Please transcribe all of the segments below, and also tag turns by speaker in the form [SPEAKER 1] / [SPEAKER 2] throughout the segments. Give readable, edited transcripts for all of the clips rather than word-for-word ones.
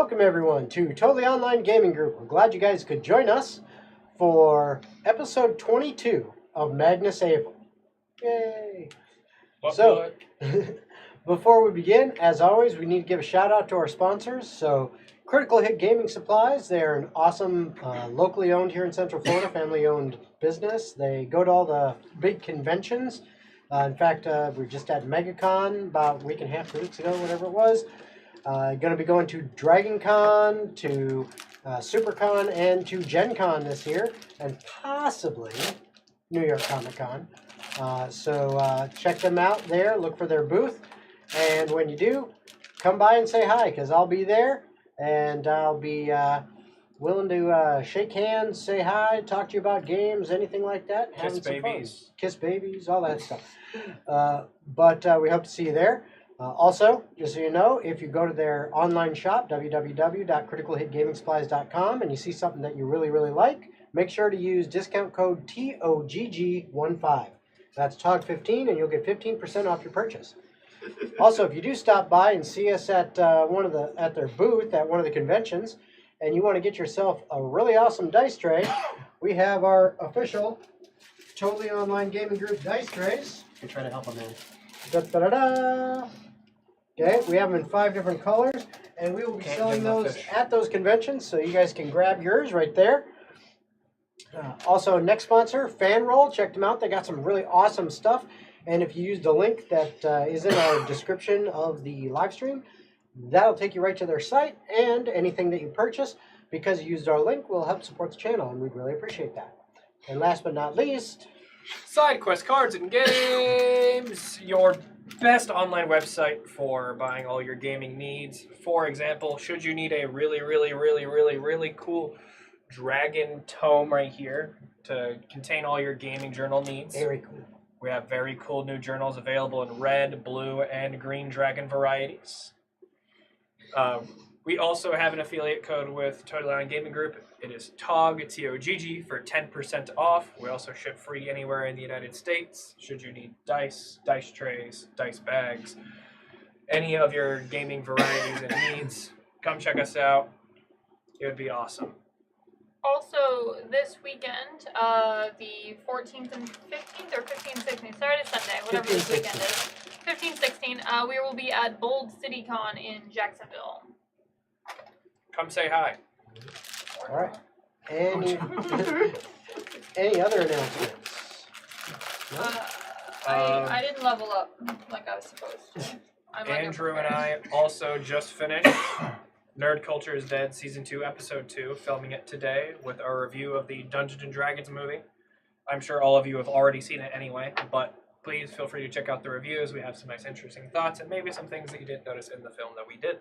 [SPEAKER 1] Welcome everyone to Totally Online Gaming Group. We're glad you guys could join us for episode 22 of Magnus Aevum. Yay! Before we begin, as always, we need to give a shout out to our sponsors. So, Critical Hit Gaming Supplies, they're an awesome, locally owned here in Central Florida, family owned business. They go to all the big conventions. In fact, we were just at MegaCon about a week and a half, 2 weeks ago, whatever it was. Going to be going to Dragon Con, to SuperCon, and to Gen Con this year, and possibly New York Comic Con. So check them out there, look for their booth, and when you do, come by and say hi, because I'll be there, and I'll be willing to shake hands, say hi, talk to you about games, anything like that.
[SPEAKER 2] Kiss babies.
[SPEAKER 1] Kiss babies, all that stuff. But we hope to see you there. Also, just so you know, if you go to their online shop, www.criticalhitgamingsupplies.com, and you see something that you really, really like, make sure to use discount code TOGG15. That's TOGG15, and you'll get 15% off your purchase. Also, if you do stop by and see us at their booth at one of the conventions, and you want to get yourself a really awesome dice tray, we have our official Totally Online Gaming Group dice trays.
[SPEAKER 3] I try to help a man.
[SPEAKER 1] Da-da-da-da. Okay, we have them in 5 different colors, and we will be selling those at those conventions, so you guys can grab yours right there. Also, next sponsor, FanRoll. Check them out. They got some really awesome stuff, and if you use the link that is in our description of the live stream, that'll take you right to their site, and anything that you purchase, because you used our link, will help support the channel, and we'd really appreciate that. And last but not least,
[SPEAKER 2] SideQuest Cards and Games, your best online website for buying all your gaming needs. For example, should you need a really cool dragon tome right here to contain all your gaming journal needs.
[SPEAKER 1] very cool.
[SPEAKER 2] We have very cool new journals available in red, blue, and green dragon varieties. We also have an affiliate code with Totally Online Gaming Group. It is TOGG, T-O-G-G, for 10% off. We also ship free anywhere in the United States. Should you need dice, dice trays, dice bags, any of your gaming varieties and needs, come check us out. It would be awesome.
[SPEAKER 4] Also, this weekend, the 14th and 15th, or 15th, 16th, Saturday, Sunday, whatever this weekend is, 15th, 16th, we will be at Bold City Con in Jacksonville.
[SPEAKER 2] Come say hi.
[SPEAKER 1] All right. Any other announcements? No?
[SPEAKER 4] I didn't level up like I was supposed to.
[SPEAKER 2] Andrew and I also just finished Nerd Culture is Dead Season 2, Episode 2, filming it today with our review of the Dungeons & Dragons movie. I'm sure all of you have already seen it anyway, but please feel free to check out the reviews. We have some nice interesting thoughts and maybe some things that you didn't notice in the film that we did.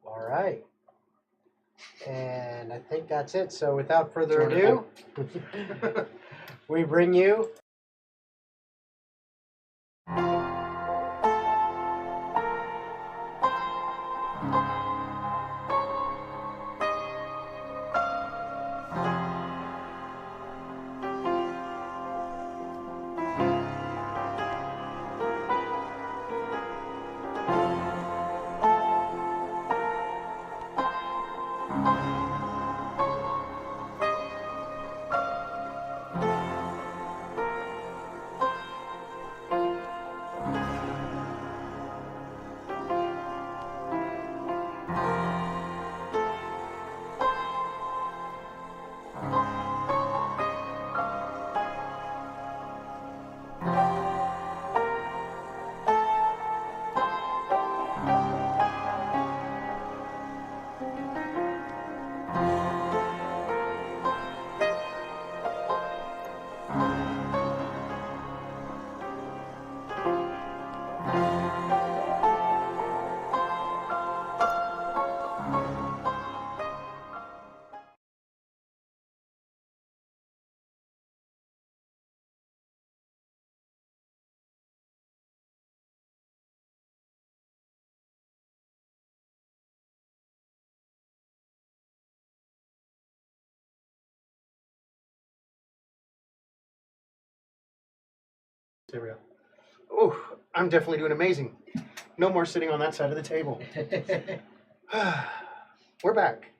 [SPEAKER 1] All right. And I think that's it. So without further ado, we bring you
[SPEAKER 3] Oh, I'm definitely doing amazing. No more sitting on that side of the table. We're back.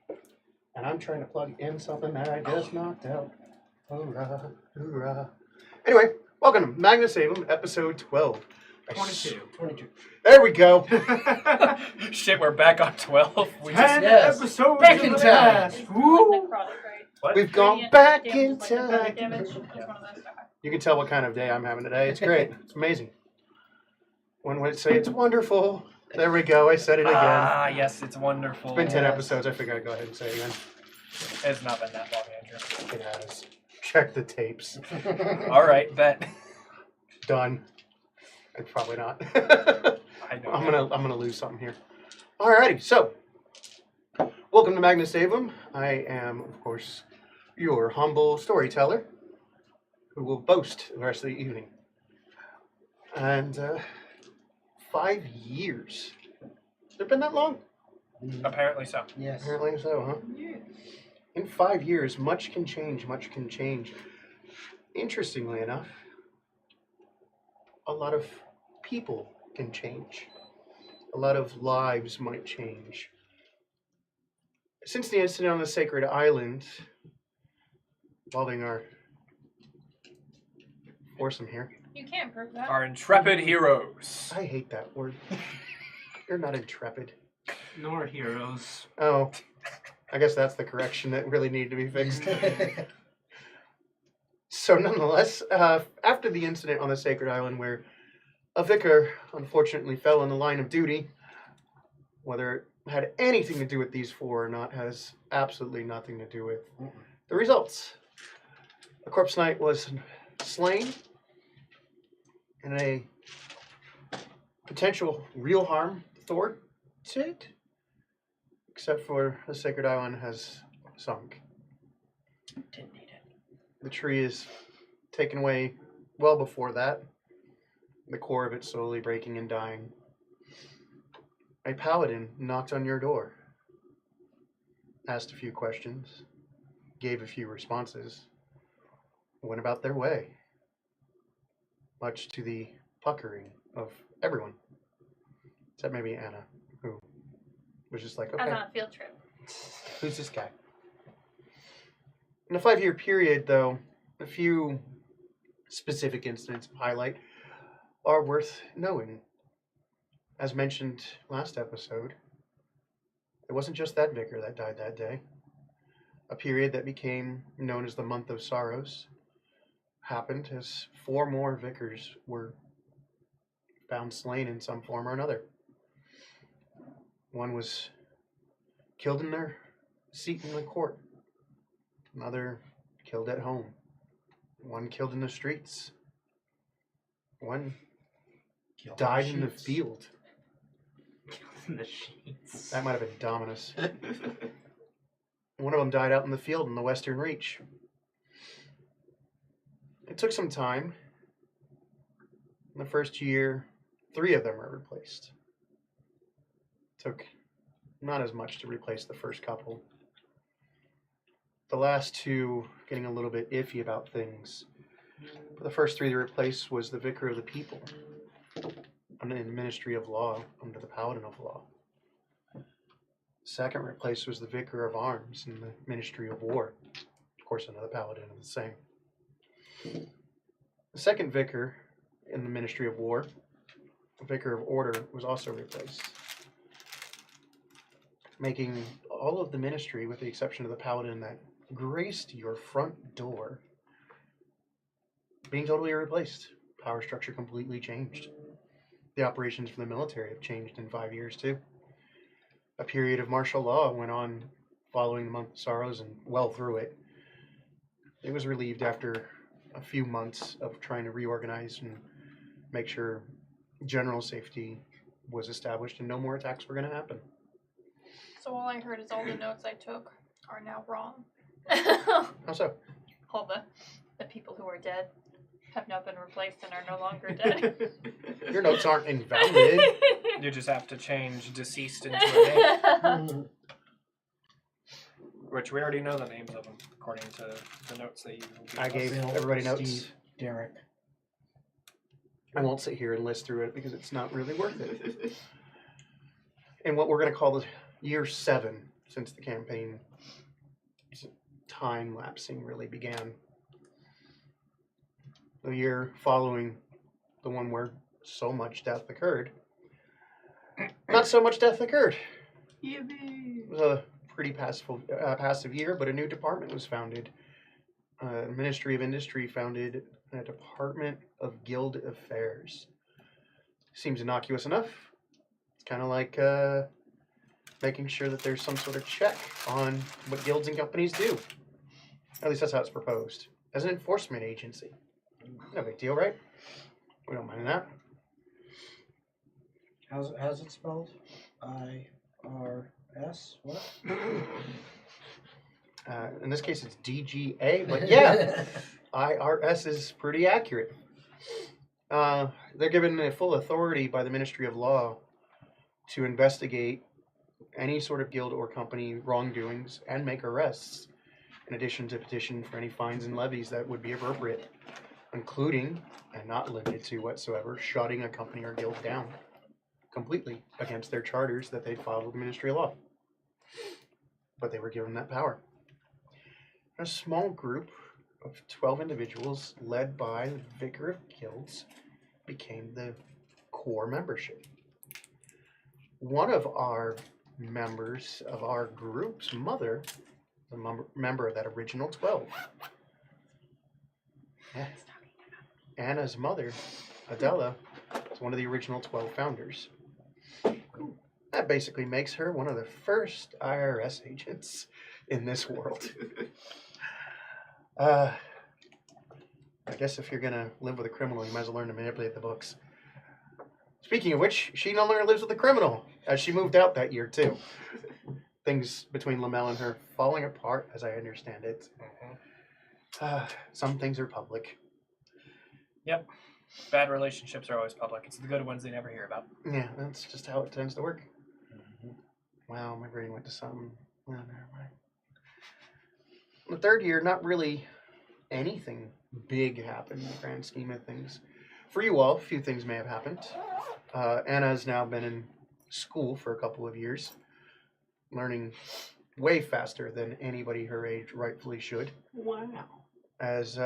[SPEAKER 3] And I'm trying to plug in something that I just knocked out. Hoorah, hoorah. Anyway, welcome to Magnus Aevum, episode 12.
[SPEAKER 1] 22.
[SPEAKER 3] There we go.
[SPEAKER 2] Shit, we're back on 12. We just
[SPEAKER 5] 10
[SPEAKER 1] Yes.
[SPEAKER 5] episodes
[SPEAKER 1] Back
[SPEAKER 5] in
[SPEAKER 1] in
[SPEAKER 5] the
[SPEAKER 1] time.
[SPEAKER 5] past.
[SPEAKER 4] It's
[SPEAKER 5] Woo!
[SPEAKER 4] like necrotic, right?
[SPEAKER 2] what?
[SPEAKER 3] We've gone
[SPEAKER 4] Radiant
[SPEAKER 3] back
[SPEAKER 4] damage
[SPEAKER 3] in
[SPEAKER 4] is like necrotic
[SPEAKER 3] time.
[SPEAKER 4] damage. It's one of those. Okay.
[SPEAKER 3] You can tell what kind of day I'm having today. It's great. It's amazing. One would say it's wonderful. There we go. I said it again.
[SPEAKER 2] Ah, yes, it's wonderful.
[SPEAKER 3] It's been 10 episodes. I figured I'd go ahead and say it again.
[SPEAKER 2] It's not been that long, Andrew.
[SPEAKER 3] It has. Check the tapes.
[SPEAKER 2] All right, bet.
[SPEAKER 3] Done. And probably not.
[SPEAKER 2] I know.
[SPEAKER 3] I'm gonna lose something here. Alrighty, so welcome to Magnus Aevum. I am, of course, your humble storyteller who will boast the rest of the evening. And 5 years. Has it been that long?
[SPEAKER 2] Apparently so.
[SPEAKER 1] Yes.
[SPEAKER 3] Apparently so, huh? In 5 years, much can change, much can change. Interestingly enough, a lot of people can change. A lot of lives might change. Since the incident on the sacred island involving our foursome here,
[SPEAKER 4] You can't prove that.
[SPEAKER 2] Our intrepid heroes.
[SPEAKER 3] I hate that word. You're not intrepid.
[SPEAKER 5] Nor heroes.
[SPEAKER 3] Oh, I guess that's the correction that really needed to be fixed. So nonetheless, after the incident on the sacred island where a vicar unfortunately fell in the line of duty, whether it had anything to do with these four or not has absolutely nothing to do with the results. A corpse knight was slain in a potential real harm thwarted, except for the sacred island has sunk.
[SPEAKER 1] Didn't need it.
[SPEAKER 3] The tree is taken away well before that, the core of it slowly breaking and dying. A paladin knocked on your door, asked a few questions, gave a few responses, went about their way, much to the puckering of everyone, except maybe Anna, who was just like,
[SPEAKER 4] As
[SPEAKER 3] okay,
[SPEAKER 4] on a field trip.
[SPEAKER 3] who's this guy? In a 5-year period, though, a few specific incidents of highlight are worth knowing. As mentioned last episode, it wasn't just that vicar that died that day. A period that became known as the Month of Sorrows happened as 4 more vicars were found slain in some form or another. One was killed in their seat in the court. Another killed at home. One killed in the streets. One died in the field.
[SPEAKER 5] In the sheets.
[SPEAKER 3] That might have been Dominus. One of them died out in the field in the Western Reach. It took some time. In the first year, 3 of them were replaced. Took not as much to replace the first couple. The last 2 getting a little bit iffy about things. But the first 3 to replace was the Vicar of the People in the Ministry of Law under the Paladin of Law. The second replaced was the Vicar of Arms in the Ministry of War. Of course, another Paladin of the same. The second Vicar in the Ministry of War, the Vicar of Order, was also replaced, making all of the ministry, with the exception of the Paladin that graced your front door, being totally replaced. Power structure completely changed. The operations for the military have changed in 5 years too. A period of martial law went on following the Month of Sorrows and well through it. It was relieved after a few months of trying to reorganize and make sure general safety was established and no more attacks were going to happen.
[SPEAKER 4] So all I heard is all the notes I took are now wrong.
[SPEAKER 3] How so?
[SPEAKER 4] All the people who are dead have now been replaced and are no longer dead.
[SPEAKER 3] Your notes aren't invalid.
[SPEAKER 2] You just have to change deceased into a name, which we already know the names of them according to the notes that you gave
[SPEAKER 3] I
[SPEAKER 2] us.
[SPEAKER 3] gave
[SPEAKER 1] Bill,
[SPEAKER 3] everybody
[SPEAKER 1] Steve,
[SPEAKER 3] notes.
[SPEAKER 1] Derek.
[SPEAKER 3] I won't sit here and list through it because it's not really worth it. And what we're going to call year 7 since the campaign time lapsing really began. The year following the one where so much death occurred. Not so much death occurred. It was a pretty passive year, but a new department was founded. Ministry of Industry founded a Department of Guild Affairs. Seems innocuous enough. It's kind of like making sure that there's some sort of check on what guilds and companies do. At least that's how it's proposed. As an enforcement agency. No big deal, right? We don't mind that.
[SPEAKER 1] How's it spelled? IRS? What?
[SPEAKER 3] In this case, it's DGA, but yeah, IRS is pretty accurate. They're given a full authority by the Ministry of Law to investigate any sort of guild or company wrongdoings and make arrests, in addition to petition for any fines and levies that would be appropriate, including, and not limited to whatsoever, shutting a company or guild down completely against their charters that they'd filed with the Ministry of Law. But they were given that power. A small group of 12 individuals led by the Vicar of Guilds became the core membership. One of our members of our group's mother, a member of that original 12. Yeah. Anna's mother, Adela, is one of the original 12 founders. That basically makes her one of the first IRS agents in this world. I guess if you're going to live with a criminal, you might as well learn to manipulate the books. Speaking of which, she no longer lives with a criminal, as she moved out that year, too. Things between Lamel and her falling apart, as I understand it. Some things are public.
[SPEAKER 2] Yep. Bad relationships are always public. It's the good ones they never hear about.
[SPEAKER 3] Yeah, that's just how it tends to work. Wow, my brain went to something. Oh, never mind. The third year, not really anything big happened in the grand scheme of things. For you all, a few things may have happened. Anna's now been in school for a couple of years, learning way faster than anybody her age rightfully should.
[SPEAKER 5] Wow.
[SPEAKER 3] As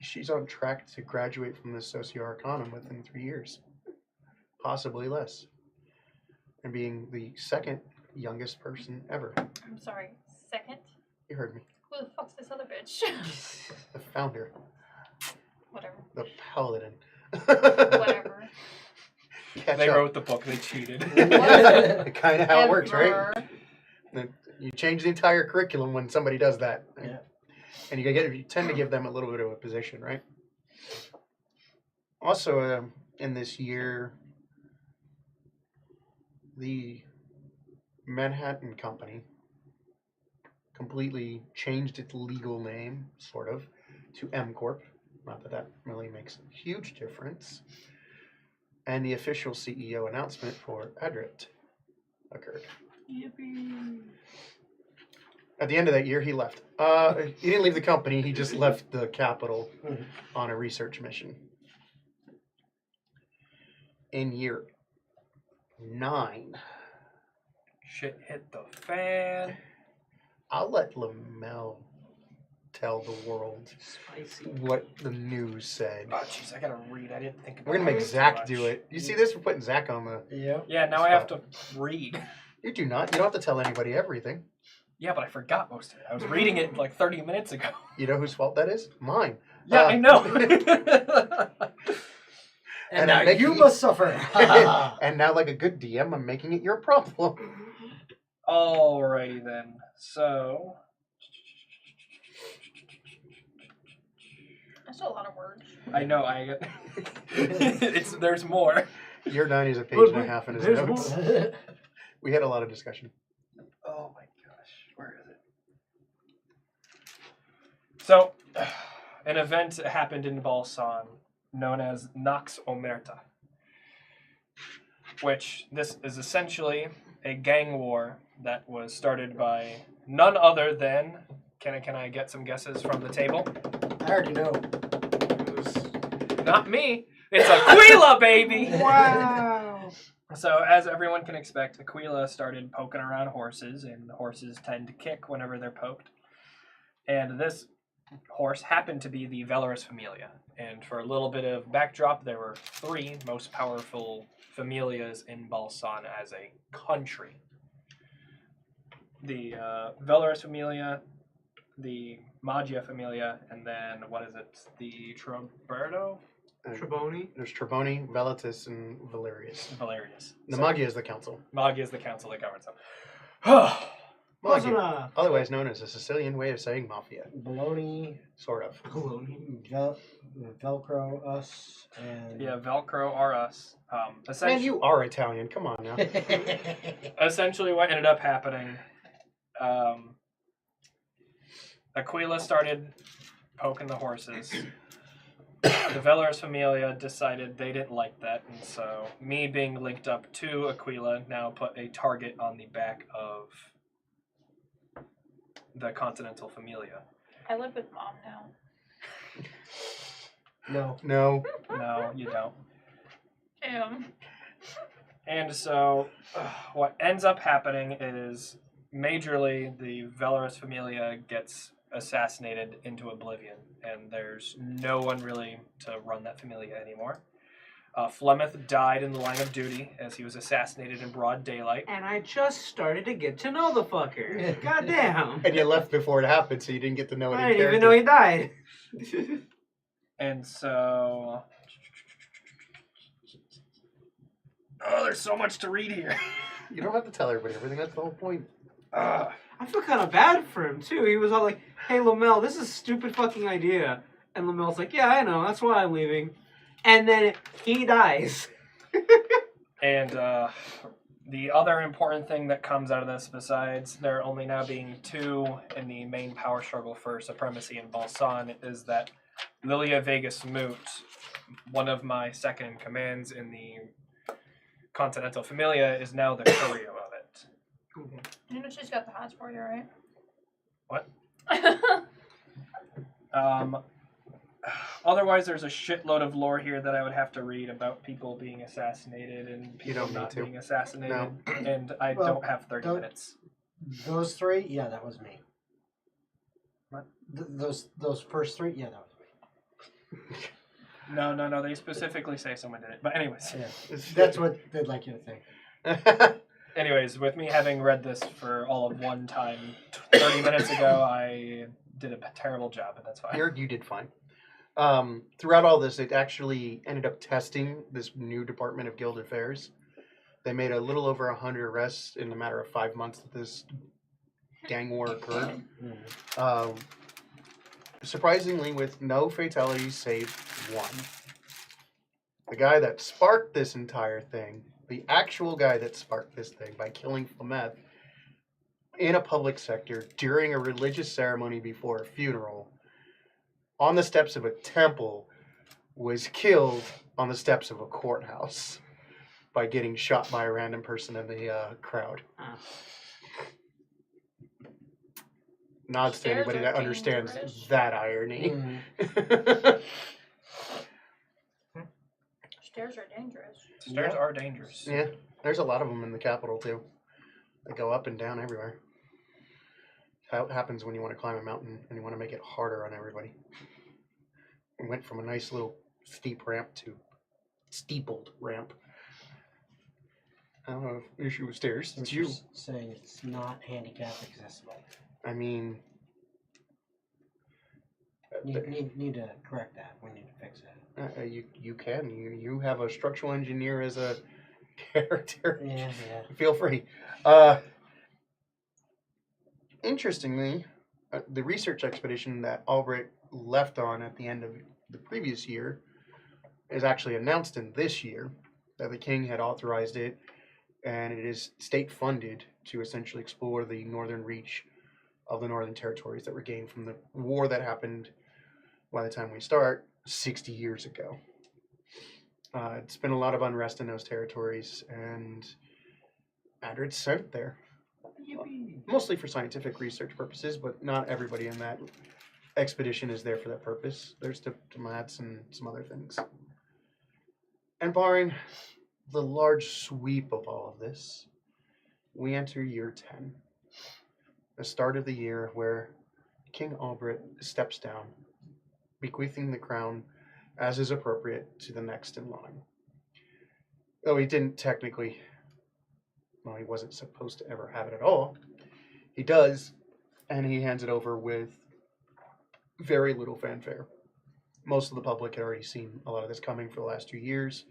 [SPEAKER 3] she's on track to graduate from the Socio-Arcanum within 3 years, possibly less, and being the second youngest person ever.
[SPEAKER 4] I'm sorry, second?
[SPEAKER 3] You heard me.
[SPEAKER 4] Who the fuck's this other bitch?
[SPEAKER 3] The founder,
[SPEAKER 4] Whatever.
[SPEAKER 3] the paladin.
[SPEAKER 4] Whatever.
[SPEAKER 3] Catch
[SPEAKER 2] They
[SPEAKER 3] up.
[SPEAKER 2] wrote the book, they cheated.
[SPEAKER 3] Kind of how it works, right?
[SPEAKER 4] Ever.
[SPEAKER 3] You change the entire curriculum when somebody does that.
[SPEAKER 1] Yeah.
[SPEAKER 3] And you tend to give them a little bit of a position, right? Also, in this year, the Manhattan Company completely changed its legal name, sort of, to M Corp. Not that that really makes a huge difference. And the official CEO announcement for Adrit occurred.
[SPEAKER 5] Yippee.
[SPEAKER 3] At the end of that year, he left. He didn't leave the company, he just left the capital on a research mission. In year 9,
[SPEAKER 2] Shit hit the fan.
[SPEAKER 3] I'll let Lamel tell the world
[SPEAKER 5] Spicy.
[SPEAKER 3] what the news said.
[SPEAKER 2] Oh, jeez, I gotta read. I didn't think about
[SPEAKER 3] We're gonna make
[SPEAKER 2] it too
[SPEAKER 3] Zach
[SPEAKER 2] much.
[SPEAKER 3] do it. You see this? We're putting Zach on the...
[SPEAKER 1] Yep.
[SPEAKER 2] Yeah, now I have to read.
[SPEAKER 3] You do not. You don't have to tell anybody everything.
[SPEAKER 2] Yeah, but I forgot most of it. I was reading it like 30 minutes ago.
[SPEAKER 3] You know whose fault that is? Mine.
[SPEAKER 2] Yeah, I know.
[SPEAKER 1] And
[SPEAKER 3] I'm
[SPEAKER 1] now
[SPEAKER 3] making
[SPEAKER 1] you must suffer.
[SPEAKER 3] And now, like a good DM, I'm making it your problem.
[SPEAKER 2] Alrighty then. So,
[SPEAKER 4] That's a lot of words.
[SPEAKER 2] I know I get. There's more.
[SPEAKER 3] Year 9 is a page and a half in his
[SPEAKER 5] There's
[SPEAKER 3] notes.
[SPEAKER 5] more.
[SPEAKER 3] We had a lot of discussion.
[SPEAKER 2] Oh my gosh, where is it? So, an event happened in Balsan known as Nox Omerta, which this is essentially a gang war that was started by none other than. Can I get some guesses from the table?
[SPEAKER 1] I already know.
[SPEAKER 2] Not me. It's Aquila, baby.
[SPEAKER 5] Wow.
[SPEAKER 2] So, as everyone can expect, Aquila started poking around horses, and horses tend to kick whenever they're poked. And this horse happened to be the Valorous Familia. And for a little bit of backdrop, there were 3 most powerful familias in Balsan as a country. The Valorous Familia, the Magia Familia, and then, the Troberto?
[SPEAKER 5] Treboni.
[SPEAKER 3] There's Treboni, Velatus, and Valerius.
[SPEAKER 2] Valerius.
[SPEAKER 3] The Magia is the council.
[SPEAKER 2] Magia is the council that governs them.
[SPEAKER 3] Magia, otherwise known as a Sicilian way of saying mafia.
[SPEAKER 1] Baloney,
[SPEAKER 3] Sort of.
[SPEAKER 1] Velcro, us, and
[SPEAKER 2] Yeah, Velcro are us.
[SPEAKER 3] Man,
[SPEAKER 2] Essentially,
[SPEAKER 3] you are Italian. Come on now.
[SPEAKER 2] essentially what ended up happening, Aquila started poking the horses. The Valorous Familia decided they didn't like that, and so me being linked up to Aquila now put a target on the back of the Continental Familia.
[SPEAKER 4] I live with mom now.
[SPEAKER 1] no.
[SPEAKER 3] No.
[SPEAKER 2] No, you don't.
[SPEAKER 4] Damn.
[SPEAKER 2] And so what ends up happening is majorly the Valorous Familia gets assassinated into oblivion, and there's no one really to run that familia anymore. Flemeth died in the line of duty as he was assassinated in broad daylight.
[SPEAKER 5] And I just started to get to know the fucker. Goddamn.
[SPEAKER 3] And you left before it happened, so you didn't get to know
[SPEAKER 5] I
[SPEAKER 3] any
[SPEAKER 5] didn't even know
[SPEAKER 3] character.
[SPEAKER 5] he died.
[SPEAKER 2] And so... Oh, there's so much to read here.
[SPEAKER 3] You don't have to tell everybody everything. That's the whole point.
[SPEAKER 5] I feel kind of bad for him, too. He was all like, hey, Lamel, this is a stupid fucking idea. And Lamel's like, yeah, I know. That's why I'm leaving. And then he dies.
[SPEAKER 2] And the other important thing that comes out of this, besides there only now being 2 in the main power struggle for supremacy in Balsan, is that Lilia Vegas Moot, one of my second in commands in the Continental Familia, is now the Curio of it.
[SPEAKER 5] Okay.
[SPEAKER 4] You know she's got the hots for you, right?
[SPEAKER 2] What? Otherwise, there's a shitload of lore here that I would have to read about people being assassinated and people
[SPEAKER 3] don't need
[SPEAKER 2] not
[SPEAKER 3] to.
[SPEAKER 2] being assassinated,
[SPEAKER 3] No.
[SPEAKER 2] and I
[SPEAKER 1] Well,
[SPEAKER 2] don't have 30
[SPEAKER 1] don't-
[SPEAKER 2] minutes.
[SPEAKER 1] Those 3, yeah, that was me.
[SPEAKER 2] What?
[SPEAKER 1] Those first 3, yeah, that was me.
[SPEAKER 2] No, they specifically say someone did it. But anyways,
[SPEAKER 1] Yeah, that's what they'd like you to think.
[SPEAKER 2] anyways, with me having read this for all of one time 30 minutes ago, I did a terrible job, but that's fine.
[SPEAKER 3] You did fine. Throughout all this, it actually ended up testing this new Department of Guild Affairs. They made a little over 100 arrests in a matter of 5 months that this gang war occurred. Surprisingly, with no fatalities save 1. The guy that sparked this entire thing, the actual guy that sparked this thing by killing Flemeth in a public sector during a religious ceremony before a funeral, on the steps of a temple, was killed on the steps of a courthouse by getting shot by a random person in the crowd.
[SPEAKER 5] Huh.
[SPEAKER 3] Nods to
[SPEAKER 4] Stairs
[SPEAKER 3] anybody
[SPEAKER 4] are
[SPEAKER 3] that understands
[SPEAKER 4] dangerous.
[SPEAKER 3] that irony.
[SPEAKER 1] Mm.
[SPEAKER 4] Stairs are dangerous.
[SPEAKER 2] Stairs are dangerous.
[SPEAKER 3] Yeah, there's a lot of them in the capital too. They go up and down everywhere. How it happens when you want to climb a mountain and you want to make it harder on everybody. It went from a nice little steep ramp to steepled ramp. I don't have an issue with stairs.
[SPEAKER 1] So
[SPEAKER 3] It's
[SPEAKER 1] you're
[SPEAKER 3] you.
[SPEAKER 1] saying it's not handicap accessible.
[SPEAKER 3] I mean,
[SPEAKER 1] Need to correct that. We need to fix that.
[SPEAKER 3] you can. You have a structural engineer as a character.
[SPEAKER 1] Yeah.
[SPEAKER 3] Feel free. Interestingly, the research expedition that Albrecht left on at the end of the previous year is actually announced in this year that the king had authorized it, and it is state funded to essentially explore the northern reach of the northern territories that were gained from the war that happened by the time we start 60 years ago. It's been a lot of unrest in those territories, and Adred's sent there.
[SPEAKER 5] Yippee.
[SPEAKER 3] Mostly for scientific research purposes, but not everybody in that expedition is there for that purpose. There's diplomats and some other things. And barring the large sweep of all of this, we enter year 10, the start of the year where King Albert steps down, bequeathing the crown as is appropriate to the next in line. Though he didn't technically, well, he wasn't supposed to ever have it at all. He does, and he hands it over with very little fanfare. Most of the public had already seen a lot of this coming for the last 2 years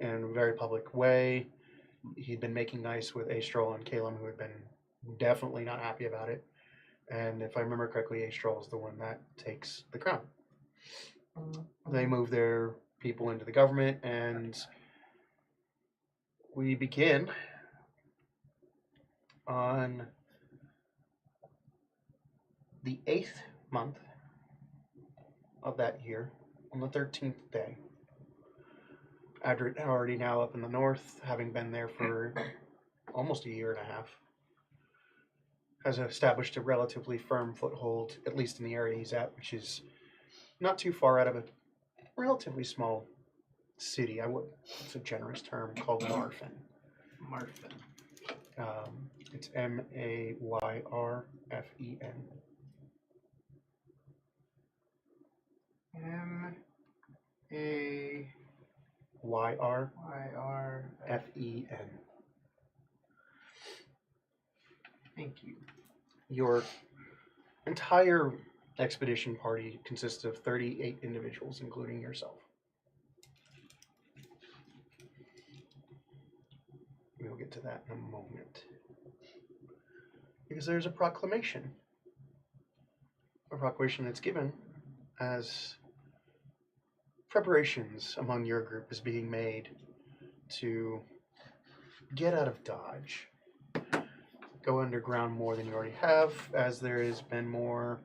[SPEAKER 3] in a very public way. He'd been making nice with Astrol and Calum, who had been definitely not happy about it. And if I remember correctly, Astrol is the one that takes the crown. They move their people into the government, and we begin on the 8th month of that year, on the 13th day. Adrit, already now up in the north, having been there for almost a year and a half, has established a relatively firm foothold, at least in the area he's at, which is not too far out of a relatively small city. It's a generous term, called Marfen.
[SPEAKER 5] Marfen.
[SPEAKER 3] It's Mayrfen. Yrfen.
[SPEAKER 5] Thank you.
[SPEAKER 3] Your entire expedition party consists of 38 individuals, including yourself. We'll get to that in a moment. Because there's a proclamation. A proclamation that's given as preparations among your group is being made to get out of Dodge. Go underground more than you already have, as there has been more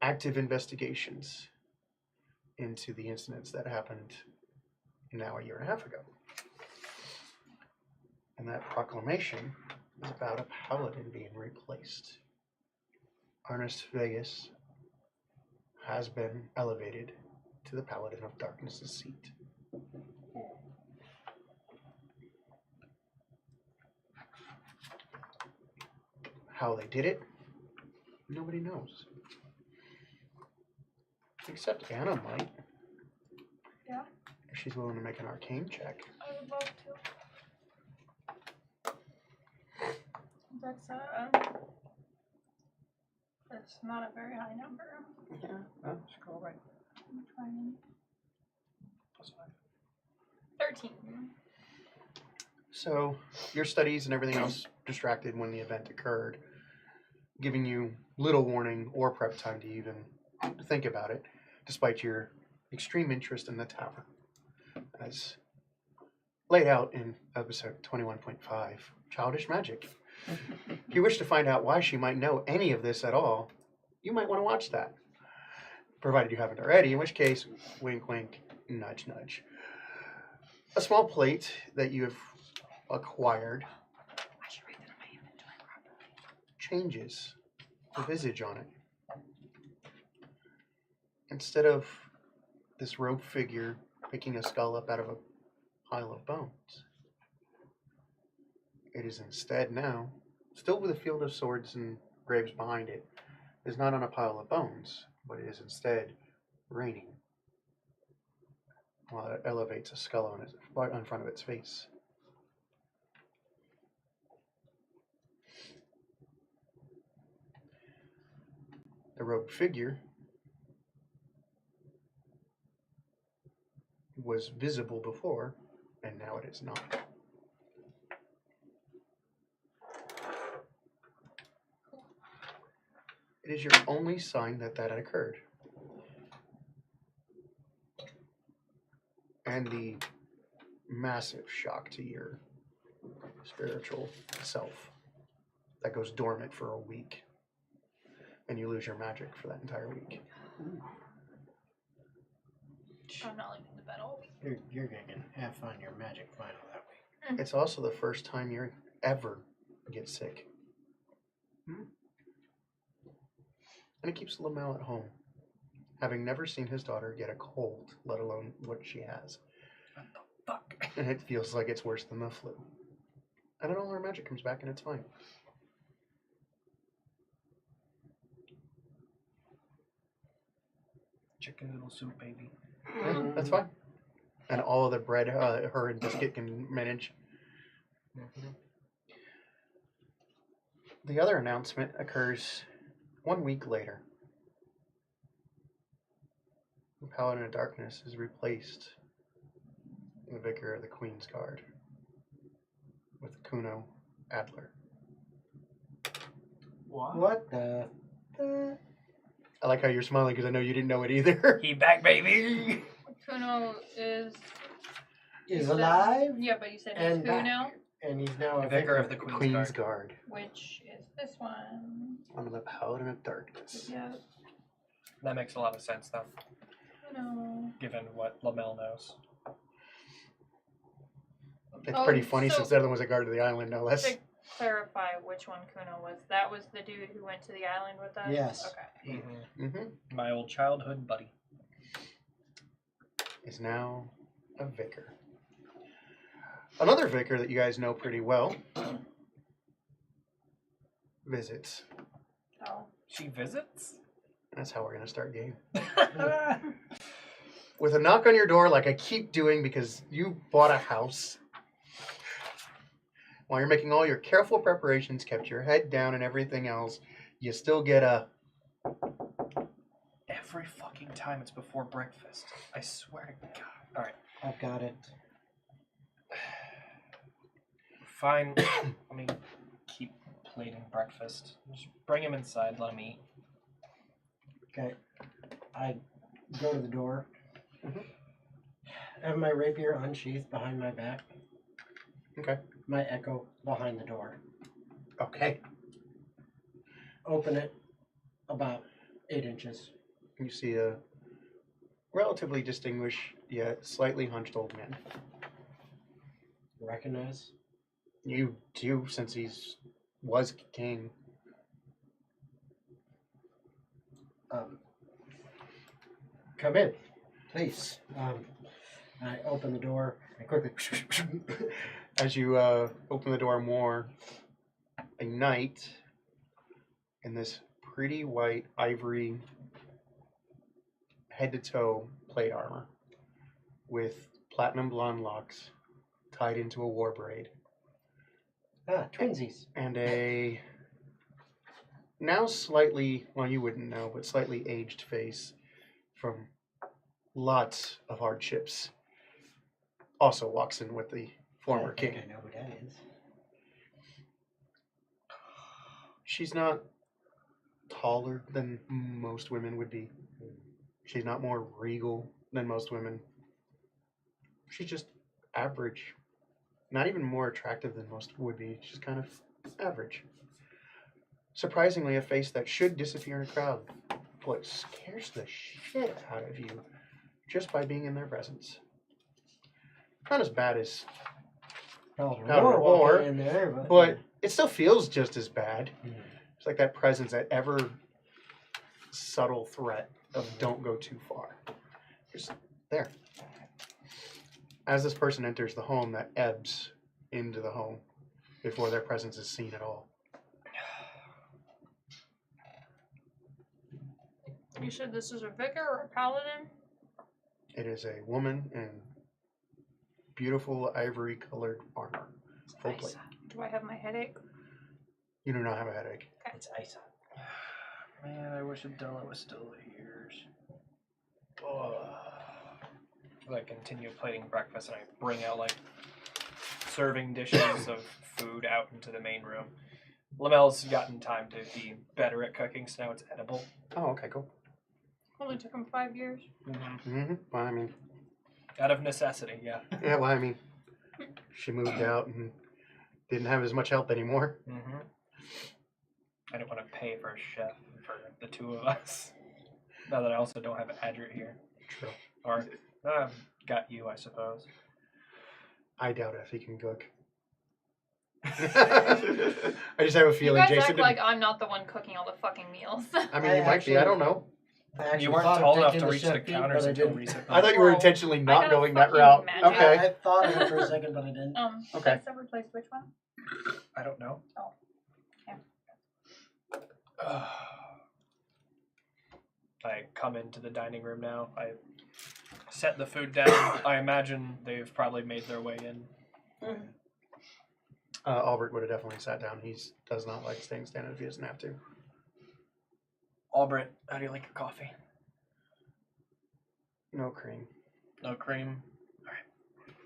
[SPEAKER 3] active investigations into the incidents that happened now a year and a half ago. And that proclamation is about a paladin being replaced. Ernest Vegas has been elevated to the Paladin of Darkness's seat. How they did it, nobody knows. Except Anna might.
[SPEAKER 4] Yeah.
[SPEAKER 3] If she's willing to make an arcane check.
[SPEAKER 4] I would love to. That's not a very high number.
[SPEAKER 3] Yeah, well, scroll right.
[SPEAKER 4] I'm trying.
[SPEAKER 3] That's fine.
[SPEAKER 4] 13.
[SPEAKER 3] So, your studies and everything else distracted when the event occurred, giving you little warning or prep time to even think about it, despite your extreme interest in the tower. As laid out in episode 21.5, Childish Magic. If you wish to find out why she might know any of this at all, you might want to watch that. Provided you haven't already, in which case, wink, wink, nudge, nudge. A small plate that you have acquired changes the visage on it. Instead of this robed figure picking a skull up out of a pile of bones, it is instead now, still with a field of swords and graves behind it, is not on a pile of bones, but it is instead raining, while it elevates a skull on in front of its face. The robed figure was visible before, and now it is not. It is your only sign that that had occurred. And the massive shock to your spiritual self that goes dormant for a week. And you lose your magic for that entire week.
[SPEAKER 4] I'm not leaving the bed all week.
[SPEAKER 1] You're going to have fun your magic final that week.
[SPEAKER 3] It's also the first time you ever get sick. And it keeps Lamel at home, having never seen his daughter get a cold, let alone what she has.
[SPEAKER 1] What the fuck?
[SPEAKER 3] And it feels like it's worse than the flu. And then all her magic comes back and it's fine.
[SPEAKER 2] Chicken noodle soup, baby.
[SPEAKER 3] Yeah, that's fine. And all of the bread her and Biscuit can manage. The other announcement occurs 1 week later. The Paladin of Darkness is replaced the Vicar of the Queen's Guard with Kuno Adler.
[SPEAKER 1] What the?
[SPEAKER 3] I like how you're smiling because I know you didn't know it either.
[SPEAKER 2] He back, baby.
[SPEAKER 4] Kuno is
[SPEAKER 1] Alive
[SPEAKER 4] Yeah, but you said he's
[SPEAKER 1] and
[SPEAKER 4] who
[SPEAKER 1] back.
[SPEAKER 4] now?
[SPEAKER 1] And he's now a
[SPEAKER 2] Vicar of the
[SPEAKER 3] Queen's
[SPEAKER 2] Queen's Guard.
[SPEAKER 3] Guard.
[SPEAKER 4] Which is this one.
[SPEAKER 3] I'm the Paladin of Darkness.
[SPEAKER 4] Yeah.
[SPEAKER 2] That makes a lot of sense, though,
[SPEAKER 4] Kuno.
[SPEAKER 2] given what Lamel knows.
[SPEAKER 3] It's
[SPEAKER 4] Oh,
[SPEAKER 3] pretty funny
[SPEAKER 4] so-
[SPEAKER 3] since the other one was a guard of the island, no less.
[SPEAKER 4] To clarify which one Kuno was, that was the dude who went to the island with us?
[SPEAKER 1] Yes.
[SPEAKER 4] Okay.
[SPEAKER 3] Mm-hmm.
[SPEAKER 2] My old childhood buddy.
[SPEAKER 3] Is now a vicar. Another vicar that you guys know pretty well visits.
[SPEAKER 4] Oh.
[SPEAKER 2] She visits?
[SPEAKER 3] That's how we're going to start game. With a knock on your door, like I keep doing because you bought a house. While you're making all your careful preparations, kept your head down and everything else, you still get a...
[SPEAKER 2] Every fucking time it's before breakfast. I swear to God. Alright.
[SPEAKER 1] I've got it.
[SPEAKER 2] Fine. Let me keep plating breakfast. Just bring him inside. Let him eat.
[SPEAKER 1] Okay. I go to the door.
[SPEAKER 3] Mhm.
[SPEAKER 1] Have my rapier unsheathed behind my back.
[SPEAKER 3] Okay.
[SPEAKER 1] My echo behind the door.
[SPEAKER 3] Okay.
[SPEAKER 1] Open it about 8 inches.
[SPEAKER 3] You see a relatively distinguished yet slightly hunched old man.
[SPEAKER 1] Recognize?
[SPEAKER 3] You do, since was king.
[SPEAKER 1] Come in, please. I open the door. I quickly.
[SPEAKER 3] As you open the door more, a knight in this pretty white ivory head to toe plate armor with platinum blonde locks tied into a war braid
[SPEAKER 1] Twinsies.
[SPEAKER 3] and a now slightly, well, you wouldn't know, but slightly aged face from lots of hardships. Also walks in with the former
[SPEAKER 1] I think
[SPEAKER 3] king.
[SPEAKER 1] I know who that is.
[SPEAKER 3] She's not taller than most women would be. She's not more regal than most women. She's just average. Not even more attractive than most would be. She's kind of average. Surprisingly, a face that should disappear in a crowd, but scares the shit out of you just by being in their presence. Not as bad as
[SPEAKER 1] Paladin
[SPEAKER 3] Paladin
[SPEAKER 1] War
[SPEAKER 3] War,
[SPEAKER 1] walking in there,
[SPEAKER 3] but it still feels just as bad.
[SPEAKER 1] Hmm.
[SPEAKER 3] It's like that presence, that ever subtle threat of don't go too far. Just there. As this person enters the home, that ebbs into the home before their presence is seen at all.
[SPEAKER 4] You said this is a vicar or a paladin?
[SPEAKER 3] It is a woman in beautiful ivory colored armor. Full plate.
[SPEAKER 4] Do I have my headache?
[SPEAKER 3] You do not have a headache.
[SPEAKER 1] It's Isa.
[SPEAKER 2] Man, I wish Adela was still here. Oh. I continue plating breakfast and I bring out like serving dishes of food out into the main room. Lamel's gotten time to be better at cooking, so now it's edible.
[SPEAKER 3] Oh, okay, cool.
[SPEAKER 4] Only took him 5 years.
[SPEAKER 3] Mm-hmm. Well, I mean,
[SPEAKER 2] Out of necessity, yeah.
[SPEAKER 3] yeah, well, I mean, she moved out and didn't have as much help anymore.
[SPEAKER 2] Mm-hmm. I don't want to pay for a chef for the two of us. Now that I also don't have Adrit here.
[SPEAKER 3] True.
[SPEAKER 2] Or, got you, I suppose.
[SPEAKER 3] I doubt if he can cook. I just have a
[SPEAKER 4] You
[SPEAKER 3] feeling
[SPEAKER 4] guys
[SPEAKER 3] Jason
[SPEAKER 4] act
[SPEAKER 3] didn't.
[SPEAKER 4] like I'm not the one cooking all the fucking meals.
[SPEAKER 3] I mean,
[SPEAKER 1] I
[SPEAKER 3] you might be. I
[SPEAKER 1] actually-
[SPEAKER 3] don't know.
[SPEAKER 1] I actually
[SPEAKER 2] You weren't
[SPEAKER 1] thought of
[SPEAKER 2] tall enough
[SPEAKER 1] taking
[SPEAKER 2] to
[SPEAKER 1] the
[SPEAKER 2] reach the
[SPEAKER 1] chef beat,
[SPEAKER 2] counters
[SPEAKER 1] but I
[SPEAKER 2] until
[SPEAKER 1] didn't.
[SPEAKER 2] recently.
[SPEAKER 3] I thought you were
[SPEAKER 4] Well,
[SPEAKER 3] intentionally
[SPEAKER 4] I
[SPEAKER 3] not
[SPEAKER 4] got
[SPEAKER 3] going that
[SPEAKER 4] fucking
[SPEAKER 3] route.
[SPEAKER 4] magic.
[SPEAKER 3] Okay.
[SPEAKER 1] I thought of it for a second, but I didn't.
[SPEAKER 3] Okay.
[SPEAKER 4] Place replaced which one?
[SPEAKER 2] I don't know.
[SPEAKER 4] Oh, okay.
[SPEAKER 2] I come into the dining room now. I set the food down. I imagine they've probably made their way in.
[SPEAKER 3] Albert would have definitely sat down. He does not like staying standing if he doesn't have to.
[SPEAKER 2] Albert, how do you like your coffee?
[SPEAKER 3] No cream.
[SPEAKER 2] No cream?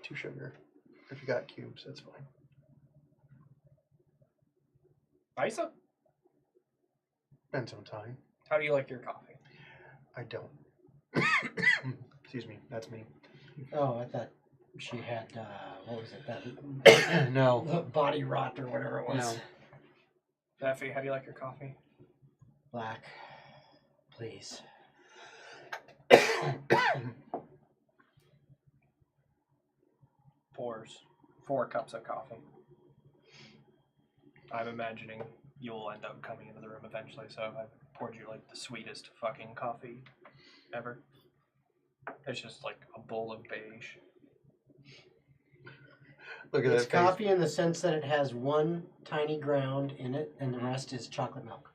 [SPEAKER 3] 2 sugar. If you got cubes, that's fine.
[SPEAKER 2] Isa?
[SPEAKER 3] Depends on time.
[SPEAKER 2] How do you like your coffee?
[SPEAKER 3] I don't. Excuse me. That's me.
[SPEAKER 1] Oh, I thought she had, what was it, that
[SPEAKER 3] No.
[SPEAKER 1] body rot or whatever it was.
[SPEAKER 3] No.
[SPEAKER 2] Effie, how do you like your coffee?
[SPEAKER 1] Black, please.
[SPEAKER 2] Pours 4 cups of coffee. I'm imagining you'll end up coming into the room eventually, so I poured you like the sweetest fucking coffee ever. It's just like a bowl of beige.
[SPEAKER 3] Look at
[SPEAKER 1] It's
[SPEAKER 3] that face.
[SPEAKER 1] coffee in the sense that it has one tiny ground in it, and the rest is chocolate milk.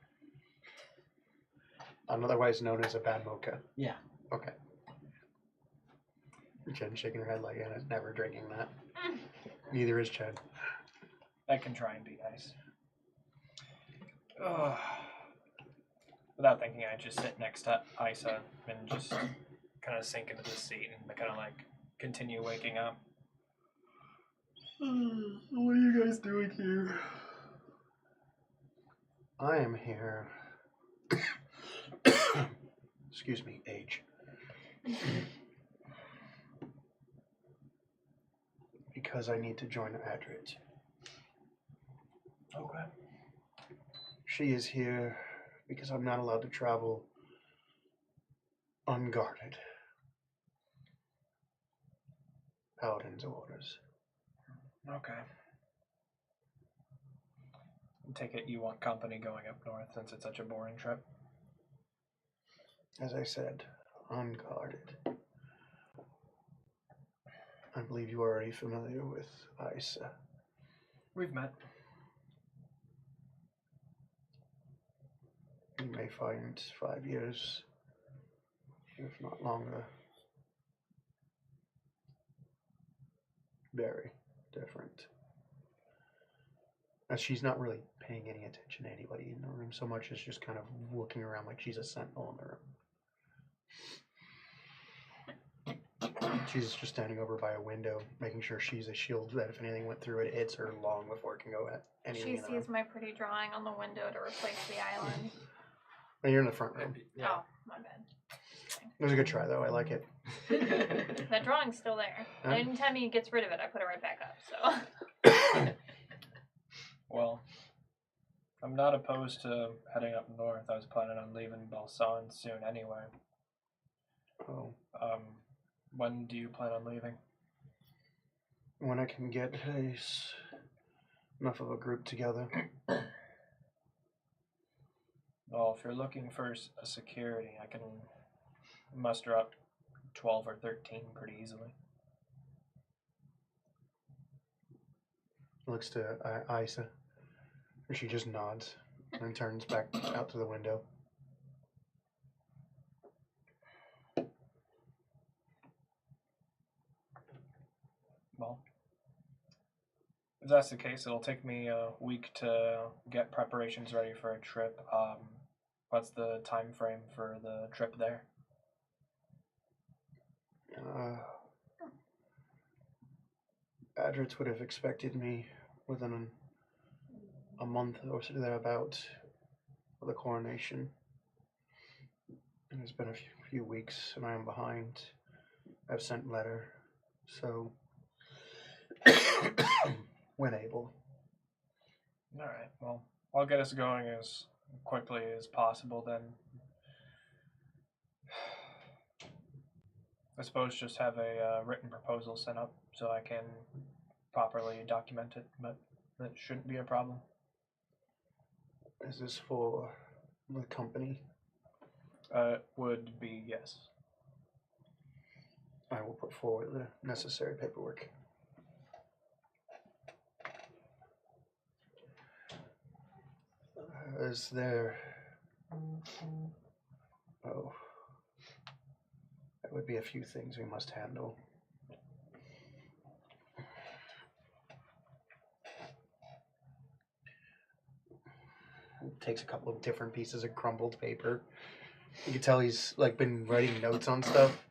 [SPEAKER 3] Otherwise known as a bad mocha.
[SPEAKER 1] Yeah.
[SPEAKER 3] Okay. Chen shaking her head like Anna's never drinking that. Neither is Chen.
[SPEAKER 2] I can try and be nice. Ugh. Without thinking, I just sit next to Isa and just kind of sink into the seat and kind of like continue waking up.
[SPEAKER 3] What are you guys doing here? I am here. Excuse me, age. Because I need to join Adrit.
[SPEAKER 2] Okay.
[SPEAKER 3] She is here because I'm not allowed to travel unguarded. Paladin's orders.
[SPEAKER 2] Okay. I take it you want company going up north since it's such a boring trip?
[SPEAKER 3] As I said, unguarded. I believe you are already familiar with Isa.
[SPEAKER 2] We've met.
[SPEAKER 3] You may find 5 years, if not longer, very different. As she's not really paying any attention to anybody in the room so much as just kind of looking around like she's a sentinel in the room. She's just standing over by a window, making sure she's a shield that if anything went through it, hits her long before it can go at anything
[SPEAKER 4] She
[SPEAKER 3] in the room.
[SPEAKER 4] sees my pretty drawing on the window to replace the island.
[SPEAKER 3] Well, you're in the front room.
[SPEAKER 4] Oh, my bad.
[SPEAKER 3] It was a good try, though. I like it.
[SPEAKER 4] That drawing's still there.
[SPEAKER 3] Huh?
[SPEAKER 4] Anytime he gets rid of it, I put it right back up. So.
[SPEAKER 2] Well, I'm not opposed to heading up north. I was planning on leaving Balsan soon anyway.
[SPEAKER 3] Oh,
[SPEAKER 2] When do you plan on leaving?
[SPEAKER 3] when I can get enough of a group together.
[SPEAKER 2] Well, if you're looking for a security, I can muster up 12 or 13 pretty easily.
[SPEAKER 3] Looks to Isa. She just nods and turns back out to the window.
[SPEAKER 2] Well, if that's the case, it'll take me a week to get preparations ready for a trip. What's the time frame for the trip there?
[SPEAKER 3] Adrits would have expected me within a month or so thereabout of the coronation. And it's been a few weeks and I am behind. I've sent letter, so when able.
[SPEAKER 2] Alright, well, I'll get us going as quickly as possible then. I suppose just have a written proposal sent up so I can properly document it, but that shouldn't be a problem.
[SPEAKER 3] Is this for the company?
[SPEAKER 2] Would be yes.
[SPEAKER 3] I will put forward the necessary paperwork. Is there... Oh. There would be a few things we must handle. It takes a couple of different pieces of crumbled paper. You can tell he's like been writing notes on stuff,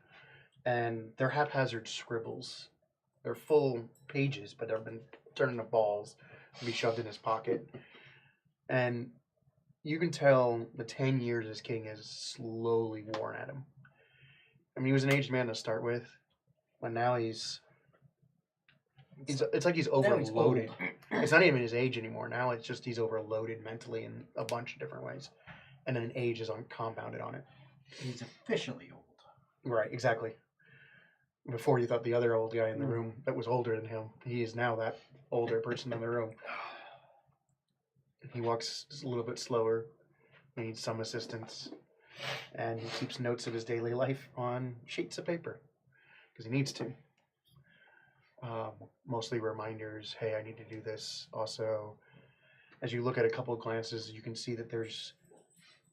[SPEAKER 3] and they're haphazard scribbles. They're full pages, but they've been turned into balls and be shoved in his pocket. And you can tell the 10 years as king is slowly worn at him. I mean, he was an aged man to start with, but now it's like he's
[SPEAKER 1] Now he's
[SPEAKER 3] overloaded.
[SPEAKER 1] old.
[SPEAKER 3] It's not even his age anymore. Now it's just he's overloaded mentally in a bunch of different ways. And then age is compounded on it.
[SPEAKER 1] He's officially old.
[SPEAKER 3] Right, exactly. Before you thought the other old guy in the room that was older than him, he is now that older person in the room. He walks a little bit slower, needs some assistance, and he keeps notes of his daily life on sheets of paper because he needs to. Mostly reminders, hey, I need to do this. Also, as you look at a couple of glances, you can see that there's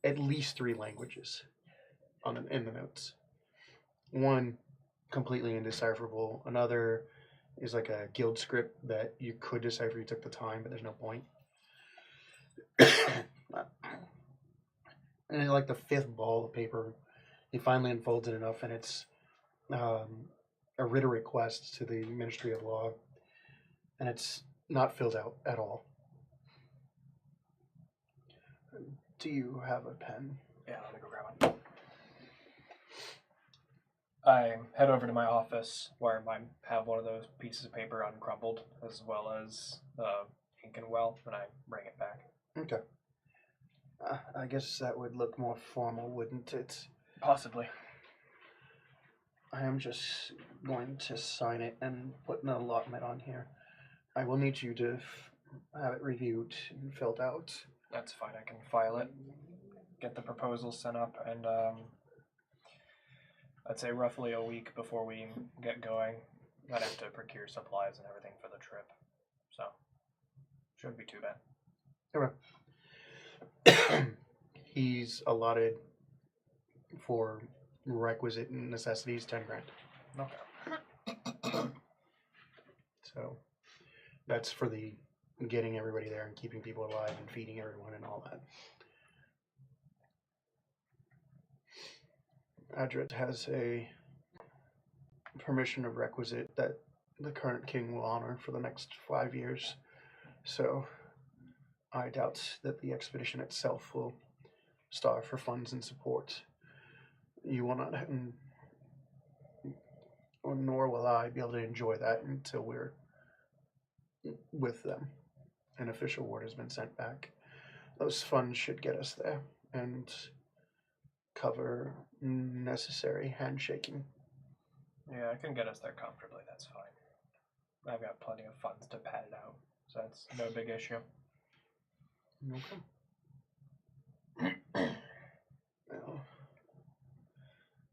[SPEAKER 3] at least 3 languages in the notes. One, completely indecipherable. Another is like a guild script that you could decipher if you took the time, but there's no point. And then like the 5th ball of paper, he finally unfolds it enough, and it's a written request to the Ministry of Law, and it's not filled out at all. Do you have a pen?
[SPEAKER 2] Yeah, let me go grab one. I head over to my office where I have one of those pieces of paper uncrumpled, as well as ink and well, and I bring it back.
[SPEAKER 3] Okay. I guess that would look more formal, wouldn't it?
[SPEAKER 2] Possibly.
[SPEAKER 3] I am just going to sign it and put an allotment on here. I will need you to have it reviewed and filled out.
[SPEAKER 2] That's fine. I can file it, get the proposal sent up, and I'd say roughly a week before we get going, I'd have to procure supplies and everything for the trip. So, shouldn't be too bad.
[SPEAKER 3] Okay. He's allotted for requisite necessities 10 grand.
[SPEAKER 2] Okay.
[SPEAKER 3] So that's for the getting everybody there and keeping people alive and feeding everyone and all that. Adret has a permission of requisite that the current king will honor for the next 5 years. So I doubt that the expedition itself will starve for funds and support. You will not, nor will I be able to enjoy that until we're with them. An official word has been sent back. Those funds should get us there and cover necessary handshaking.
[SPEAKER 2] Yeah, I can get us there comfortably. That's fine. I've got plenty of funds to pad it out, so that's no big issue.
[SPEAKER 3] Okay. Well,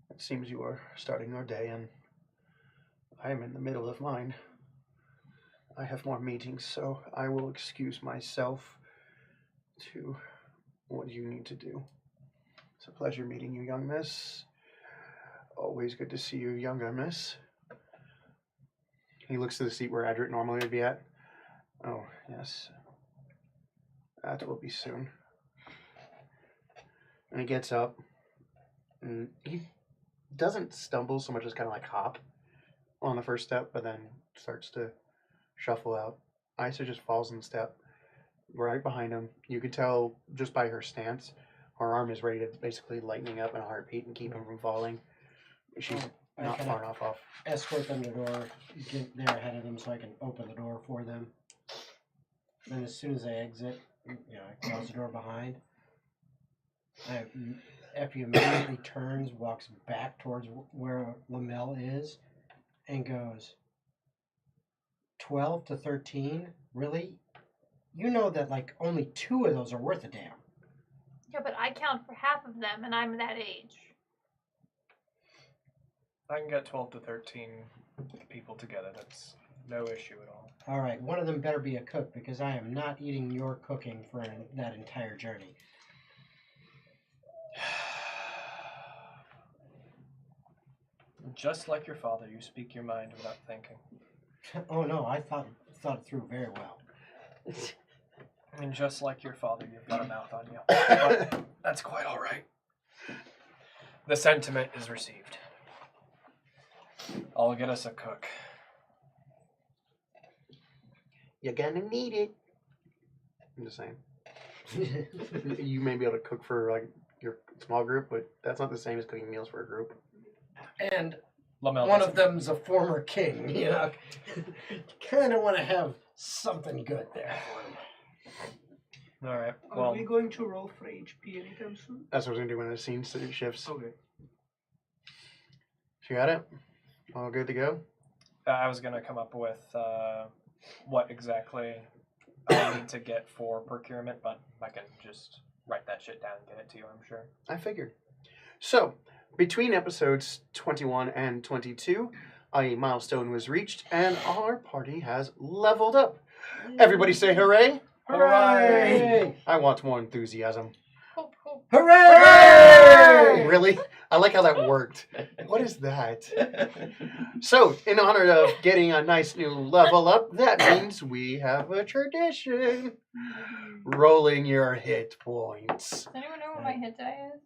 [SPEAKER 3] it seems you are starting your day, and I am in the middle of mine. I have more meetings, so I will excuse myself to what you need to do. It's a pleasure meeting you, young miss. Always good to see you, younger miss. He looks to the seat where Adret normally would be at. Oh, yes. That will be soon. And he gets up, and he doesn't stumble so much as kind of like hop on the first step, but then starts to shuffle out. Isa just falls in step right behind him. You can tell just by her stance, her arm is ready to basically lightening up in a heartbeat and keep him from falling. She's not far enough off.
[SPEAKER 1] Escort them to the door, get there ahead of them so I can open the door for them. Then as soon as I exit, I close the door behind. Effie immediately turns, walks back towards where Lamel is, and goes, 12 to 13? Really? You know that, only 2 of those are worth a damn.
[SPEAKER 4] Yeah, but I count for half of them, and I'm that age.
[SPEAKER 2] I can get 12 to 13 people together. That's no issue at all.
[SPEAKER 1] All right, one of them better be a cook because I am not eating your cooking for that entire journey.
[SPEAKER 2] Just like your father, you speak your mind without thinking.
[SPEAKER 1] Oh no, I thought it through very well.
[SPEAKER 2] And just like your father, you've got a mouth on you. But that's quite all right. The sentiment is received. I'll get us a cook.
[SPEAKER 3] You're gonna need it. I'm just saying. You may be able to cook for like your small group, but that's not the same as cooking meals for a group.
[SPEAKER 1] And
[SPEAKER 2] Lamel
[SPEAKER 1] one
[SPEAKER 2] doesn't-
[SPEAKER 1] of them's a former king, you know. You kind of want to have something good there for him.
[SPEAKER 2] All right.
[SPEAKER 5] Are
[SPEAKER 2] Well,
[SPEAKER 5] we going to roll for HP anytime soon?
[SPEAKER 3] That's what I was gonna do when the scene shifts.
[SPEAKER 5] Okay.
[SPEAKER 3] You got it? All good to go?
[SPEAKER 2] I was gonna come up with what exactly I need to get for procurement, but I can just write that shit down and get it to you. I'm sure.
[SPEAKER 3] I figured. So, between episodes 21 and 22, a milestone was reached, and our party has leveled up. Everybody say hooray!
[SPEAKER 1] Hooray!
[SPEAKER 3] I want more enthusiasm.
[SPEAKER 4] Hoop, hoop.
[SPEAKER 1] Hooray!
[SPEAKER 3] Really? I like how that worked. What is that? So, in honor of getting a nice new level up, that means we have a tradition. Rolling your hit points.
[SPEAKER 4] Does anyone know what my hit die is?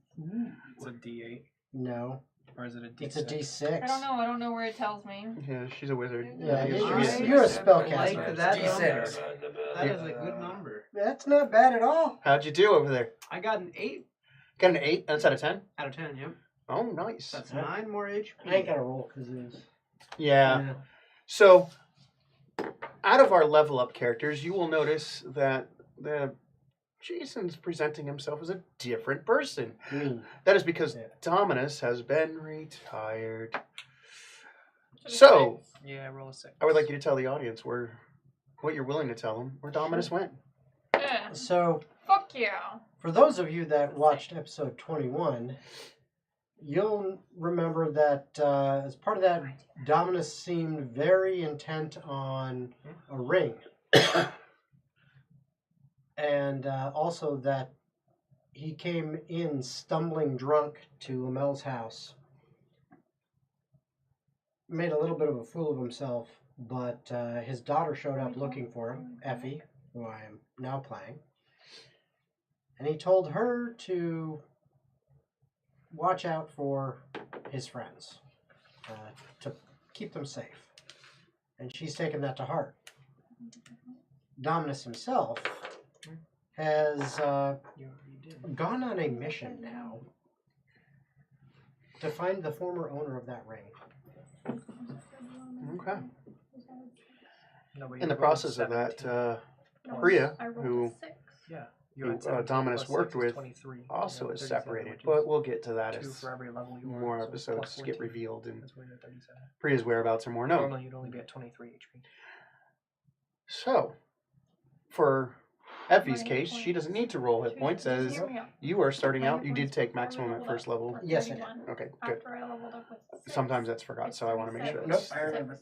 [SPEAKER 2] It's a D8,
[SPEAKER 1] No,
[SPEAKER 2] or is it a D6?
[SPEAKER 1] it's a D6.
[SPEAKER 4] I don't know where it tells me.
[SPEAKER 3] Yeah, she's a wizard.
[SPEAKER 1] Yeah,
[SPEAKER 3] You're-
[SPEAKER 1] you're a spellcaster.
[SPEAKER 5] Like
[SPEAKER 1] It's
[SPEAKER 5] that
[SPEAKER 1] D6.
[SPEAKER 5] That is a good number.
[SPEAKER 1] That's not bad at all.
[SPEAKER 3] How'd you do over there?
[SPEAKER 5] I got an 8
[SPEAKER 3] Got an 8? That's out of 10?
[SPEAKER 5] out of 10, yep.
[SPEAKER 3] Oh, nice.
[SPEAKER 5] That's 9 more HP.
[SPEAKER 1] I ain't got to roll because it's.
[SPEAKER 3] Yeah. So, out of our level up characters, you will notice that Jason's presenting himself as a different person. That is because
[SPEAKER 1] Yeah.
[SPEAKER 3] Dominus has been retired. So,
[SPEAKER 2] Yeah, roll a 6.
[SPEAKER 3] I would like you to tell the audience what you're willing to tell them where Dominus went.
[SPEAKER 4] Yeah.
[SPEAKER 1] So,
[SPEAKER 4] Fuck yeah.
[SPEAKER 1] for those of you that watched episode 21, you'll remember that as part of that, Dominus seemed very intent on a ring. And also that he came in stumbling drunk to Lamel's house. Made a little bit of a fool of himself, but his daughter showed up looking for him, Effie, who I am now playing. And he told her to watch out for his friends, to keep them safe. And she's taken that to heart. Dominus himself has gone on a mission now to find the former owner of that ring.
[SPEAKER 3] Okay.
[SPEAKER 2] No, but
[SPEAKER 3] In
[SPEAKER 2] you
[SPEAKER 3] the
[SPEAKER 2] rolled
[SPEAKER 3] process of
[SPEAKER 2] 17.
[SPEAKER 3] that,
[SPEAKER 4] No,
[SPEAKER 3] Priya,
[SPEAKER 4] I rolled
[SPEAKER 3] who-
[SPEAKER 4] a 6.
[SPEAKER 2] Yeah.
[SPEAKER 3] who,
[SPEAKER 2] had 17
[SPEAKER 3] Dominus
[SPEAKER 2] plus
[SPEAKER 3] worked
[SPEAKER 2] 6 is
[SPEAKER 3] with,
[SPEAKER 2] 23.
[SPEAKER 3] also
[SPEAKER 2] You
[SPEAKER 3] is
[SPEAKER 2] 37,
[SPEAKER 3] separated,
[SPEAKER 2] which
[SPEAKER 3] but
[SPEAKER 2] is
[SPEAKER 3] we'll get to that
[SPEAKER 2] 2
[SPEAKER 3] as
[SPEAKER 2] for every level you
[SPEAKER 3] more
[SPEAKER 2] were, so
[SPEAKER 3] episodes
[SPEAKER 2] plus
[SPEAKER 3] get
[SPEAKER 2] 14.
[SPEAKER 3] revealed and
[SPEAKER 2] That's why you're at 37.
[SPEAKER 3] Priya's whereabouts are more known.
[SPEAKER 2] Normally you'd only be at 23 HP.
[SPEAKER 3] So, for Effie's
[SPEAKER 4] My hit
[SPEAKER 3] case, she doesn't need to roll hit points
[SPEAKER 4] Just
[SPEAKER 3] as
[SPEAKER 4] hear me out.
[SPEAKER 3] you are starting
[SPEAKER 4] My
[SPEAKER 3] out.
[SPEAKER 4] hit
[SPEAKER 3] You did
[SPEAKER 4] points
[SPEAKER 3] take
[SPEAKER 4] before I
[SPEAKER 3] maximum at
[SPEAKER 4] leveled
[SPEAKER 3] first
[SPEAKER 4] up
[SPEAKER 3] level.
[SPEAKER 4] were
[SPEAKER 1] Yes, I did.
[SPEAKER 4] 31.
[SPEAKER 3] Okay, good.
[SPEAKER 4] After I leveled up with 6.
[SPEAKER 3] Sometimes that's forgot, so I want to make sure
[SPEAKER 1] Nope,
[SPEAKER 3] that's.
[SPEAKER 1] I remember.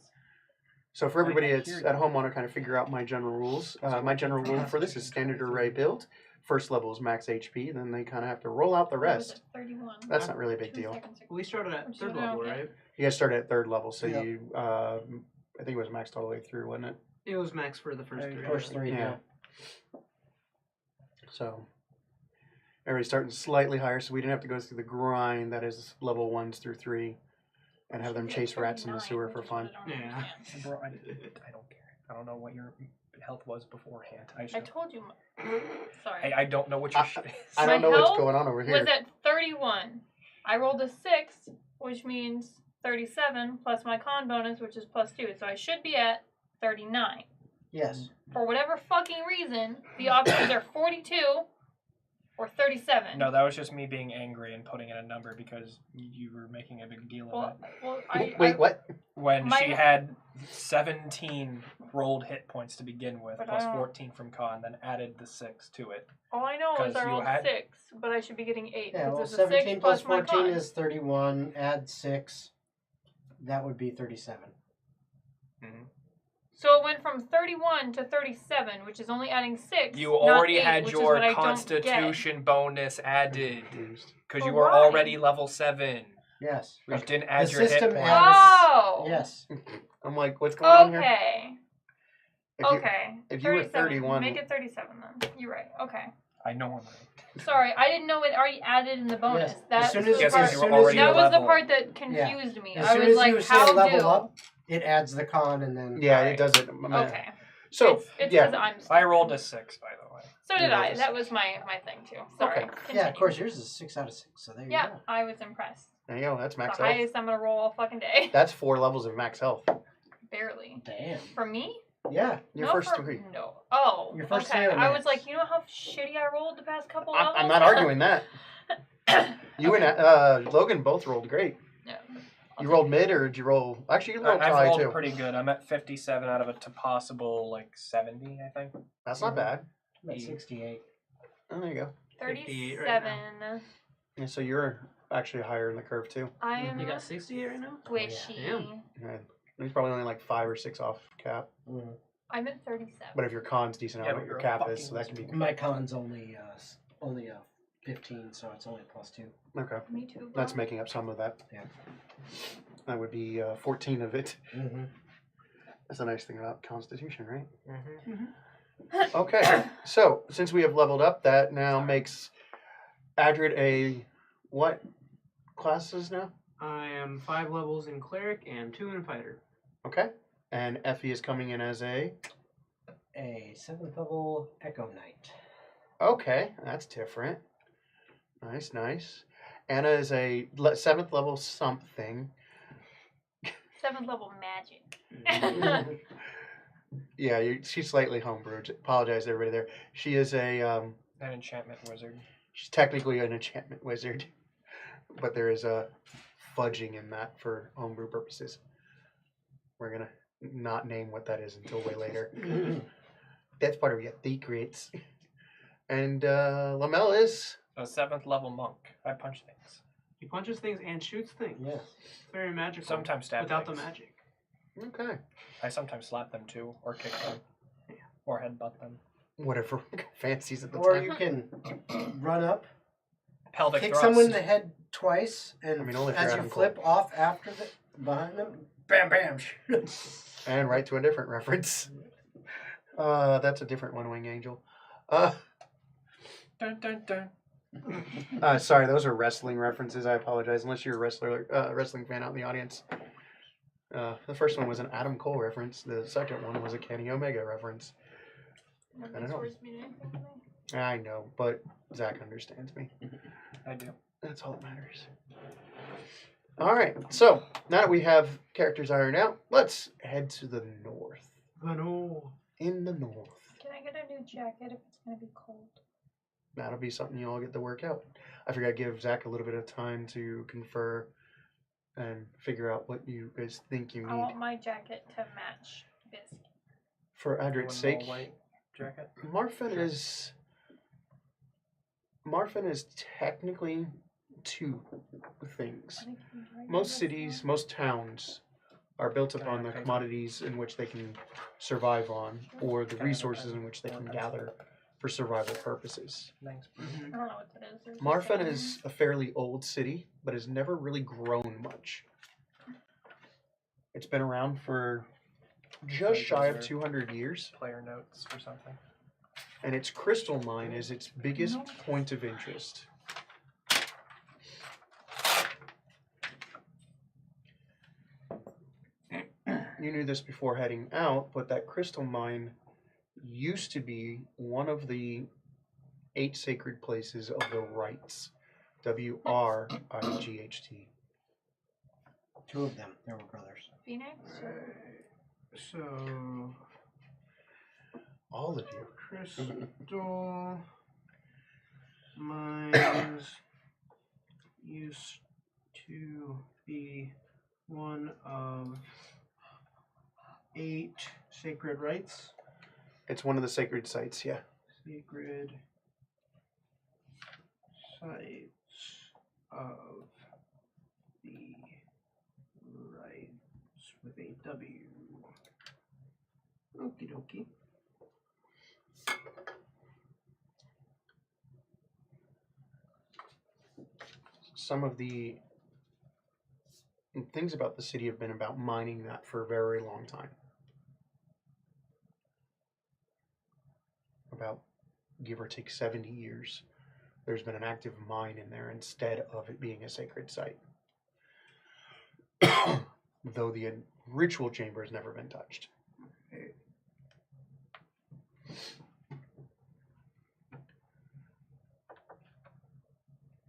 [SPEAKER 3] So for everybody
[SPEAKER 2] I
[SPEAKER 3] that's
[SPEAKER 2] hear
[SPEAKER 3] at
[SPEAKER 2] you.
[SPEAKER 3] home want to kind of figure out my general rules, my general rule for this is standard array build. First level is max HP, then they kind of have to roll out the
[SPEAKER 4] What was
[SPEAKER 3] rest.
[SPEAKER 4] it, 31.
[SPEAKER 3] That's not really a big
[SPEAKER 4] 2
[SPEAKER 3] deal.
[SPEAKER 4] seconds ago.
[SPEAKER 5] We started at
[SPEAKER 4] Which is
[SPEAKER 5] 3rd
[SPEAKER 4] what I
[SPEAKER 5] level,
[SPEAKER 4] don't get.
[SPEAKER 5] right?
[SPEAKER 3] You guys started at third level, so
[SPEAKER 1] Yep.
[SPEAKER 3] you, I think it was maxed all the way through, wasn't it?
[SPEAKER 5] It was max for the first 3.
[SPEAKER 1] First 3,
[SPEAKER 3] Yeah. So everybody's starting slightly higher, so we didn't have to go through the grind that is level 1s through 3 and have them
[SPEAKER 4] Should be at
[SPEAKER 3] chase rats in the
[SPEAKER 4] 39,
[SPEAKER 3] sewer for
[SPEAKER 4] which is what
[SPEAKER 3] fun.
[SPEAKER 4] I don't
[SPEAKER 5] Yeah.
[SPEAKER 4] understand.
[SPEAKER 2] Bro, I don't care. I don't know what your health was beforehand. I,
[SPEAKER 4] I told you. Sorry.
[SPEAKER 2] I don't know what your shit is.
[SPEAKER 3] I
[SPEAKER 4] My
[SPEAKER 3] don't know what's
[SPEAKER 4] health
[SPEAKER 3] going on over here.
[SPEAKER 4] was at 31. I rolled a 6, which means 37 plus my con bonus, which is plus 2. So I should be at 39.
[SPEAKER 1] Yes.
[SPEAKER 4] For whatever fucking reason, the options are 42 or 37.
[SPEAKER 2] No, that was just me being angry and putting in a number because you were making a big deal of
[SPEAKER 4] Well,
[SPEAKER 2] it.
[SPEAKER 4] well,
[SPEAKER 3] Wait, what?
[SPEAKER 2] When
[SPEAKER 4] my-
[SPEAKER 2] she had 17 rolled hit points to begin with,
[SPEAKER 4] But I
[SPEAKER 2] plus
[SPEAKER 4] don't-
[SPEAKER 2] 14 from con, then added the 6 to it.
[SPEAKER 4] all I know is
[SPEAKER 2] 'cause
[SPEAKER 4] I
[SPEAKER 2] you
[SPEAKER 4] rolled
[SPEAKER 2] had-
[SPEAKER 4] 6, but I should be getting 8.
[SPEAKER 1] Yeah,
[SPEAKER 4] because
[SPEAKER 1] well,
[SPEAKER 4] it's a
[SPEAKER 1] 17
[SPEAKER 4] 6
[SPEAKER 1] plus
[SPEAKER 4] my
[SPEAKER 1] 14
[SPEAKER 4] con.
[SPEAKER 1] is 31. Add 6. That would be 37.
[SPEAKER 4] So it went from 31 to 37, which is only adding 6.
[SPEAKER 2] You
[SPEAKER 4] not
[SPEAKER 2] already
[SPEAKER 4] 8,
[SPEAKER 2] had
[SPEAKER 4] which is
[SPEAKER 2] your
[SPEAKER 4] what I don't
[SPEAKER 2] Constitution bonus added
[SPEAKER 3] Confused.
[SPEAKER 2] because
[SPEAKER 4] But
[SPEAKER 2] you were
[SPEAKER 4] why?
[SPEAKER 2] already level 7.
[SPEAKER 1] Yes.
[SPEAKER 2] We just
[SPEAKER 3] Okay.
[SPEAKER 2] didn't add
[SPEAKER 1] The
[SPEAKER 2] your hit
[SPEAKER 1] system
[SPEAKER 2] points.
[SPEAKER 1] adds-
[SPEAKER 4] Oh.
[SPEAKER 1] Yes.
[SPEAKER 3] I'm like, what's going on here?
[SPEAKER 4] Okay.
[SPEAKER 3] If you-
[SPEAKER 4] Okay.
[SPEAKER 3] if you were
[SPEAKER 4] 37.
[SPEAKER 3] 31
[SPEAKER 4] Make it 37 then. You're right. Okay.
[SPEAKER 2] I know I'm right.
[SPEAKER 4] Sorry, I didn't know it already added in the bonus.
[SPEAKER 1] Yes.
[SPEAKER 4] That's
[SPEAKER 1] As soon
[SPEAKER 4] the
[SPEAKER 1] as,
[SPEAKER 2] Yes,
[SPEAKER 4] part.
[SPEAKER 2] because
[SPEAKER 1] as
[SPEAKER 2] you were
[SPEAKER 1] soon as
[SPEAKER 2] already
[SPEAKER 1] you,
[SPEAKER 4] That was the
[SPEAKER 2] level.
[SPEAKER 4] part that confused me.
[SPEAKER 1] as
[SPEAKER 4] I
[SPEAKER 1] soon
[SPEAKER 4] was
[SPEAKER 1] as
[SPEAKER 4] like,
[SPEAKER 1] you say
[SPEAKER 4] how
[SPEAKER 1] level
[SPEAKER 4] do?
[SPEAKER 1] up, it adds the con and then.
[SPEAKER 3] Yeah,
[SPEAKER 4] Alright.
[SPEAKER 3] it does it.
[SPEAKER 4] Okay.
[SPEAKER 3] So,
[SPEAKER 4] it's
[SPEAKER 3] yeah.
[SPEAKER 4] because I'm.
[SPEAKER 2] I rolled a 6, by the way.
[SPEAKER 4] So
[SPEAKER 3] You
[SPEAKER 4] did
[SPEAKER 3] rolled
[SPEAKER 4] I.
[SPEAKER 3] a
[SPEAKER 4] That
[SPEAKER 3] 6.
[SPEAKER 4] was my thing too. Sorry.
[SPEAKER 3] Okay.
[SPEAKER 1] Yeah, of
[SPEAKER 4] Continue.
[SPEAKER 1] course, yours is 6 out of 6, so there you
[SPEAKER 4] Yeah,
[SPEAKER 1] go.
[SPEAKER 4] I was impressed.
[SPEAKER 3] There you go. That's max
[SPEAKER 4] the
[SPEAKER 3] health.
[SPEAKER 4] highest I'm gonna roll all fucking day.
[SPEAKER 3] That's 4 levels of max health.
[SPEAKER 4] Barely.
[SPEAKER 1] Damn.
[SPEAKER 4] For me?
[SPEAKER 1] Yeah.
[SPEAKER 3] Your
[SPEAKER 4] no,
[SPEAKER 3] first
[SPEAKER 4] for,
[SPEAKER 3] 3.
[SPEAKER 4] No. Oh.
[SPEAKER 1] Your first
[SPEAKER 4] okay.
[SPEAKER 1] 3 are
[SPEAKER 4] I was
[SPEAKER 1] max.
[SPEAKER 4] like, you know how shitty I rolled the past couple levels?
[SPEAKER 3] I'm not arguing that. You and Logan both rolled great.
[SPEAKER 4] Yeah.
[SPEAKER 3] You rolled mid, or did you roll? Actually, you rolled
[SPEAKER 2] I've
[SPEAKER 3] high
[SPEAKER 2] rolled
[SPEAKER 3] too.
[SPEAKER 2] pretty good. I'm at 57 out of a possible like 70, I think.
[SPEAKER 3] That's not bad.
[SPEAKER 1] I'm at 68.
[SPEAKER 3] Oh, there you go.
[SPEAKER 5] 58 right
[SPEAKER 4] 37.
[SPEAKER 3] Yeah, so you're actually higher in the curve too.
[SPEAKER 4] I am
[SPEAKER 5] You got 68 right now?
[SPEAKER 4] squishy.
[SPEAKER 5] Damn.
[SPEAKER 3] Yeah. He's probably only like 5 or 6 off cap.
[SPEAKER 1] Mm.
[SPEAKER 4] I'm at 37.
[SPEAKER 3] But if your con's decent, I
[SPEAKER 2] Yeah,
[SPEAKER 3] don't know
[SPEAKER 2] but
[SPEAKER 3] what your
[SPEAKER 2] you're a
[SPEAKER 3] cap is,
[SPEAKER 2] fucking
[SPEAKER 3] so that can be.
[SPEAKER 1] My con's only a 15, so it's only a +2.
[SPEAKER 3] Okay.
[SPEAKER 4] Me too. Bro.
[SPEAKER 3] That's making up some of that.
[SPEAKER 1] Yeah.
[SPEAKER 3] That would be 14 of it.
[SPEAKER 1] Mm-hmm.
[SPEAKER 3] That's a nice thing about Constitution, right?
[SPEAKER 2] Mm-hmm.
[SPEAKER 3] Okay, so since we have leveled up, that now makes Adrid a what classes now?
[SPEAKER 5] I am 5 levels in cleric and 2 in fighter.
[SPEAKER 3] Okay, and Effie is coming in as a.
[SPEAKER 1] A 7th level Echo Knight.
[SPEAKER 3] Okay, that's different. Nice, nice. Anna is a 7th level something.
[SPEAKER 4] 7th level magic.
[SPEAKER 3] Yeah, she's slightly homebrewed. Apologize, to everybody there. She is a.
[SPEAKER 2] An enchantment wizard.
[SPEAKER 3] She's technically an enchantment wizard, but there is a fudging in that for homebrew purposes. We're gonna not name what that is until way later. That's part of your secrets. And Lamel is.
[SPEAKER 2] A 7th level monk. I punch things.
[SPEAKER 5] He punches things and shoots things.
[SPEAKER 1] Yeah.
[SPEAKER 5] It's very magical.
[SPEAKER 2] Sometimes stab
[SPEAKER 5] without
[SPEAKER 2] things.
[SPEAKER 5] the magic.
[SPEAKER 3] Okay.
[SPEAKER 2] I sometimes slap them too, or kick them, or headbutt them.
[SPEAKER 3] Whatever fancies at the
[SPEAKER 1] Or
[SPEAKER 3] time.
[SPEAKER 1] you can run up,
[SPEAKER 2] Pelvic
[SPEAKER 1] kick
[SPEAKER 2] thrust.
[SPEAKER 1] someone in the head twice, and
[SPEAKER 3] I mean, only if you're
[SPEAKER 1] as you
[SPEAKER 3] Adam
[SPEAKER 1] flip off after behind them, bam, bam.
[SPEAKER 3] And right to a different reference. That's a different One Wing Angel.
[SPEAKER 2] Dun, dun, dun.
[SPEAKER 3] Sorry, those are wrestling references. I apologize, unless you're a wrestling fan out in the audience. The first one was an Adam Cole reference. The second one was a Kenny Omega reference.
[SPEAKER 4] None
[SPEAKER 3] I
[SPEAKER 4] of
[SPEAKER 3] don't
[SPEAKER 4] these
[SPEAKER 3] know.
[SPEAKER 4] words mean anything to me.
[SPEAKER 3] I know, but Zach understands me.
[SPEAKER 2] I do.
[SPEAKER 3] That's all that matters. All right, so now that we have characters ironed out, let's head to the north.
[SPEAKER 5] I know.
[SPEAKER 3] In the north.
[SPEAKER 4] Can I get a new jacket if it's gonna be cold?
[SPEAKER 3] That'll be something you all get to work out. I figured I'd give Zach a little bit of time to confer and figure out what you guys think you
[SPEAKER 4] I
[SPEAKER 3] need.
[SPEAKER 4] want my jacket to match this.
[SPEAKER 3] For
[SPEAKER 2] One
[SPEAKER 3] Adrit's sake,
[SPEAKER 2] white jacket.
[SPEAKER 3] Marfin
[SPEAKER 2] Sure.
[SPEAKER 3] is technically 2 things.
[SPEAKER 4] I think I'm right
[SPEAKER 3] Most
[SPEAKER 4] on this
[SPEAKER 3] cities,
[SPEAKER 4] one.
[SPEAKER 3] most towns are built
[SPEAKER 2] Can I
[SPEAKER 3] upon
[SPEAKER 2] have
[SPEAKER 3] the
[SPEAKER 2] paper?
[SPEAKER 3] commodities in which they can survive on, or the
[SPEAKER 2] Can I have a
[SPEAKER 3] resources
[SPEAKER 2] pen
[SPEAKER 3] in which they
[SPEAKER 2] or a
[SPEAKER 3] can
[SPEAKER 2] pencil?
[SPEAKER 3] gather for survival purposes.
[SPEAKER 2] Thanks.
[SPEAKER 4] I don't know what that is. There's just
[SPEAKER 3] Marfen
[SPEAKER 4] a-
[SPEAKER 3] is a fairly old city, but has never really grown much. It's been around for just
[SPEAKER 2] Like
[SPEAKER 3] shy of
[SPEAKER 2] those are-
[SPEAKER 3] 200 years,
[SPEAKER 2] Player notes or something.
[SPEAKER 3] and its crystal mine is its biggest point of interest. You knew this before heading out, but that crystal mine used to be one of the 8 sacred places of the rites. WRIGHT.
[SPEAKER 1] 2 of them. They were brothers.
[SPEAKER 4] Phoenix?
[SPEAKER 5] So,
[SPEAKER 3] All of you.
[SPEAKER 5] crystal Mines used to be one of 8 sacred rites.
[SPEAKER 3] It's one of the sacred sites, yeah.
[SPEAKER 5] Sacred sites of the rites with a W. Okie dokie.
[SPEAKER 3] Some of the things about the city have been about mining that for a very long time. About give or take 70 years, there's been an active mine in there instead of it being a sacred site. Though the ritual chamber has never been touched.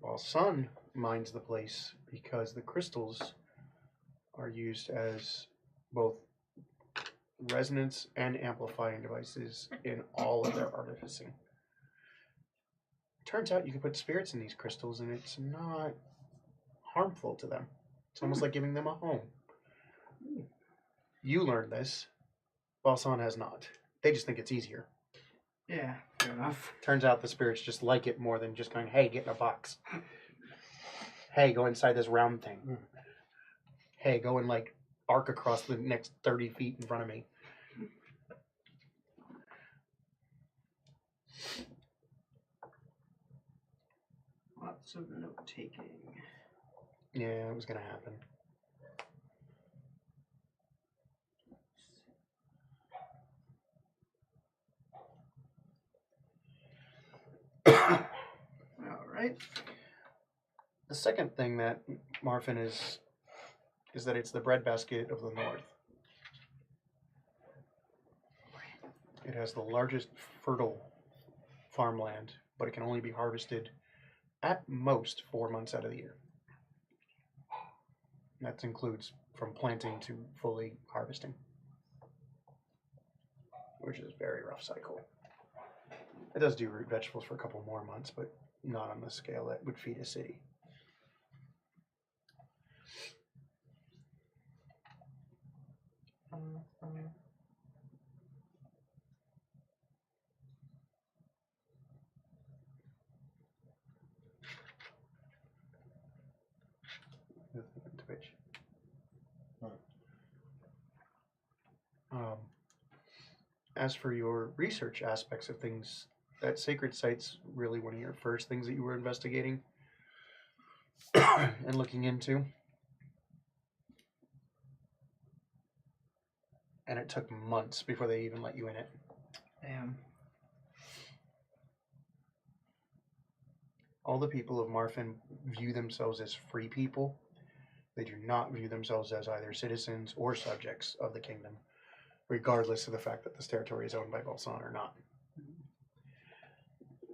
[SPEAKER 3] While Sun mines the place because the crystals are used as both resonance and amplifying devices in all of their artificing. Turns out you can put spirits in these crystals and it's not harmful to them. It's almost like giving them a home. You learned this, while Sun has not. They just think it's easier.
[SPEAKER 5] Yeah, fair enough.
[SPEAKER 3] Turns out the spirits just like it more than just going, hey, get in a box. Hey, go inside this round thing. Hey, go and like arc across the next 30 feet in front of me.
[SPEAKER 5] Lots of note taking.
[SPEAKER 3] Yeah, it was going to happen.
[SPEAKER 5] All right.
[SPEAKER 3] The second thing that Marfin is that it's the breadbasket of the north. It has the largest fertile farmland, but it can only be harvested at most 4 months out of the year. That includes from planting to fully harvesting, which is a very rough cycle. It does do root vegetables for a couple more months, but not on the scale that would feed a city. As for your research aspects of things, that sacred site's really one of your first things that you were investigating and looking into. And it took months before they even let you in it.
[SPEAKER 5] Damn.
[SPEAKER 3] All the people of Marfin view themselves as free people. They do not view themselves as either citizens or subjects of the kingdom, regardless of the fact that this territory is owned by Balsan or not.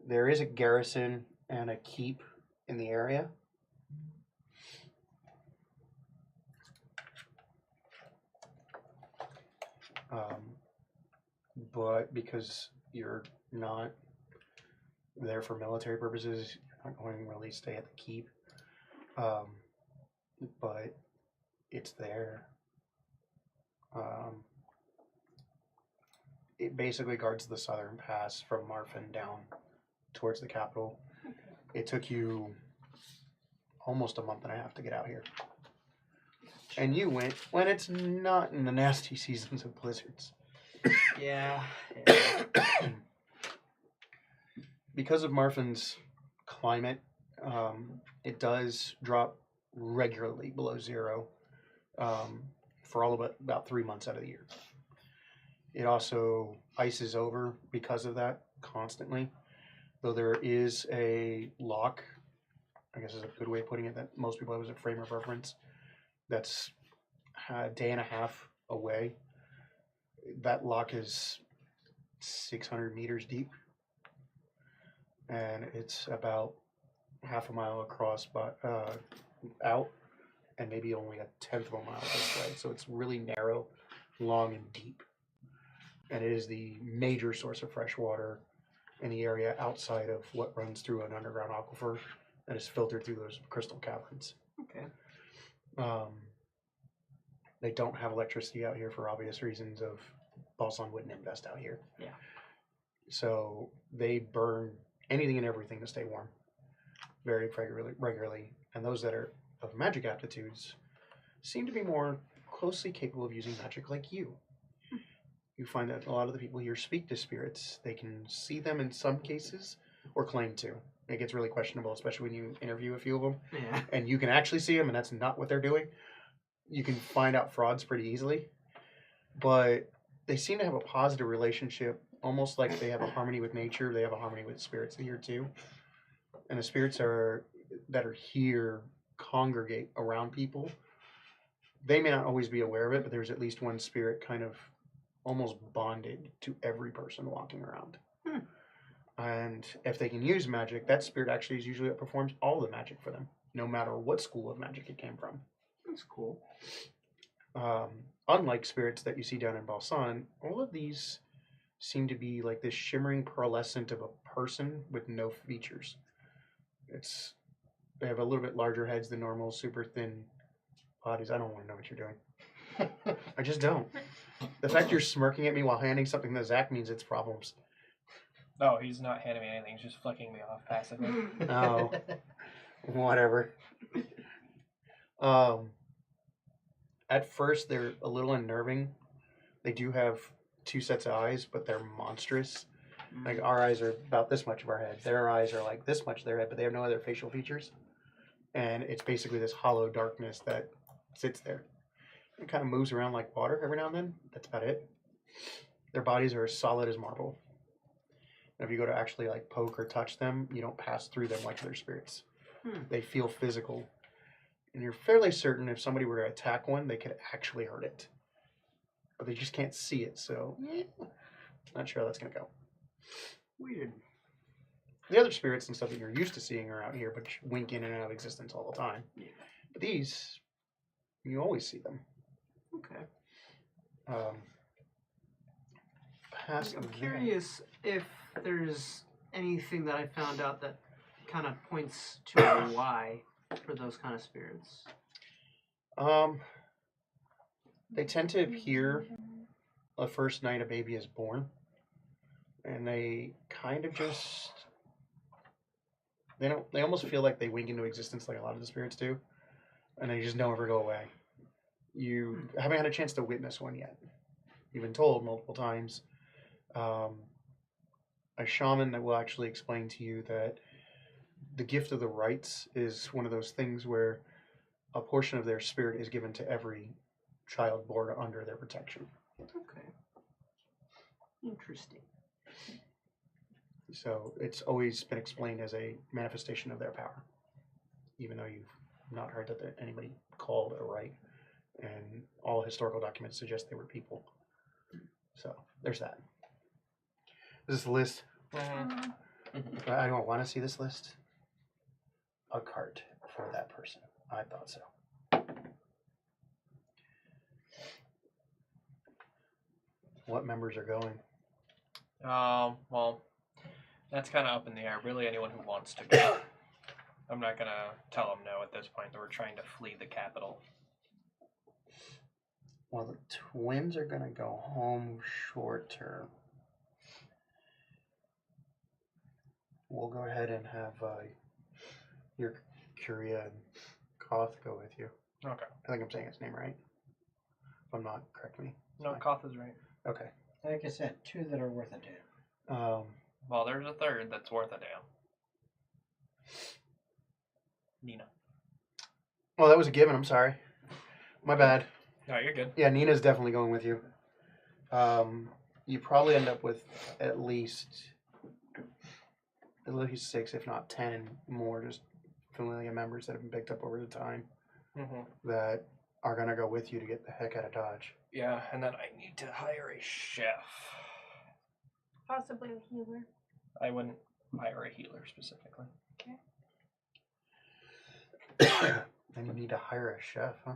[SPEAKER 3] There is a garrison and a keep in the area. But because you're not there for military purposes, you're not going to really stay at the keep. But it's there. It basically guards the southern pass from Marfin down towards the capital. It took you almost a month and a half to get out here. And you went when it's not in the nasty seasons of blizzards.
[SPEAKER 5] Yeah.
[SPEAKER 3] Because of Marfin's climate, it does drop regularly below zero for all of about 3 months out of the year. It also ices over because of that constantly, though there is a lock, I guess is a good way of putting it, that most people have as a frame of reference, that's a day and a half away. That lock is 600 meters deep, and it's about half a mile across, but out, and maybe only a tenth of a mile this way. So it's really narrow, long, and deep. And it is the major source of fresh water any area outside of what runs through an underground aquifer that is filtered through those crystal caverns.
[SPEAKER 5] Okay.
[SPEAKER 3] They don't have electricity out here for obvious reasons of Balsan wouldn't invest out here.
[SPEAKER 5] Yeah.
[SPEAKER 3] So they burn anything and everything to stay warm very regularly. And those that are of magic aptitudes seem to be more closely capable of using magic like you. You find that a lot of the people here speak to spirits. They can see them in some cases or claim to. It gets really questionable, especially when you interview a few of them.
[SPEAKER 5] Yeah.
[SPEAKER 3] And you can actually see them, and that's not what they're doing. You can find out frauds pretty easily. But they seem to have a positive relationship, almost like they have a harmony with nature. They have a harmony with spirits here too. And the spirits that are here congregate around people. They may not always be aware of it, but there's at least one spirit kind of almost bonded to every person walking around. And if they can use magic, that spirit actually is usually what performs all the magic for them, no matter what school of magic it came from.
[SPEAKER 5] That's cool.
[SPEAKER 3] Unlike spirits that you see down in Balsan, all of these seem to be like this shimmering pearlescent of a person with no features. They have a little bit larger heads than normal, super thin bodies. I don't want to know what you're doing. I just don't. The fact you're smirking at me while handing something to Zach means it's problems.
[SPEAKER 2] No, he's not handing me anything. He's just flicking me off passively.
[SPEAKER 3] Oh, whatever. At first, they're a little unnerving. They do have two sets of eyes, but they're monstrous. Like, our eyes are about this much of our head. Their eyes are like this much of their head, but they have no other facial features. And it's basically this hollow darkness that sits there. It kind of moves around like water every now and then. That's about it. Their bodies are as solid as marble. And if you go to actually like poke or touch them, you don't pass through them like their spirits. They feel physical. And you're fairly certain if somebody were to attack one, they could actually hurt it. But they just can't see it, so not sure how that's going to go.
[SPEAKER 5] Weird.
[SPEAKER 3] The other spirits and stuff that you're used to seeing are out here, but wink in and out of existence all the time.
[SPEAKER 5] Yeah.
[SPEAKER 3] But these, you always see them.
[SPEAKER 5] Okay.
[SPEAKER 3] Past
[SPEAKER 5] I'm
[SPEAKER 3] that-
[SPEAKER 5] curious if there's anything that I found out that kind of points to a why for those kind of spirits.
[SPEAKER 3] They tend to appear the first night a baby is born, and they kind of just they almost feel like they wink into existence like a lot of the spirits do, and they just don't ever go away. You haven't had a chance to witness one yet. You've been told multiple times. A shaman that will actually explain to you that the gift of the rites is one of those things where a portion of their spirit is given to every child born under their protection.
[SPEAKER 5] Okay. Interesting.
[SPEAKER 3] So it's always been explained as a manifestation of their power, even though you've not heard that anybody called a rite, and all historical documents suggest they were people. So there's that. Is this the list? I don't want to see this list. A cart for that person. I thought so. What members are going?
[SPEAKER 2] Well, that's kind of up in the air. Really, anyone who wants to go. I'm not gonna tell them no at this point. That we're trying to flee the capital.
[SPEAKER 3] Well, the twins are going to go home short term. We'll go ahead and have your Curia and Koth go with you.
[SPEAKER 2] Okay.
[SPEAKER 3] I think I'm saying his name right. If I'm not, correct me.
[SPEAKER 2] No, Koth is right.
[SPEAKER 3] Okay.
[SPEAKER 1] Like I said, two that are worth a damn.
[SPEAKER 2] Well, there's a third that's worth a damn. Nina.
[SPEAKER 3] Well, that was a given. I'm sorry. My bad.
[SPEAKER 2] No, you're good.
[SPEAKER 3] Yeah, Nina's definitely going with you. You probably end up with at least 6, if not 10 more, just familiar members that have been picked up over the time that are going to go with you to get the heck out of Dodge.
[SPEAKER 2] Yeah, and then I need to hire a chef.
[SPEAKER 4] Possibly a healer.
[SPEAKER 2] I wouldn't hire a healer specifically.
[SPEAKER 3] And you need to hire a chef, huh?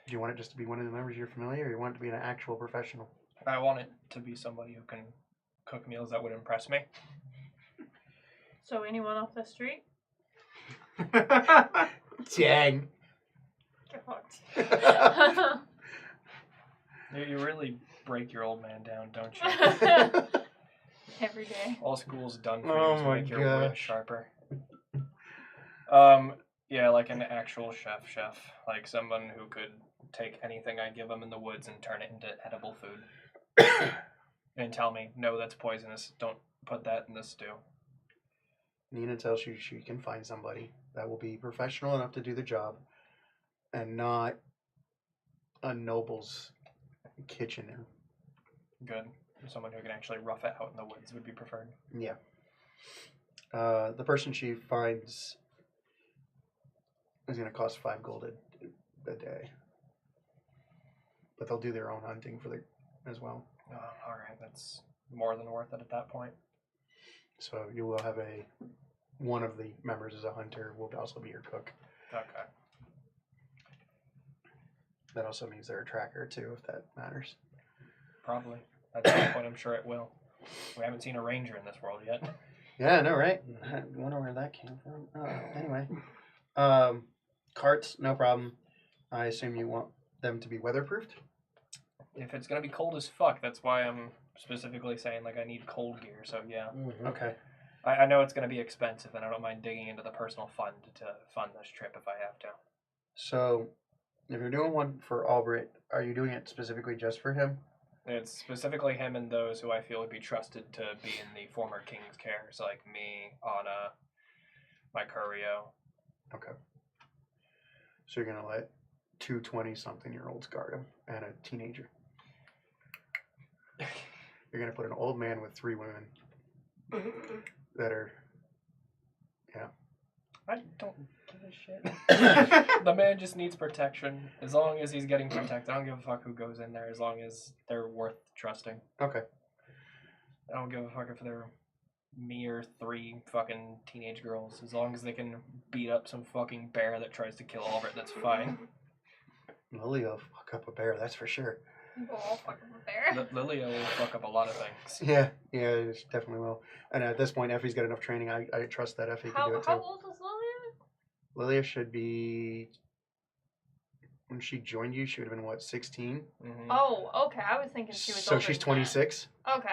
[SPEAKER 3] Do you want it just to be one of the members you're familiar, or you want it to be an actual professional?
[SPEAKER 2] I want it to be somebody who can cook meals that would impress me.
[SPEAKER 4] So anyone off the street?
[SPEAKER 3] Dang.
[SPEAKER 4] Get fucked.
[SPEAKER 2] You really break your old man down, don't you?
[SPEAKER 4] Every day.
[SPEAKER 2] All school's done for
[SPEAKER 3] Oh
[SPEAKER 2] you to
[SPEAKER 3] my
[SPEAKER 2] make your wit
[SPEAKER 3] gosh.
[SPEAKER 2] sharper. Yeah, like an actual chef, like someone who could take anything I give him in the woods and turn it into edible food, and tell me, no, that's poisonous. Don't put that in the stew.
[SPEAKER 3] Nina tells you she can find somebody that will be professional enough to do the job, and not a noble's kitchener.
[SPEAKER 2] Good. Someone who can actually rough it out in the woods would be preferred.
[SPEAKER 3] Yeah. The person she finds is going to cost 5 gold a day, but they'll do their own hunting for as well.
[SPEAKER 2] Oh, all right, that's more than worth it at that point.
[SPEAKER 3] So you will have one of the members as a hunter will also be your cook.
[SPEAKER 2] Okay.
[SPEAKER 3] That also means they're a tracker too, if that matters.
[SPEAKER 2] Probably. At some point, I'm sure it will. We haven't seen a ranger in this world yet.
[SPEAKER 3] Yeah, I know, right? I wonder where that came from. Anyway, carts, no problem. I assume you want them to be weatherproofed.
[SPEAKER 2] If it's gonna be cold as fuck, that's why I'm specifically saying like I need cold gear. So yeah,
[SPEAKER 1] Mm-hmm.
[SPEAKER 3] Okay.
[SPEAKER 2] I know it's gonna be expensive, and I don't mind digging into the personal fund to fund this trip if I have to.
[SPEAKER 3] So, if you're doing one for Albert, are you doing it specifically just for him?
[SPEAKER 2] It's specifically him and those who I feel would be trusted to be in the former king's care. So like me, Anna, my Curio.
[SPEAKER 3] Okay. So you're gonna let 2 20-something-year-olds guard him and a teenager. You're gonna put an old man with 3 women that are.
[SPEAKER 2] I don't give a shit. The man just needs protection. As long as he's getting protected, I don't give a fuck who goes in there. As long as they're worth trusting.
[SPEAKER 3] Okay.
[SPEAKER 2] I don't give a fuck if they're me or 3 fucking teenage girls. As long as they can beat up some fucking bear that tries to kill Albert, that's fine.
[SPEAKER 3] Lily will fuck up a bear, that's for sure.
[SPEAKER 4] We'll all fucking prepare.
[SPEAKER 2] Lilia will fuck up a lot of things.
[SPEAKER 3] Yeah, it definitely will. And at this point, Effie's got enough training. I trust that Effie can do it too.
[SPEAKER 4] How old is Lilia?
[SPEAKER 3] Lilia should be. When she joined you, she would have been what, 16?
[SPEAKER 2] Mm-hmm.
[SPEAKER 4] Oh, okay. I was thinking she was
[SPEAKER 3] So
[SPEAKER 4] older
[SPEAKER 3] she's
[SPEAKER 4] than
[SPEAKER 3] 26?
[SPEAKER 4] that. Okay.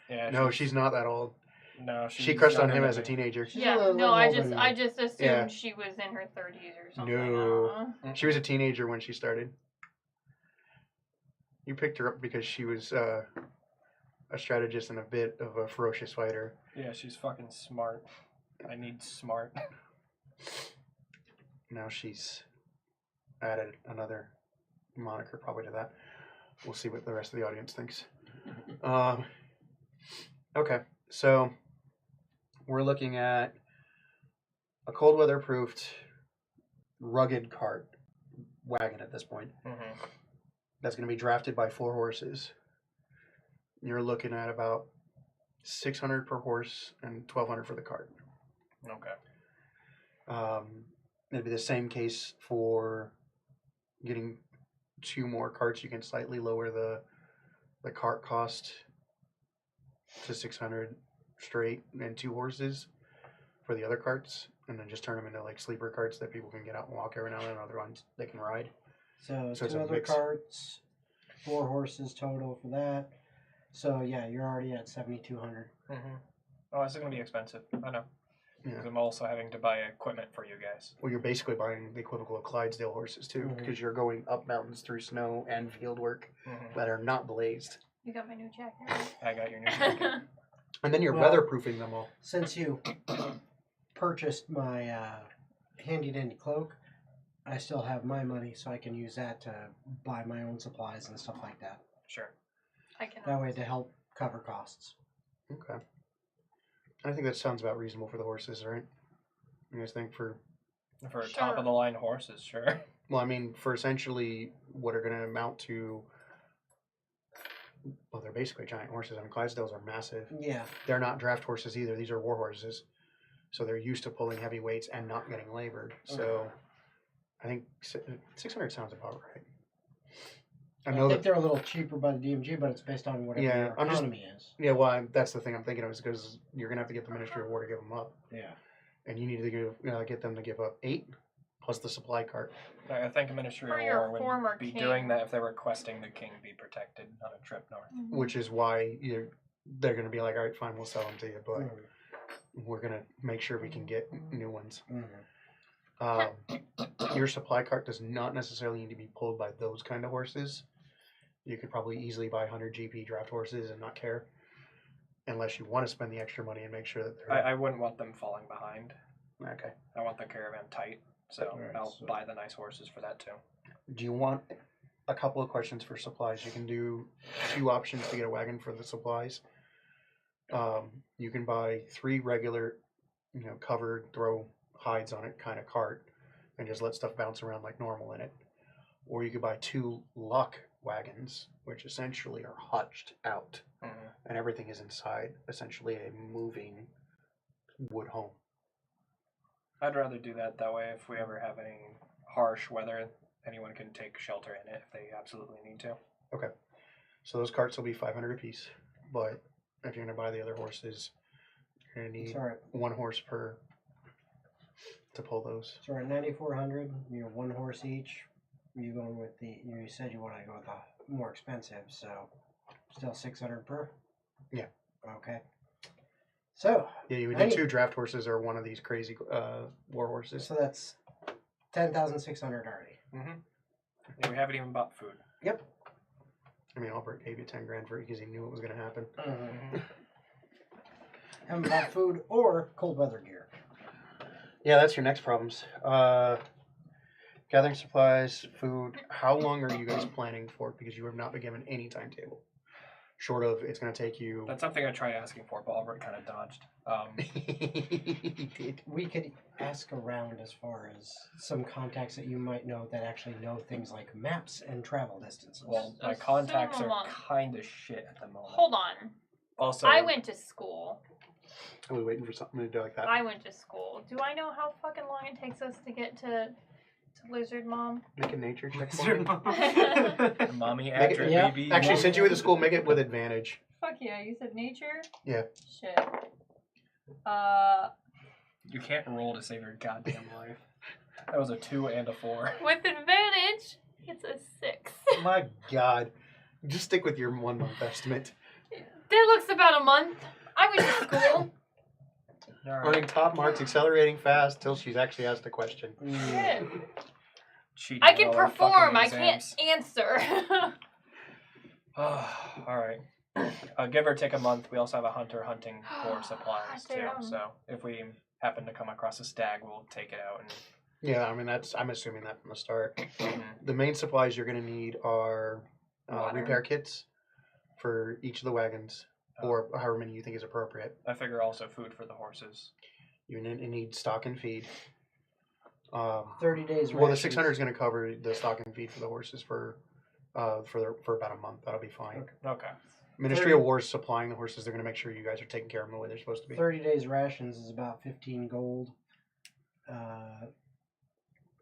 [SPEAKER 2] Yeah.
[SPEAKER 3] No, she's not that old.
[SPEAKER 2] No,
[SPEAKER 3] She crushed on
[SPEAKER 2] younger
[SPEAKER 3] him
[SPEAKER 2] than
[SPEAKER 3] as a
[SPEAKER 2] me.
[SPEAKER 3] teenager.
[SPEAKER 1] She's a
[SPEAKER 4] Yeah.
[SPEAKER 1] little
[SPEAKER 4] No, I
[SPEAKER 1] older
[SPEAKER 4] just
[SPEAKER 1] than
[SPEAKER 4] I
[SPEAKER 1] you.
[SPEAKER 4] just assumed
[SPEAKER 3] Yeah.
[SPEAKER 4] she was in her 30s or something.
[SPEAKER 3] No. She was a teenager when she started. You picked her up because she was a strategist and a bit of a ferocious fighter.
[SPEAKER 2] Yeah, she's fucking smart. I need smart.
[SPEAKER 3] Now she's added another moniker probably to that. We'll see what the rest of the audience thinks. Okay, so we're looking at a cold weather proofed rugged cart wagon at this point.
[SPEAKER 2] Mm-hmm.
[SPEAKER 3] That's going to be drafted by 4 horses. You're looking at about 600 per horse and 1,200 for the cart.
[SPEAKER 2] Okay.
[SPEAKER 3] It'd be the same case for getting 2 more carts. You can slightly lower the cart cost to 600 straight and 2 horses for the other carts, and then just turn them into like sleeper carts that people can get out and walk every now and then. Other ones they can ride.
[SPEAKER 1] So
[SPEAKER 3] So it's
[SPEAKER 1] 2
[SPEAKER 3] a
[SPEAKER 1] other
[SPEAKER 3] mix.
[SPEAKER 1] carts, 4 horses total for that. So yeah, you're already at 7,200.
[SPEAKER 2] Mm-hmm. Oh, this is gonna be expensive. I know.
[SPEAKER 3] Yeah.
[SPEAKER 2] Because I'm also having to buy equipment for you guys.
[SPEAKER 3] Well, you're basically buying the equivalent of Clydesdale horses too,
[SPEAKER 1] Mhm.
[SPEAKER 3] because you're going up mountains through snow and field work
[SPEAKER 2] Mm-hmm.
[SPEAKER 3] that are not blazed,
[SPEAKER 4] You got my new jacket, right?
[SPEAKER 2] I got your new jacket.
[SPEAKER 3] and then you're
[SPEAKER 1] Well-
[SPEAKER 3] weatherproofing them all.
[SPEAKER 1] Since you purchased my handy dandy cloak, I still have my money, so I can use that to buy my own supplies and stuff like that.
[SPEAKER 2] Sure.
[SPEAKER 4] I can.
[SPEAKER 1] That way to help cover costs.
[SPEAKER 3] Okay. I think that sounds about reasonable for the horses, right? You guys think for
[SPEAKER 2] For
[SPEAKER 4] Sure.
[SPEAKER 2] top of the line horses, sure.
[SPEAKER 3] well, I mean, for essentially what are going to amount to. Well, they're basically giant horses. I mean, Clydesdales are massive.
[SPEAKER 1] Yeah.
[SPEAKER 3] They're not draft horses either. These are war horses. So they're used to pulling heavy weights and not getting labored. So I think 600 sounds about right. I
[SPEAKER 1] I
[SPEAKER 3] know
[SPEAKER 1] think
[SPEAKER 3] that.
[SPEAKER 1] they're a little cheaper by the DMG, but it's based on whatever
[SPEAKER 3] Yeah,
[SPEAKER 1] your
[SPEAKER 3] I'm just-
[SPEAKER 1] economy is.
[SPEAKER 3] Yeah, well, that's the thing I'm thinking of is because you're gonna have to get the Ministry of War to give them up,
[SPEAKER 1] Yeah.
[SPEAKER 3] and you need to get them to give up 8 plus the supply cart.
[SPEAKER 2] I think a Ministry
[SPEAKER 4] For
[SPEAKER 2] of
[SPEAKER 4] your
[SPEAKER 2] War
[SPEAKER 4] former
[SPEAKER 2] would be
[SPEAKER 4] king.
[SPEAKER 2] doing that if they were requesting the king be protected on a trip north.
[SPEAKER 3] Which is why they're going to be like, all right, fine, we'll sell them to you, but
[SPEAKER 1] Mhm.
[SPEAKER 3] we're going to make sure we can get new ones.
[SPEAKER 1] Mhm.
[SPEAKER 3] Your supply cart does not necessarily need to be pulled by those kind of horses. You could probably easily buy 100 GP draft horses and not care, unless you want to spend the extra money and make sure that they're
[SPEAKER 2] I wouldn't want them falling behind.
[SPEAKER 3] okay.
[SPEAKER 2] I want the caravan tight, so
[SPEAKER 1] Alright,
[SPEAKER 2] I'll
[SPEAKER 1] so-
[SPEAKER 2] buy the nice horses for that too.
[SPEAKER 3] Do you want a couple of questions for supplies? You can do 2 options to get a wagon for the supplies. You can buy 3 regular, covered, throw hides on it kind of cart, and just let stuff bounce around like normal in it. Or you could buy 2 luck wagons, which essentially are hutched out, and everything is inside, essentially a moving wood home.
[SPEAKER 2] I'd rather do that. That way, if we ever have any harsh weather, anyone can take shelter in it if they absolutely need to.
[SPEAKER 3] So those carts will be 500 apiece, but if you're going to buy the other horses, you're going to need
[SPEAKER 1] Sorry.
[SPEAKER 3] 1 horse per to pull those.
[SPEAKER 1] So we're at 9,400. 1 horse each. You going with you said you want to go with the more expensive, so still 600 per.
[SPEAKER 3] Yeah.
[SPEAKER 1] Okay. So
[SPEAKER 3] Yeah, you would
[SPEAKER 1] I
[SPEAKER 3] need
[SPEAKER 1] need-
[SPEAKER 3] 2 draft horses or one of these crazy war horses.
[SPEAKER 1] so that's 10,600 already.
[SPEAKER 2] Yeah, we haven't even bought food.
[SPEAKER 1] Yep.
[SPEAKER 3] I mean, Albert gave you 10 grand for it because he knew it was going to happen.
[SPEAKER 1] Haven't bought food or cold weather gear.
[SPEAKER 3] Yeah, that's your next problems. Gathering supplies, food. How long are you guys planning for? Because you have not been given any timetable. Short of it's going to take you.
[SPEAKER 2] That's something I tried asking for, but Albert kind of dodged.
[SPEAKER 3] He did.
[SPEAKER 1] We could ask around as far as some contacts that you might know that actually know things like maps and travel distances.
[SPEAKER 2] Well, my
[SPEAKER 4] Assume
[SPEAKER 2] contacts
[SPEAKER 4] a
[SPEAKER 2] are
[SPEAKER 4] month.
[SPEAKER 2] kind of shit at the moment.
[SPEAKER 4] Hold on.
[SPEAKER 2] Also,
[SPEAKER 4] I went to school.
[SPEAKER 3] Are we waiting for something to do like that?
[SPEAKER 4] I went to school. Do I know how fucking long it takes us to get to Lizard Mom?
[SPEAKER 3] Make a nature check. for
[SPEAKER 5] Lizard
[SPEAKER 3] me.
[SPEAKER 5] Mom.
[SPEAKER 2] mommy
[SPEAKER 3] Make it-
[SPEAKER 2] after
[SPEAKER 1] yeah.
[SPEAKER 2] baby.
[SPEAKER 3] Actually,
[SPEAKER 2] mom-
[SPEAKER 3] since you were to school, make it with advantage.
[SPEAKER 4] Fuck yeah, you said nature?
[SPEAKER 3] Yeah.
[SPEAKER 4] Shit.
[SPEAKER 2] You can't roll to save your goddamn life. That was a 2 and a 4.
[SPEAKER 4] With advantage, it's a 6.
[SPEAKER 3] My God. Just stick with your 1 month estimate.
[SPEAKER 4] That looks about a month. I went to school.
[SPEAKER 3] Earning top marks, accelerating fast till she's actually asked a question.
[SPEAKER 4] Shit.
[SPEAKER 2] Cheating
[SPEAKER 4] I
[SPEAKER 2] on
[SPEAKER 4] can
[SPEAKER 2] all our
[SPEAKER 4] perform,
[SPEAKER 2] fucking
[SPEAKER 4] I can't
[SPEAKER 2] exams.
[SPEAKER 4] answer.
[SPEAKER 2] Alright. Give or take a month, we also have a hunter hunting for supplies too.
[SPEAKER 4] Damn.
[SPEAKER 2] So if we happen to come across a stag, we'll take it out. And
[SPEAKER 3] Yeah, I mean, I'm assuming that from the start. The main supplies you're going to need are
[SPEAKER 4] Water.
[SPEAKER 3] repair kits for each of the wagons, or however many you think is appropriate.
[SPEAKER 2] I figure also food for the horses.
[SPEAKER 3] You need stock and feed.
[SPEAKER 1] 30 days.
[SPEAKER 3] Well, the
[SPEAKER 1] rations.
[SPEAKER 3] 600 is going to cover the stock and feed for the horses for about a month. That'll be fine.
[SPEAKER 2] Okay.
[SPEAKER 3] Ministry of War is supplying the horses. They're going to make sure you guys are taking care of them the way they're supposed to be.
[SPEAKER 1] 30 days rations is about 15 gold.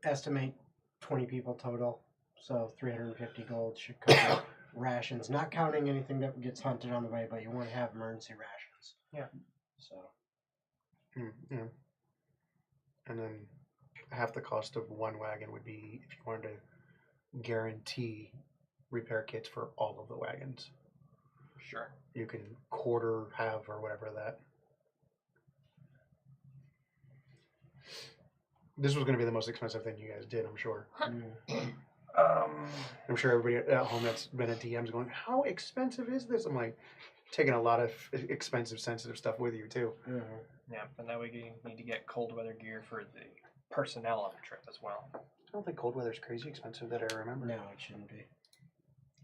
[SPEAKER 1] Estimate 20 people total, so 350 gold should cover rations, not counting anything that gets hunted on the way, but you want to have emergency rations.
[SPEAKER 2] Yeah.
[SPEAKER 1] So
[SPEAKER 3] Yeah. And then half the cost of 1 wagon would be if you wanted to guarantee repair kits for all of the wagons.
[SPEAKER 2] Sure.
[SPEAKER 3] You can quarter, half, or whatever that. This was going to be the most expensive thing you guys did, I'm sure. I'm sure everybody at home that's been at DM's going, how expensive is this? I'm like, taking a lot of expensive, sensitive stuff with you, too.
[SPEAKER 2] Yeah, and now we need to get cold weather gear for the personnel on the trip as well.
[SPEAKER 3] I don't think cold weather's crazy expensive that I remember.
[SPEAKER 1] no, it shouldn't be.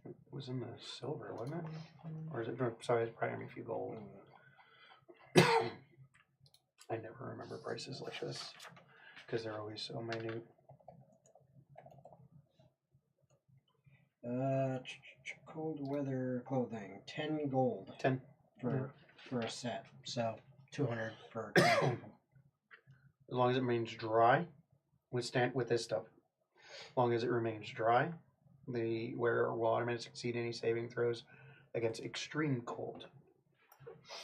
[SPEAKER 3] It was in the silver, wasn't it? Or is it? No, sorry, it's probably a few gold. I never remember prices like this because they're always so minute.
[SPEAKER 1] Cold weather clothing, 10 gold
[SPEAKER 3] 10.
[SPEAKER 1] for a set, so 200 per 10 people.
[SPEAKER 3] As long as it remains dry, with this stuff. As long as it remains dry, where will automatically succeed any saving throws against extreme cold.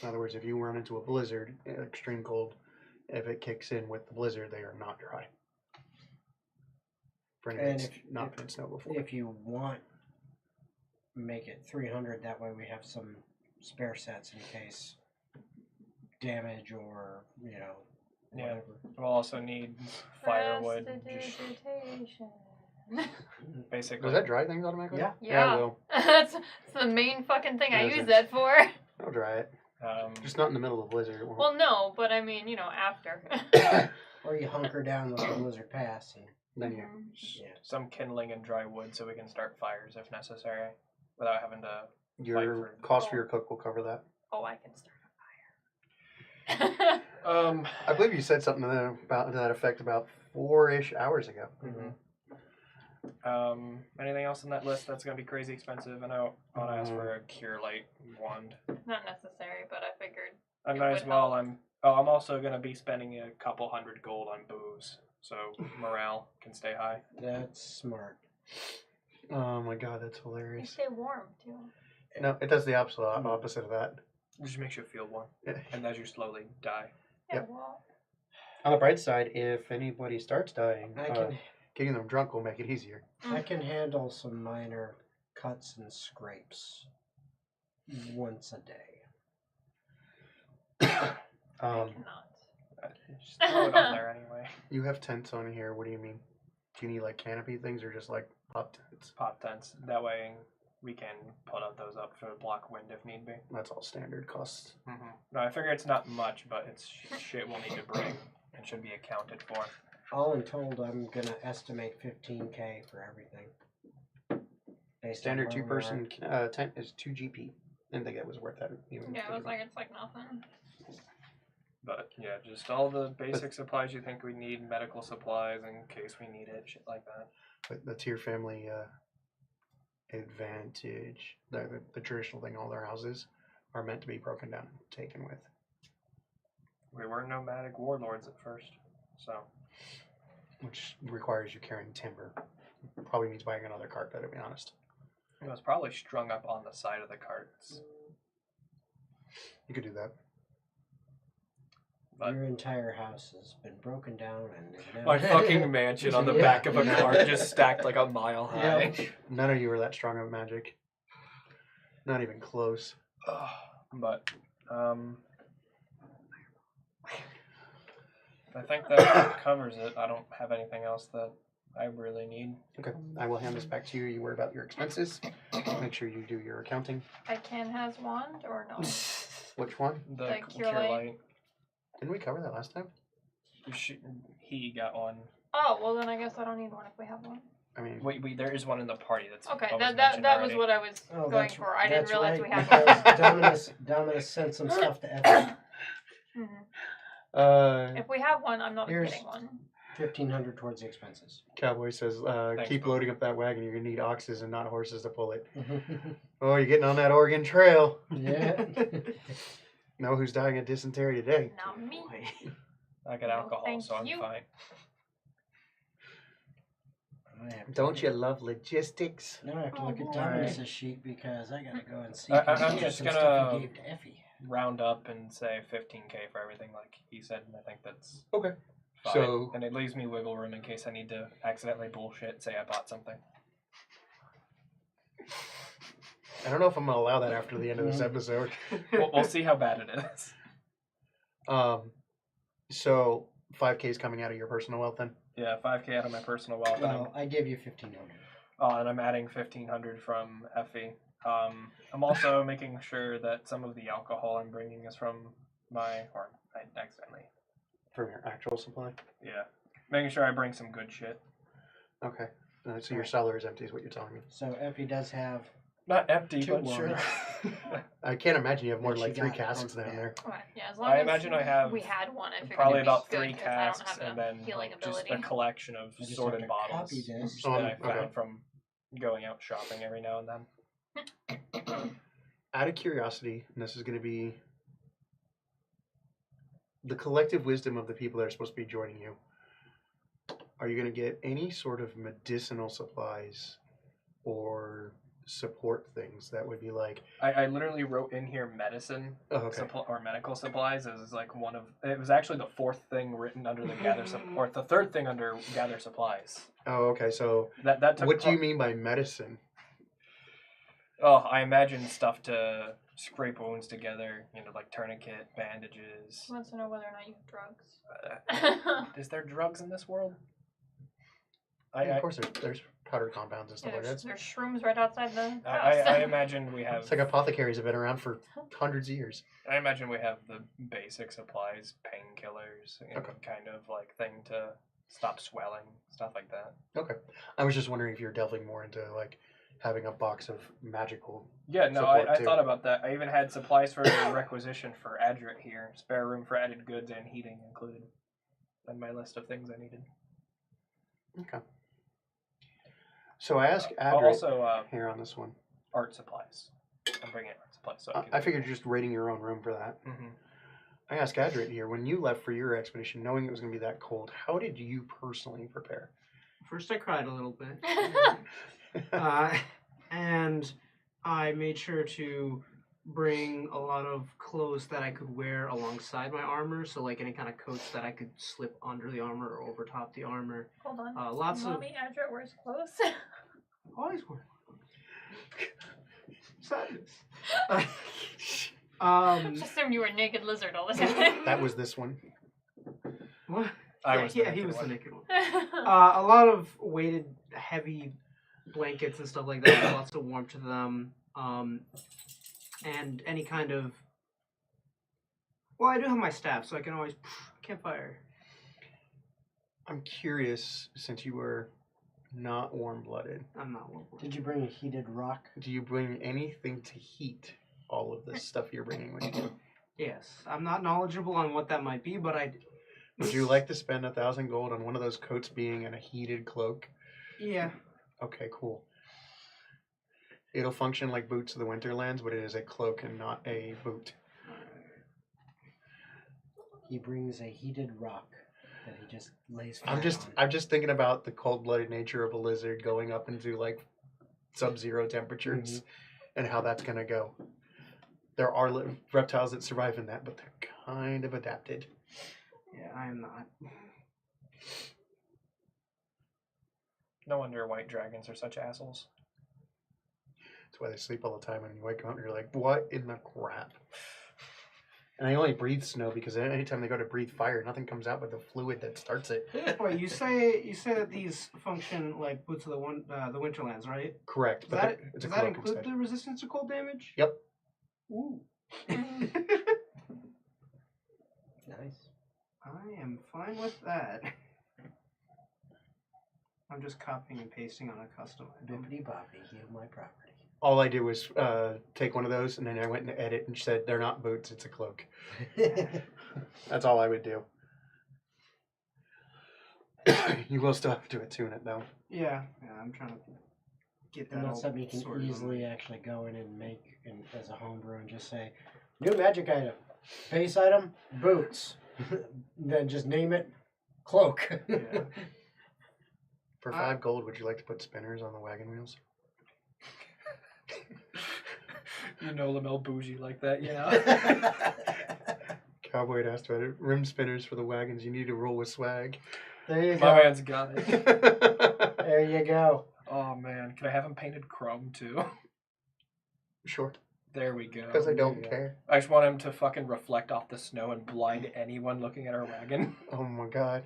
[SPEAKER 3] In other words, if you run into a blizzard, extreme cold, if it kicks in with the blizzard, they are not dry. For anyone that's not been in snow before.
[SPEAKER 1] If you want, make it 300. That way we have some spare sets in case damage or whatever.
[SPEAKER 2] We'll also need firewood. Just basically.
[SPEAKER 3] Does that dry things automatically?
[SPEAKER 1] Yeah.
[SPEAKER 3] Yeah, it will.
[SPEAKER 4] That's the main fucking thing I
[SPEAKER 3] Yes,
[SPEAKER 4] use
[SPEAKER 3] it's-
[SPEAKER 4] that for.
[SPEAKER 3] I'll dry it. Just not in the middle of the blizzard. It won't.
[SPEAKER 4] Well, no, but I mean, after.
[SPEAKER 1] Or you hunker down with the blizzard pass. And,
[SPEAKER 3] Then you.
[SPEAKER 1] yeah.
[SPEAKER 2] Some kindling and dry wood so we can start fires if necessary without having to.
[SPEAKER 3] Your cost for your cook will cover that.
[SPEAKER 4] Oh, I can start a fire.
[SPEAKER 3] I believe you said something to that effect about 4-ish hours ago.
[SPEAKER 2] Anything else on that list that's going to be crazy expensive? I know I want to ask for a cure light wand.
[SPEAKER 4] Not necessary, but I figured.
[SPEAKER 2] I
[SPEAKER 4] It
[SPEAKER 2] might as
[SPEAKER 4] would
[SPEAKER 2] well.
[SPEAKER 4] help.
[SPEAKER 2] I'm also going to be spending a couple hundred gold on booze, so morale can stay high.
[SPEAKER 1] That's smart.
[SPEAKER 3] Oh my god, that's
[SPEAKER 4] You
[SPEAKER 3] hilarious.
[SPEAKER 4] stay warm too.
[SPEAKER 3] No, it does the opposite of that.
[SPEAKER 2] It just makes you feel warm,
[SPEAKER 3] Yeah.
[SPEAKER 2] and as you slowly die.
[SPEAKER 4] Yeah,
[SPEAKER 3] Yep.
[SPEAKER 4] well,
[SPEAKER 3] On the bright side, if anybody starts dying,
[SPEAKER 1] I can
[SPEAKER 3] getting them drunk will make it easier.
[SPEAKER 1] I can handle some minor cuts and scrapes once a day.
[SPEAKER 4] I cannot.
[SPEAKER 2] Just throw it on there anyway.
[SPEAKER 3] You have tents on here. What do you mean? Do you need like canopy things or just like pop tents?
[SPEAKER 2] Pop tents. That way we can put up those up to block wind if need be.
[SPEAKER 3] That's all standard costs.
[SPEAKER 2] No, I figure it's not much, but it's shit we'll need to bring and should be accounted for.
[SPEAKER 1] All in told, I'm gonna estimate 15K for everything. Based on
[SPEAKER 3] Standard
[SPEAKER 1] where we are.
[SPEAKER 3] 2-person tent is 2 GP. Didn't think it was worth that. Even
[SPEAKER 4] Yeah, I was like, it's like nothing.
[SPEAKER 2] But yeah, just all the basic supplies you think we need, medical supplies in case we need it, shit like that.
[SPEAKER 3] But the tier family advantage, the traditional thing, all their houses are meant to be broken down and taken with.
[SPEAKER 2] We were nomadic warlords at first, so
[SPEAKER 3] Which requires you carrying timber. Probably means buying another cart, to be honest.
[SPEAKER 2] it was probably strung up on the side of the carts.
[SPEAKER 3] You could do that.
[SPEAKER 2] But
[SPEAKER 1] Your entire house has been broken down and is now
[SPEAKER 2] my fucking mansion on the
[SPEAKER 1] Yeah.
[SPEAKER 2] back of a cart just stacked like a mile high.
[SPEAKER 1] Yeah.
[SPEAKER 3] None of you are that strong of magic. Not even close.
[SPEAKER 2] But I think that covers it. I don't have anything else that I really need.
[SPEAKER 3] Okay, I will hand this back to you. You worry about your expenses. Make sure you do your accounting.
[SPEAKER 4] I can has wand or no?
[SPEAKER 3] Which one?
[SPEAKER 2] The
[SPEAKER 4] The
[SPEAKER 2] cure
[SPEAKER 4] cure light.
[SPEAKER 2] light.
[SPEAKER 3] Didn't we cover that last time?
[SPEAKER 2] He got one.
[SPEAKER 4] Oh, well then I guess I don't need one if we have one.
[SPEAKER 3] I mean,
[SPEAKER 2] Wait, there is one in the party that's
[SPEAKER 4] Okay,
[SPEAKER 2] that
[SPEAKER 4] that was
[SPEAKER 2] already.
[SPEAKER 4] what I was
[SPEAKER 1] Oh,
[SPEAKER 4] going
[SPEAKER 1] that's-
[SPEAKER 4] for. I didn't
[SPEAKER 1] that's
[SPEAKER 4] realize
[SPEAKER 1] right,
[SPEAKER 4] we had
[SPEAKER 1] because Dominus sent some stuff to Evan.
[SPEAKER 4] Mhm. If we have one, I'm not
[SPEAKER 1] Here's-
[SPEAKER 4] getting one.
[SPEAKER 1] 1,500 towards the expenses.
[SPEAKER 3] Cowboy says,
[SPEAKER 2] Thanks,
[SPEAKER 3] keep
[SPEAKER 2] Bob.
[SPEAKER 3] loading up that wagon. You're going to need oxes and not horses to pull it. Oh, you're getting on that Oregon Trail.
[SPEAKER 1] Yeah.
[SPEAKER 3] Know who's dying of dysentery today?
[SPEAKER 4] Not me.
[SPEAKER 2] I got
[SPEAKER 4] No,
[SPEAKER 2] alcohol,
[SPEAKER 4] thank
[SPEAKER 2] so I'm
[SPEAKER 4] you.
[SPEAKER 2] fine.
[SPEAKER 1] I have to
[SPEAKER 3] Don't
[SPEAKER 1] look
[SPEAKER 3] you
[SPEAKER 1] at-
[SPEAKER 3] love logistics?
[SPEAKER 1] Now I have to
[SPEAKER 4] Oh,
[SPEAKER 1] look at
[SPEAKER 4] boy.
[SPEAKER 1] Dominus's sheet because I gotta go and see.
[SPEAKER 2] I'm
[SPEAKER 1] 'cause he
[SPEAKER 2] just
[SPEAKER 1] had some
[SPEAKER 2] gonna-
[SPEAKER 1] stuff he gave to Effie.
[SPEAKER 2] Round up and say 15K for everything, like he said, and I think that's
[SPEAKER 3] Okay.
[SPEAKER 2] fine.
[SPEAKER 3] So-
[SPEAKER 2] and it leaves me wiggle room in case I need to accidentally bullshit. Say I bought something.
[SPEAKER 3] I don't know if I'm going to allow that after the end of this episode.
[SPEAKER 2] We'll see how bad it is.
[SPEAKER 3] So 5K is coming out of your personal wealth then?
[SPEAKER 2] Yeah, 5K out of my personal wealth,
[SPEAKER 1] Well, I gave you 1,500.
[SPEAKER 2] and I'm adding 1,500 from Effie. I'm also making sure that some of the alcohol I'm bringing is from I accidentally.
[SPEAKER 3] From your actual supply?
[SPEAKER 2] Yeah, making sure I bring some good shit.
[SPEAKER 3] Okay. So your cellar is empty is what you're telling me.
[SPEAKER 1] So Effie does have.
[SPEAKER 2] Not empty,
[SPEAKER 1] Two
[SPEAKER 2] but sure.
[SPEAKER 1] wines.
[SPEAKER 3] I can't imagine you have more
[SPEAKER 1] That
[SPEAKER 3] than like
[SPEAKER 1] she
[SPEAKER 3] 3
[SPEAKER 1] got
[SPEAKER 3] casks
[SPEAKER 1] on
[SPEAKER 3] down
[SPEAKER 1] the
[SPEAKER 3] there.
[SPEAKER 4] Okay, yeah, as long
[SPEAKER 2] I
[SPEAKER 4] as
[SPEAKER 2] imagine I have
[SPEAKER 4] we had one, I figured
[SPEAKER 2] Probably
[SPEAKER 4] it'd be
[SPEAKER 2] about
[SPEAKER 4] good
[SPEAKER 2] 3
[SPEAKER 4] 'cause I don't
[SPEAKER 2] casks,
[SPEAKER 4] have
[SPEAKER 2] and
[SPEAKER 4] the
[SPEAKER 2] then
[SPEAKER 4] healing
[SPEAKER 2] just
[SPEAKER 4] ability.
[SPEAKER 2] a collection of
[SPEAKER 1] I just
[SPEAKER 2] sorted
[SPEAKER 1] have to
[SPEAKER 2] bottles
[SPEAKER 1] copy this.
[SPEAKER 2] that I
[SPEAKER 3] okay.
[SPEAKER 2] found from going out shopping every now and then.
[SPEAKER 3] Out of curiosity, and this is going to be the collective wisdom of the people that are supposed to be joining you. Are you going to get any sort of medicinal supplies or support things that would be like,
[SPEAKER 2] I literally wrote in here medicine
[SPEAKER 3] okay.
[SPEAKER 2] or medical supplies as like one of. It was actually the fourth thing written under the or the third thing under gather supplies.
[SPEAKER 3] Oh, okay. So
[SPEAKER 2] That took
[SPEAKER 3] what do you mean by medicine?
[SPEAKER 2] Oh, I imagine stuff to scrape wounds together, like tourniquet, bandages.
[SPEAKER 4] Wants to know whether or not you have drugs.
[SPEAKER 2] Is there drugs in this world?
[SPEAKER 3] Yeah, of course, there's powder compounds and stuff like that.
[SPEAKER 4] There's shrooms right outside the house.
[SPEAKER 2] I imagine we have.
[SPEAKER 3] It's like apothecaries have been around for hundreds of years.
[SPEAKER 2] I imagine we have the basic supplies, painkillers, kind of like thing to stop swelling, stuff like that.
[SPEAKER 3] Okay, I was just wondering if you're delving more into like having a box of magical.
[SPEAKER 2] Yeah, no,
[SPEAKER 3] support,
[SPEAKER 2] I
[SPEAKER 3] too.
[SPEAKER 2] thought about that. I even had supplies for requisition for Adrit here, spare room for added goods and heating included, on my list of things I needed.
[SPEAKER 3] Okay. So I asked Adrit
[SPEAKER 2] also
[SPEAKER 3] here on this one.
[SPEAKER 2] Art supplies. I'm bringing art supplies. So
[SPEAKER 3] I figured you're just raiding your own room for that.
[SPEAKER 2] Mm-hmm.
[SPEAKER 3] I asked Adrit here, when you left for your expedition, knowing it was going to be that cold, how did you personally prepare?
[SPEAKER 5] First, I cried a little bit. And I made sure to bring a lot of clothes that I could wear alongside my armor. So, like any kind of coats that I could slip under the armor or over top the armor.
[SPEAKER 4] Hold on.
[SPEAKER 5] Lots
[SPEAKER 4] Mommy Adra wears clothes.
[SPEAKER 5] Always wear sadness.
[SPEAKER 4] Just assumed you were a naked lizard all the time.
[SPEAKER 3] That was this one.
[SPEAKER 5] What?
[SPEAKER 2] He
[SPEAKER 5] was the naked one. A lot of weighted, heavy blankets and stuff like that. Lots of warmth to them. And any kind of. Well, I do have my staff, so I can always campfire.
[SPEAKER 3] I'm curious, since you were not warm-blooded.
[SPEAKER 5] I'm not warm-blooded.
[SPEAKER 1] Did you bring a heated rock?
[SPEAKER 3] Do you bring anything to heat all of this stuff you're bringing with you?
[SPEAKER 5] Yes, I'm not knowledgeable on what that might be, but I.
[SPEAKER 3] Would you like to spend 1,000 gold on one of those coats being in a heated cloak?
[SPEAKER 5] Yeah.
[SPEAKER 3] Okay, cool. It'll function like boots of the Winterlands, but it is a cloak and not a boot.
[SPEAKER 1] He brings a heated rock that he just lays flat on.
[SPEAKER 3] I'm just thinking about the cold-blooded nature of a lizard going up into like sub-zero temperatures and how that's gonna go. There are reptiles that survive in that, but they're kind of adapted.
[SPEAKER 5] Yeah, I am not.
[SPEAKER 2] No wonder white dragons are such assholes.
[SPEAKER 3] That's why they sleep all the time, and you wake up and you're like, what in the crap? And I only breathe snow because anytime they go to breathe fire, nothing comes out but the fluid that starts it.
[SPEAKER 5] Wait, you say that these function like boots of the Winterlands, right?
[SPEAKER 3] Correct.
[SPEAKER 5] Does
[SPEAKER 3] It's a
[SPEAKER 5] that
[SPEAKER 3] cloak
[SPEAKER 5] include
[SPEAKER 3] instead.
[SPEAKER 5] the resistance to cold damage?
[SPEAKER 3] Yep.
[SPEAKER 5] Ooh.
[SPEAKER 1] Nice.
[SPEAKER 5] I am fine with that. I'm just copying and pasting on a custom item.
[SPEAKER 1] Bippity boppity, heal my property.
[SPEAKER 3] All I did was take one of those, and then I went and edit and said, they're not boots, it's a cloak. That's all I would do. You will still have to attune it, though.
[SPEAKER 5] Yeah, I'm trying to get that
[SPEAKER 1] And
[SPEAKER 5] all
[SPEAKER 1] that's something you can
[SPEAKER 5] sorted
[SPEAKER 1] easily actually go in and make as a homebrew and just say, new magic item, base item, boots. Then just name it, cloak.
[SPEAKER 5] Yeah.
[SPEAKER 3] For 5 gold, would you like to put spinners on the wagon wheels?
[SPEAKER 2] You know Lamel bougie like that, yeah.
[SPEAKER 3] Cowboy asked about it. Rim spinners for the wagons. You need to roll with swag.
[SPEAKER 1] There you
[SPEAKER 2] My
[SPEAKER 1] go.
[SPEAKER 2] man's got it.
[SPEAKER 1] There you go.
[SPEAKER 2] Oh man, can I have him painted chrome too?
[SPEAKER 3] Sure.
[SPEAKER 2] There we go.
[SPEAKER 3] Because I don't
[SPEAKER 1] Yeah.
[SPEAKER 3] care.
[SPEAKER 2] I just want him to fucking reflect off the snow and blind anyone looking at our wagon.
[SPEAKER 3] Oh my god.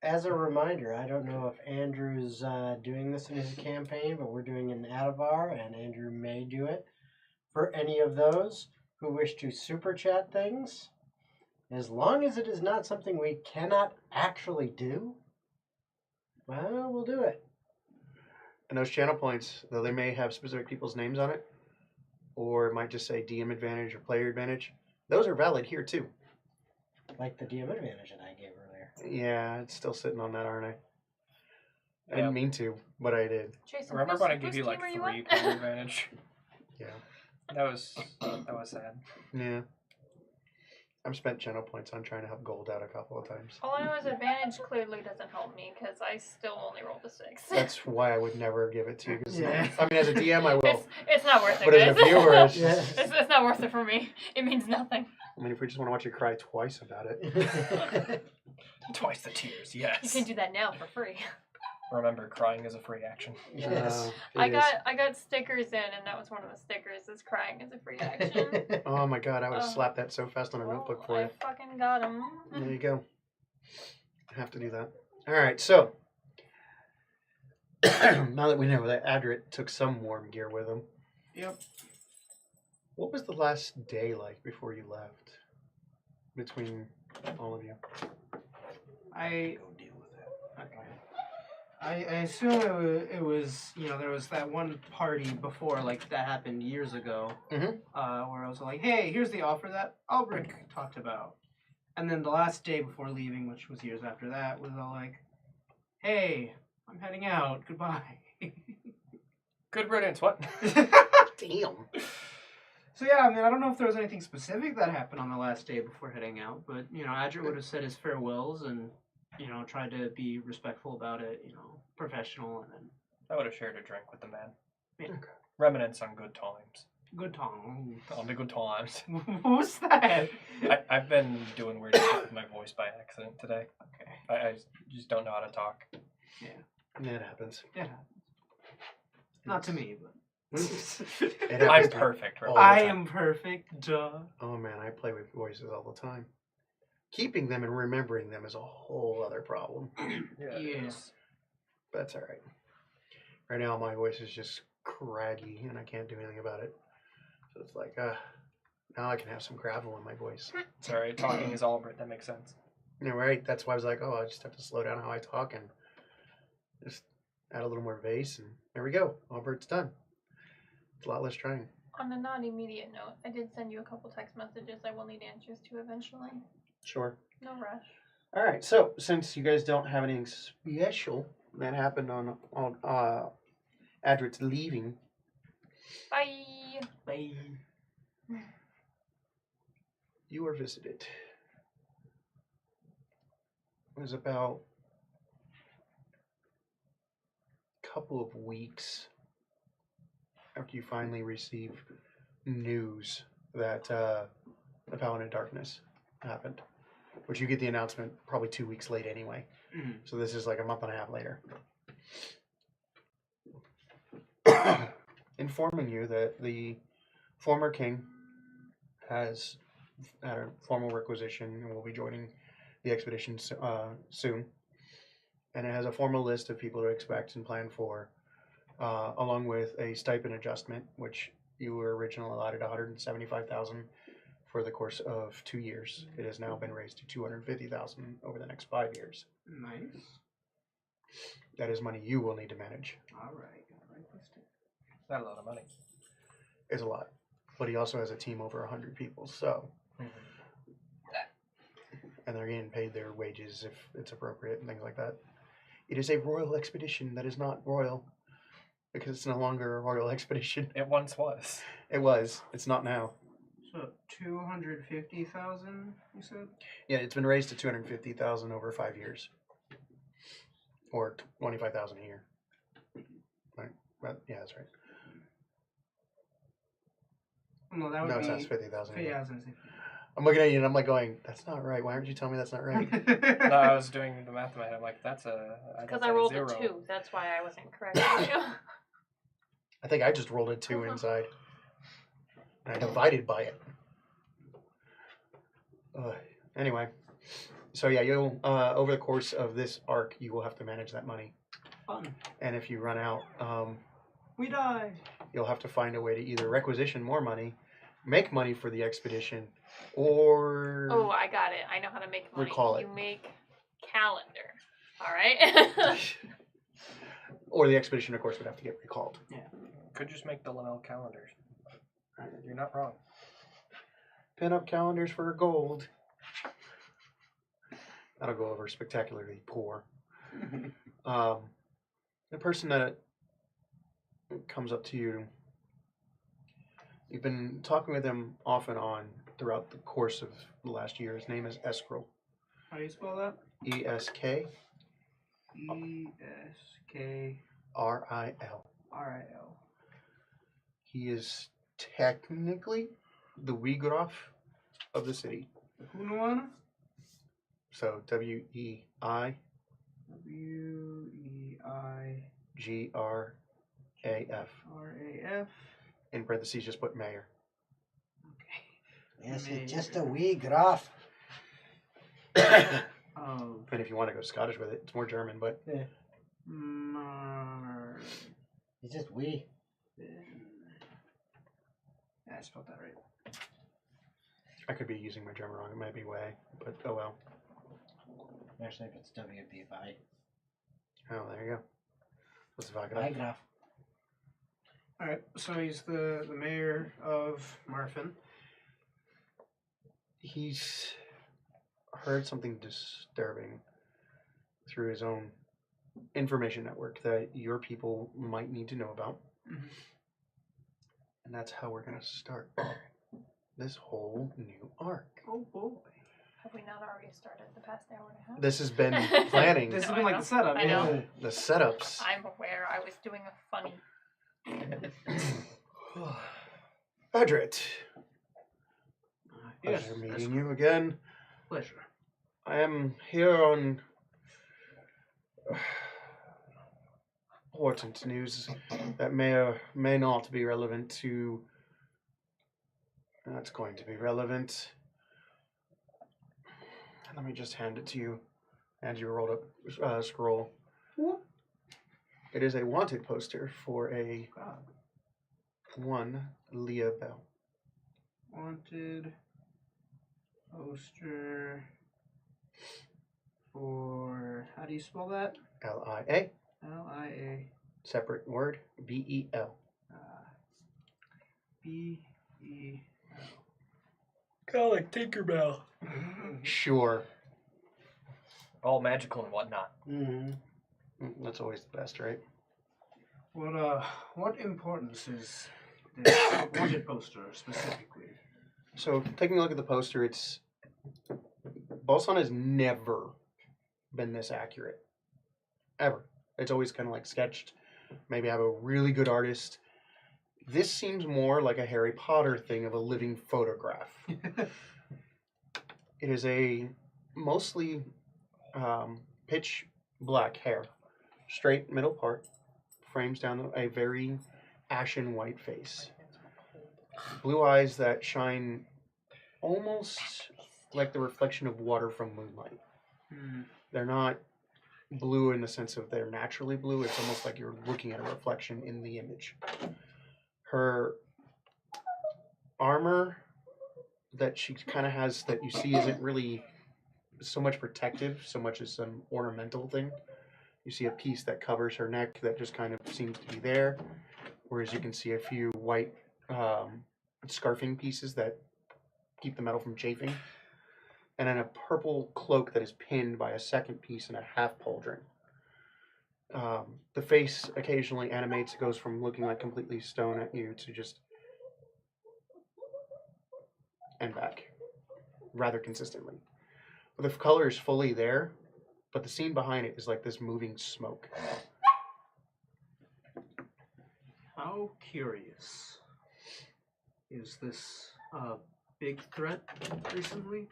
[SPEAKER 1] As a reminder, I don't know if Andrew's doing this in his campaign, but we're doing an Adavar, and Andrew may do it. For any of those who wish to super chat things, as long as it is not something we cannot actually do, well, we'll do it.
[SPEAKER 3] And those channel points, though they may have specific people's names on it, or it might just say DM advantage or player advantage, those are valid here too.
[SPEAKER 1] Like the DM advantage that I gave earlier.
[SPEAKER 3] Yeah, it's still sitting on that, aren't I? I
[SPEAKER 2] Yeah.
[SPEAKER 3] didn't mean to, but I did.
[SPEAKER 4] Jason,
[SPEAKER 2] Remember
[SPEAKER 4] whose-
[SPEAKER 2] when I gave
[SPEAKER 4] whose
[SPEAKER 2] you like
[SPEAKER 4] team are you
[SPEAKER 2] 3
[SPEAKER 4] on?
[SPEAKER 2] player advantage?
[SPEAKER 3] Yeah.
[SPEAKER 2] That was sad.
[SPEAKER 3] Yeah. I've spent Geno points on trying to help gold out a couple of times.
[SPEAKER 4] All I know is advantage clearly doesn't help me because I still only rolled a 6.
[SPEAKER 3] That's why I would never give it to you. 'Cause
[SPEAKER 5] Yeah.
[SPEAKER 3] I mean, as a DM, I will.
[SPEAKER 4] It's not worth it,
[SPEAKER 3] But as a
[SPEAKER 4] guys.
[SPEAKER 3] viewer, it's
[SPEAKER 1] Yeah.
[SPEAKER 3] just,
[SPEAKER 4] it's not worth it for me. It means nothing.
[SPEAKER 3] I mean, if we just want to watch you cry twice about it.
[SPEAKER 2] Twice the tears,
[SPEAKER 4] You
[SPEAKER 2] yes.
[SPEAKER 4] can do that now for free.
[SPEAKER 2] Remember, crying is a free action.
[SPEAKER 1] Yes.
[SPEAKER 3] It
[SPEAKER 4] I
[SPEAKER 3] is.
[SPEAKER 4] got stickers in, and that was one of the stickers. Is crying is a free action.
[SPEAKER 3] Oh my god, I would have
[SPEAKER 4] Oh.
[SPEAKER 3] slapped that so fast on a notebook for
[SPEAKER 4] I
[SPEAKER 3] you.
[SPEAKER 4] fucking got him.
[SPEAKER 3] There you go. I have to do that. Alright, so. Now that we know that Adrit took some warm gear with him.
[SPEAKER 5] Yep.
[SPEAKER 3] What was the last day like before you left? Between all of you?
[SPEAKER 5] I
[SPEAKER 3] Go deal with it.
[SPEAKER 5] okay. I assume it was there was that one party before like that happened years ago,
[SPEAKER 3] Mhm.
[SPEAKER 5] where I was like, hey, here's the offer that Albrecht talked about, and then the last day before leaving, which was years after that, was all like, hey, I'm heading out, goodbye.
[SPEAKER 2] Good riddance, what?
[SPEAKER 3] Damn.
[SPEAKER 5] So yeah, I mean, I don't know if there was anything specific that happened on the last day before heading out, but Adrit would have said his farewells and tried to be respectful about it, professional, and then
[SPEAKER 2] I would have shared a drink with the man.
[SPEAKER 5] Yeah.
[SPEAKER 3] Okay.
[SPEAKER 2] Remnants on good times.
[SPEAKER 5] good time.
[SPEAKER 2] On the good times.
[SPEAKER 5] What was that?
[SPEAKER 2] I've been doing weird shit with my voice by accident today.
[SPEAKER 5] Okay.
[SPEAKER 2] I just don't know how to talk.
[SPEAKER 3] Yeah, it happens.
[SPEAKER 5] Yeah. Not to me, but
[SPEAKER 3] It
[SPEAKER 2] I'm
[SPEAKER 3] happens to me
[SPEAKER 2] perfect, right?
[SPEAKER 3] all the
[SPEAKER 5] I
[SPEAKER 3] time.
[SPEAKER 5] am perfect. Duh.
[SPEAKER 3] Oh man, I play with voices all the time. Keeping them and remembering them is a whole other problem.
[SPEAKER 5] Yes.
[SPEAKER 3] But that's alright. Right now, my voice is just craggy and I can't do anything about it. So it's like, now I can have some gravel in my voice.
[SPEAKER 2] Sorry, talking is Albert. That makes sense.
[SPEAKER 3] Right? That's why I was like, I just have to slow down how I talk and just add a little more bass, and there we go. Albert's done. It's a lot less trying.
[SPEAKER 4] On a not immediate note, I did send you a couple text messages I will need answers to eventually.
[SPEAKER 3] Sure.
[SPEAKER 4] No rush.
[SPEAKER 3] All right. So since you guys don't have anything special that happened on Adrit's leaving,
[SPEAKER 4] Bye.
[SPEAKER 5] Bye.
[SPEAKER 3] you were visited. It was about a couple of weeks after you finally receive news that the Paladin of Darkness happened, which you get the announcement probably 2 weeks late anyway.
[SPEAKER 5] Mhm.
[SPEAKER 3] So this is like a month and a half later. Informing you that the former king has had a formal requisition and will be joining the expedition soon. And it has a formal list of people to expect and plan for, along with a stipend adjustment, which you were originally allotted 175,000 for the course of 2 years. It has now been raised to 250,000 over the next 5 years.
[SPEAKER 5] Nice.
[SPEAKER 3] That is money you will need to manage.
[SPEAKER 5] All right. Gotta write this down.
[SPEAKER 2] Not a lot of money.
[SPEAKER 3] It's a lot, but he also has a team over 100 people, so and they're getting paid their wages if it's appropriate and things like that. It is a royal expedition that is not royal because it's no longer a royal expedition.
[SPEAKER 2] It once was.
[SPEAKER 3] It was. It's not now.
[SPEAKER 5] So 250,000, you said?
[SPEAKER 3] Yeah, it's been raised to 250,000 over 5 years, or 25,000 a year. Right? But, yeah, that's right.
[SPEAKER 5] No, that would
[SPEAKER 3] No,
[SPEAKER 5] be.
[SPEAKER 3] it sounds 50,000 a
[SPEAKER 5] Yeah, I
[SPEAKER 3] year.
[SPEAKER 5] was gonna say.
[SPEAKER 3] I'm looking at you and I'm like going, that's not right. Why aren't you telling me that's not right?
[SPEAKER 2] No, I was doing the math in my head. I'm like, that's a.
[SPEAKER 4] Because
[SPEAKER 2] that's
[SPEAKER 4] I rolled
[SPEAKER 2] zero.
[SPEAKER 4] a 2. That's why I wasn't correcting you.
[SPEAKER 3] I think I just rolled a 2 inside. And I divided by it. Anyway, so yeah, you'll over the course of this arc, you will have to manage that money.
[SPEAKER 5] Fun.
[SPEAKER 3] And if you run out,
[SPEAKER 5] We die.
[SPEAKER 3] you'll have to find a way to either requisition more money, make money for the expedition, or
[SPEAKER 4] Oh, I got it. I know how to make money.
[SPEAKER 3] Recall it.
[SPEAKER 4] You make calendar. All right.
[SPEAKER 3] or the expedition, of course, would have to get recalled.
[SPEAKER 2] Could just make the Linnell calendars. You're not wrong.
[SPEAKER 3] Pin up calendars for gold. That'll go over spectacularly poor. The person that comes up to you, you've been talking with them off and on throughout the course of the last year. His name is Eskril.
[SPEAKER 5] How do you spell that?
[SPEAKER 3] ESKRIL.
[SPEAKER 5] ESKRIL.
[SPEAKER 3] He is technically the Wegroff of the city.
[SPEAKER 5] Hunuana?
[SPEAKER 3] So WEI
[SPEAKER 5] WEIRAF.
[SPEAKER 3] GRAF. In parentheses, just put mayor.
[SPEAKER 5] Okay.
[SPEAKER 1] Yes, it's just a wee graph.
[SPEAKER 5] Of
[SPEAKER 3] And if you want to go Scottish with it, it's more German, but
[SPEAKER 5] Marvin.
[SPEAKER 1] It's just wee.
[SPEAKER 5] Yeah, I spelled that right.
[SPEAKER 3] I could be using my German wrong. It might be way, but oh well.
[SPEAKER 1] Actually, if it's WBI.
[SPEAKER 3] Oh, there you go. What's the
[SPEAKER 1] Why
[SPEAKER 3] Wegroff?
[SPEAKER 1] graph?
[SPEAKER 5] Alright, so he's the mayor of Marfin.
[SPEAKER 3] He's heard something disturbing through his own information network that your people might need to know about.
[SPEAKER 5] Mhm.
[SPEAKER 3] And that's how we're going to start this whole new arc.
[SPEAKER 5] Oh boy.
[SPEAKER 4] Have we not already started the past hour and a half?
[SPEAKER 3] This has been planning,
[SPEAKER 5] This has
[SPEAKER 4] No,
[SPEAKER 5] been
[SPEAKER 4] I
[SPEAKER 5] like
[SPEAKER 4] know.
[SPEAKER 5] the setup.
[SPEAKER 4] I
[SPEAKER 5] yeah.
[SPEAKER 4] know.
[SPEAKER 3] the setups.
[SPEAKER 4] I'm aware. I was doing a funny.
[SPEAKER 3] Adrit,
[SPEAKER 5] Yes,
[SPEAKER 3] pleasure
[SPEAKER 5] that's
[SPEAKER 3] meeting you again.
[SPEAKER 5] pleasure.
[SPEAKER 3] I am here on important news that may or may not be relevant to. That's going to be relevant. Let me just hand it to you. And you rolled up scroll.
[SPEAKER 5] Whoop.
[SPEAKER 3] It is a wanted poster for a
[SPEAKER 5] God.
[SPEAKER 3] one Leah Bell.
[SPEAKER 5] Wanted poster for, how do you spell that?
[SPEAKER 3] LIA,
[SPEAKER 5] LIA
[SPEAKER 3] separate word, BEL.
[SPEAKER 5] BEL.
[SPEAKER 2] Kind of like Tinkerbell.
[SPEAKER 3] Sure.
[SPEAKER 2] All magical and whatnot.
[SPEAKER 1] Mm-hmm.
[SPEAKER 3] That's always the best, right?
[SPEAKER 5] What importance is this wanted poster specifically?
[SPEAKER 3] So, taking a look at the poster, it's. Balsan has never been this accurate. Ever. It's always kind of like sketched. Maybe have a really good artist. This seems more like a Harry Potter thing of a living photograph. It is a mostly pitch black hair, straight middle part, frames down a very ashen white face. Blue eyes that shine almost like the reflection of water from moonlight. They're not blue in the sense of they're naturally blue. It's almost like you're looking at a reflection in the image. Her armor that she kind of has that you see isn't really so much protective, so much as an ornamental thing. You see a piece that covers her neck that just kind of seems to be there, whereas you can see a few white scarfing pieces that keep the metal from chafing, and then a purple cloak that is pinned by a second piece and a half pauldron. The face occasionally animates, goes from looking like completely stone at you to just and back rather consistently. But the color is fully there, but the scene behind it is like this moving smoke.
[SPEAKER 5] How curious. Is this a big threat recently?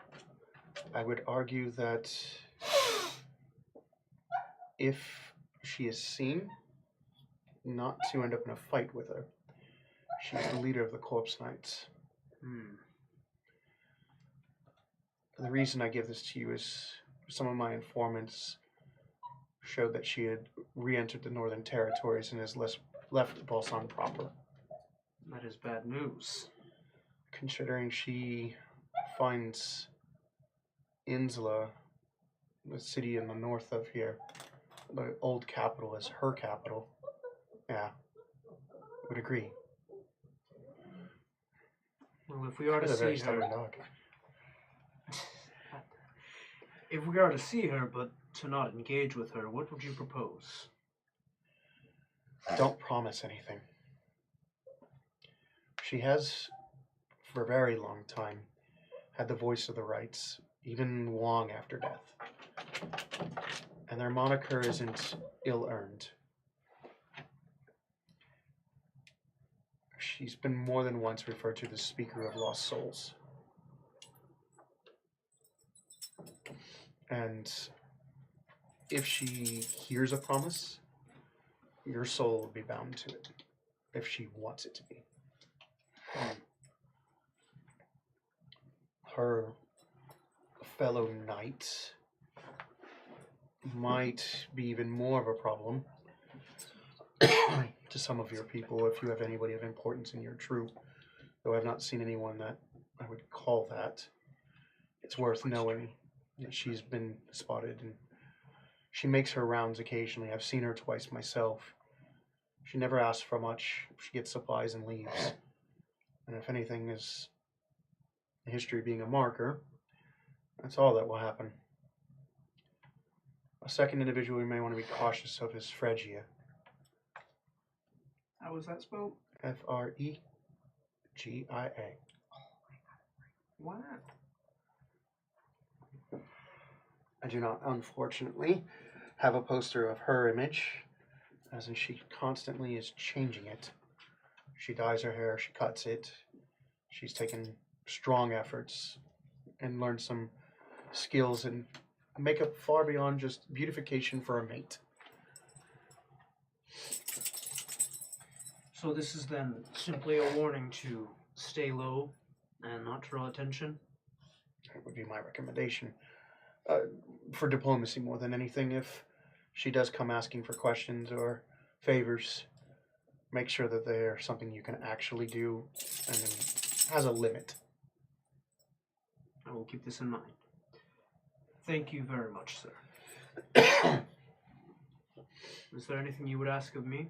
[SPEAKER 3] I would argue that if she is seen, not to end up in a fight with her. She's the leader of the Corpse Knights. The reason I give this to you is some of my informants showed that she had re-entered the Northern Territories and has left Balsan proper.
[SPEAKER 5] That is bad news.
[SPEAKER 3] Considering she finds Insula, the city in the north of here, the old capital, as her capital. Yeah, would agree.
[SPEAKER 5] Well, if we are to
[SPEAKER 3] She's a very
[SPEAKER 5] see
[SPEAKER 3] stubborn
[SPEAKER 5] her,
[SPEAKER 3] dog.
[SPEAKER 5] if we are to see her but to not engage with her, what would you propose?
[SPEAKER 3] Don't promise anything. She has, for a very long time, had the voice of the rights, even long after death. And their moniker isn't ill-earned. She's been more than once referred to the Speaker of Lost Souls. And if she hears a promise, your soul will be bound to it, if she wants it to be. Her fellow knight might be even more of a problem to some of your people if you have anybody of importance in your troop, though I've not seen anyone that I would call that. It's worth knowing that she's been spotted, and she makes her rounds occasionally. I've seen her twice myself. She never asks for much. She gets supplies and leaves. And if anything is history being a marker, that's all that will happen. A second individual we may want to be cautious of is Phrygia.
[SPEAKER 5] How was that spelled?
[SPEAKER 3] Fregia.
[SPEAKER 5] Why not?
[SPEAKER 3] I do not, unfortunately, have a poster of her image, as in she constantly is changing it. She dyes her hair, she cuts it. She's taken strong efforts and learned some skills and makeup far beyond just beautification for a mate.
[SPEAKER 5] So this is then simply a warning to stay low and not draw attention?
[SPEAKER 3] That would be my recommendation. For diplomacy more than anything, if she does come asking for questions or favors, make sure that they're something you can actually do and has a limit.
[SPEAKER 5] I will keep this in mind. Thank you very much, sir. Is there anything you would ask of me?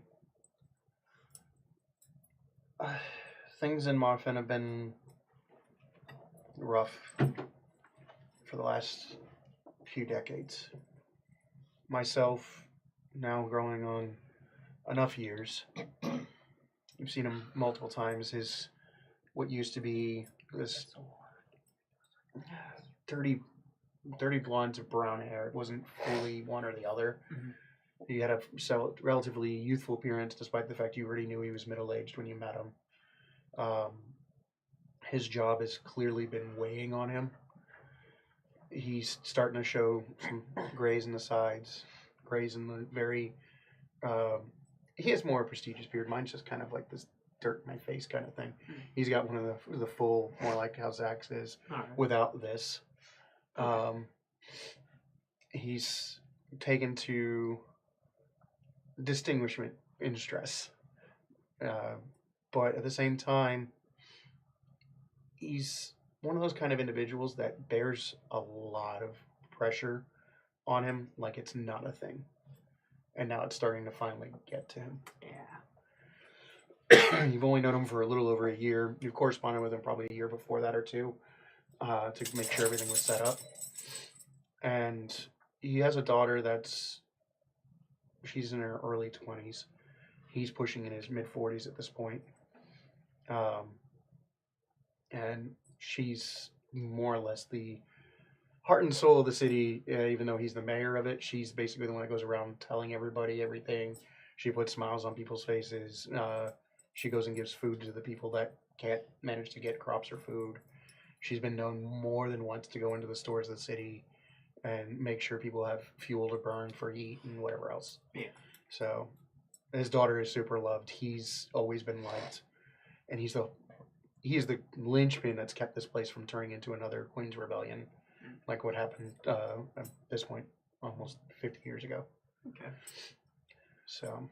[SPEAKER 3] Things in Marfen have been rough for the last few decades. Myself, now growing on enough years, you've seen him multiple times, his what used to be this dirty blondes of brown hair. It wasn't fully one or the other.
[SPEAKER 5] Mhm.
[SPEAKER 3] He had a relatively youthful appearance, despite the fact you already knew he was middle-aged when you met him. His job has clearly been weighing on him. He's starting to show some grays in the sides, grays in the very... he has more prestigious beard. Mine's just kind of like this dirt in my face kind of thing. He's got one of the full, more like how Zach's is, without this. He's taken to distinguishment in stress. But at the same time, he's one of those kind of individuals that bears a lot of pressure on him like it's not a thing. And now it's starting to finally get to him.
[SPEAKER 5] Yeah.
[SPEAKER 3] You've only known him for a little over a year. You've corresponded with him probably a year before that or two to make sure everything was set up. And he has a daughter she's in her early 20s. He's pushing in his mid-40s at this point. And she's more or less the heart and soul of the city, even though he's the mayor of it. She's basically the one that goes around telling everybody everything. She puts smiles on people's faces. She goes and gives food to the people that can't manage to get crops or food. She's been known more than once to go into the stores of the city and make sure people have fuel to burn for heat and whatever else.
[SPEAKER 5] Yeah.
[SPEAKER 3] So his daughter is super loved. He's always been liked. And he is the linchpin that's kept this place from turning into another Queen's Rebellion, like what happened at this point almost 50 years ago.
[SPEAKER 5] Okay.
[SPEAKER 3] So,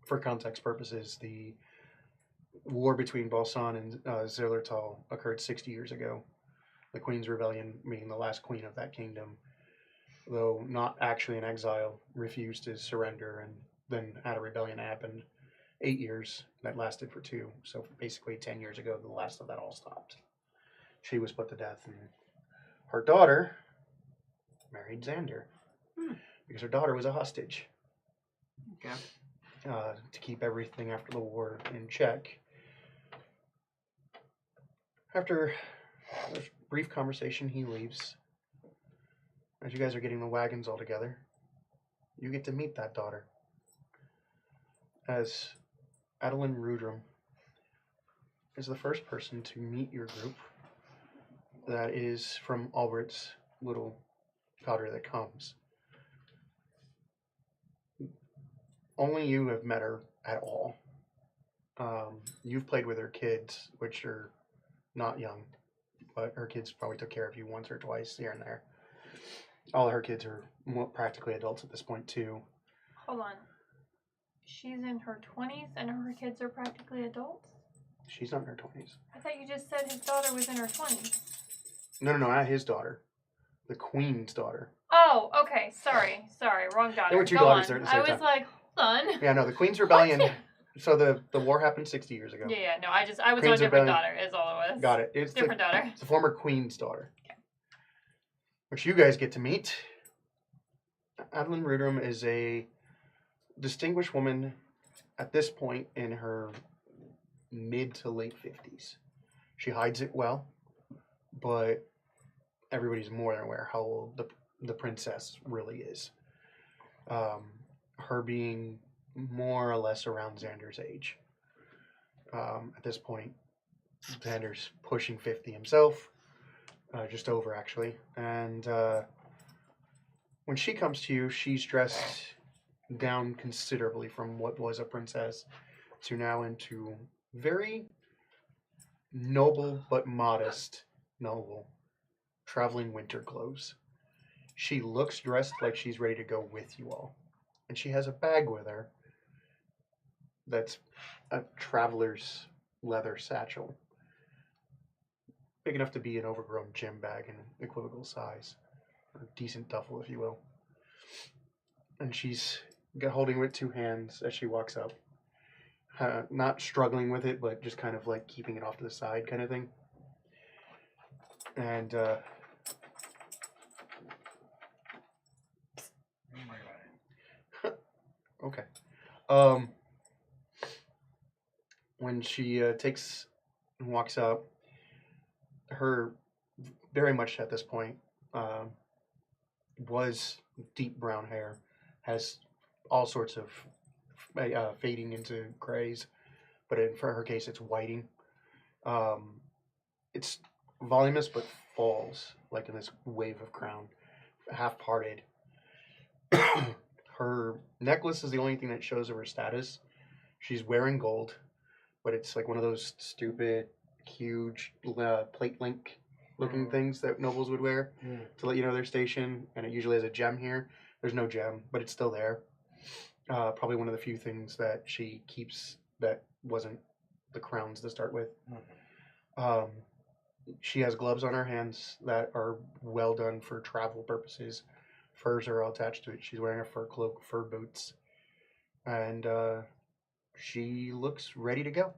[SPEAKER 3] for context purposes, the war between Balsan and Zillertal occurred 60 years ago. The Queen's Rebellion, meaning the last queen of that kingdom, though not actually in exile, refused to surrender, and then had a rebellion happen 8 years that lasted for 2. So basically 10 years ago, the last of that all stopped. She was put to death, and her daughter married Xander because her daughter was a hostage.
[SPEAKER 5] Okay.
[SPEAKER 3] To keep everything after the war in check. After There's a brief conversation, he leaves. As you guys are getting the wagons all together, you get to meet that daughter. As Adeline Rudrum is the first person to meet your group that is from Albert's little powder that comes. Only you have met her at all. You've played with her kids, which are not young, but her kids probably took care of you once or twice here and there. All her kids are practically adults at this point too.
[SPEAKER 4] Hold on. She's in her 20s and her kids are practically adults?
[SPEAKER 3] She's not in her 20s.
[SPEAKER 4] I thought you just said his daughter was in her 20s.
[SPEAKER 3] No, not his daughter. The queen's daughter.
[SPEAKER 4] Oh, okay. Sorry. Wrong daughter.
[SPEAKER 3] There were two
[SPEAKER 4] Go
[SPEAKER 3] daughters
[SPEAKER 4] on.
[SPEAKER 3] there at the same
[SPEAKER 4] I was
[SPEAKER 3] time.
[SPEAKER 4] like, hold on.
[SPEAKER 3] Yeah, no, the Queen's Rebellion. So the war happened 60 years ago.
[SPEAKER 4] Yeah, no, I was on a
[SPEAKER 3] Queen's
[SPEAKER 4] different
[SPEAKER 3] Rebellion.
[SPEAKER 4] daughter, is all it was.
[SPEAKER 3] Got it. It's
[SPEAKER 4] Different daughter.
[SPEAKER 3] It's the former queen's daughter. Okay. Which you guys get to meet. Adeline Rudrum is a distinguished woman at this point in her mid to late 50s. She hides it well, but everybody's more than aware how old the princess really is. Her being more or less around Xander's age. At this point, Xander's pushing 50 himself, just over actually. And when she comes to you, she's dressed down considerably from what was a princess to now into very noble but modest traveling winter clothes. She looks dressed like she's ready to go with you all. And she has a bag with her that's a traveler's leather satchel. Big enough to be an overgrown gym bag in equivocal size. Or decent duffel, if you will. And she's holding it with two hands as she walks up. Not struggling with it, but just kind of like keeping it off to the side kind of thing. And okay. When she takes and walks up, her very much at this point was deep brown hair, has all sorts of fading into grays, but for her case, it's whiting. It's voluminous, but falls like in this wave of crown, half parted. Her necklace is the only thing that shows of her status. She's wearing gold, but it's like one of those stupid, huge plate link looking things that nobles would wear to let you know their station, and it usually has a gem here. There's no gem, but it's still there. Probably one of the few things that she keeps that wasn't the crowns to start with. She has gloves on her hands that are well done for travel purposes. Furs are all attached to it. She's wearing a fur cloak, fur boots, and she looks ready to go.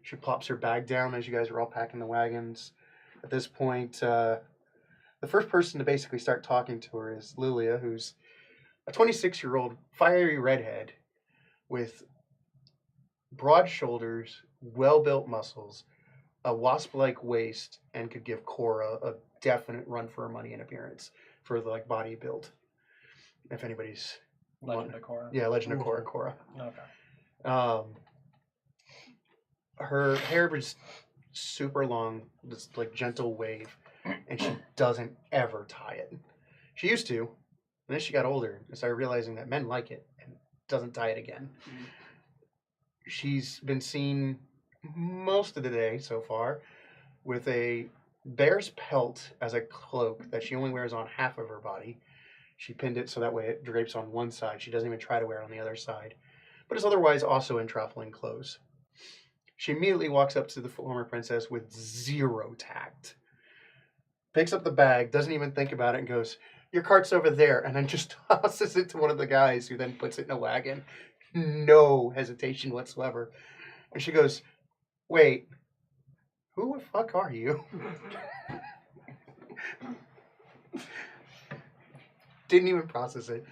[SPEAKER 3] She plops her bag down as you guys are all packing the wagons. At this point, the first person to basically start talking to her is Lilia, who's a 26-year-old fiery redhead with broad shoulders, well-built muscles, a wasp-like waist, and could give Cora a definite run for her money in appearance for the body build. If anybody's
[SPEAKER 2] Legend of Korra.
[SPEAKER 3] Yeah, Legend of Cora.
[SPEAKER 2] Okay.
[SPEAKER 3] Her hair was super long, this gentle wave, and she doesn't ever tie it. She used to, and then she got older and started realizing that men like it and doesn't tie it again. She's been seen most of the day so far with a bear's pelt as a cloak that she only wears on half of her body. She pinned it so that way it drapes on one side. She doesn't even try to wear it on the other side, but is otherwise also in traveling clothes. She immediately walks up to the former princess with zero tact. Picks up the bag, doesn't even think about it, and goes, "Your cart's over there," and then just tosses it to one of the guys who then puts it in a wagon. No hesitation whatsoever. And she goes, "Wait, who the fuck are you?" Didn't even process it.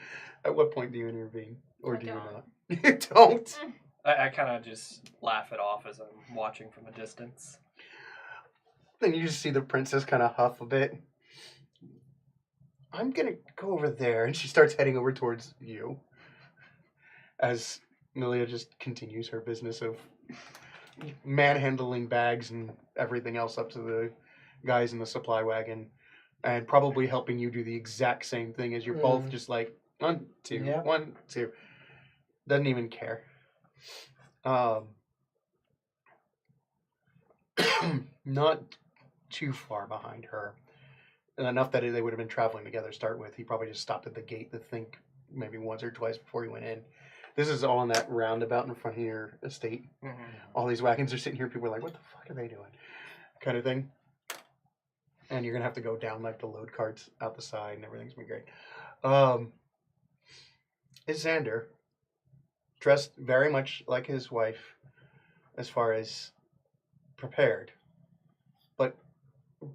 [SPEAKER 3] At what point do you intervene? Or do you not? You don't?
[SPEAKER 2] I kind of just laugh it off as I'm watching from a distance.
[SPEAKER 3] Then you just see the princess kind of huff a bit. I'm gonna go over there, and she starts heading over towards you. As Lilia just continues her business of manhandling bags and everything else up to the guys in the supply wagon, and probably helping you do the exact same thing as you're both just like 1, 2,
[SPEAKER 1] Yep.
[SPEAKER 3] 1, 2. Doesn't even care. Not too far behind her. And enough that they would have been traveling together to start with. He probably just stopped at the gate to think maybe once or twice before he went in. This is all in that roundabout in front of your estate.
[SPEAKER 2] Mm-hmm.
[SPEAKER 3] All these wagons are sitting here. People are like, what the fuck are they doing? Kind of thing. And you're going to have to go down like the load carts out the side and everything's going to be great. Is Xander dressed very much like his wife as far as prepared, but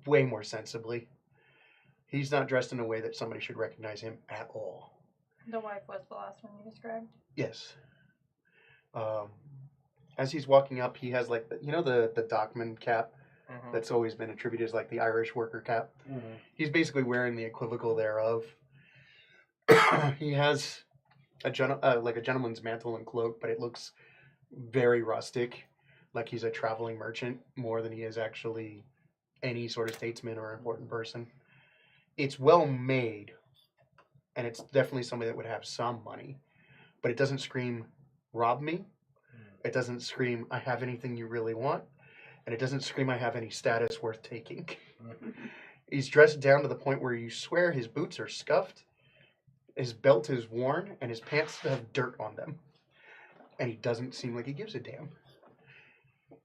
[SPEAKER 3] way more sensibly. He's not dressed in a way that somebody should recognize him at all.
[SPEAKER 4] The wife was the last one you described.
[SPEAKER 3] Yes. As he's walking up, he has like the dockman cap
[SPEAKER 2] Mm-hmm.
[SPEAKER 3] that's always been attributed as like the Irish worker cap.
[SPEAKER 1] Mm-hmm.
[SPEAKER 3] He's basically wearing the equivocal thereof. He has a gentleman's mantle and cloak, but it looks very rustic, like he's a traveling merchant more than he is actually any sort of statesman or important person. It's well made, and it's definitely somebody that would have some money, but it doesn't scream, rob me. It doesn't scream, I have anything you really want. And it doesn't scream, I have any status worth taking. He's dressed down to the point where you swear his boots are scuffed, his belt is worn, and his pants have dirt on them. And he doesn't seem like he gives a damn.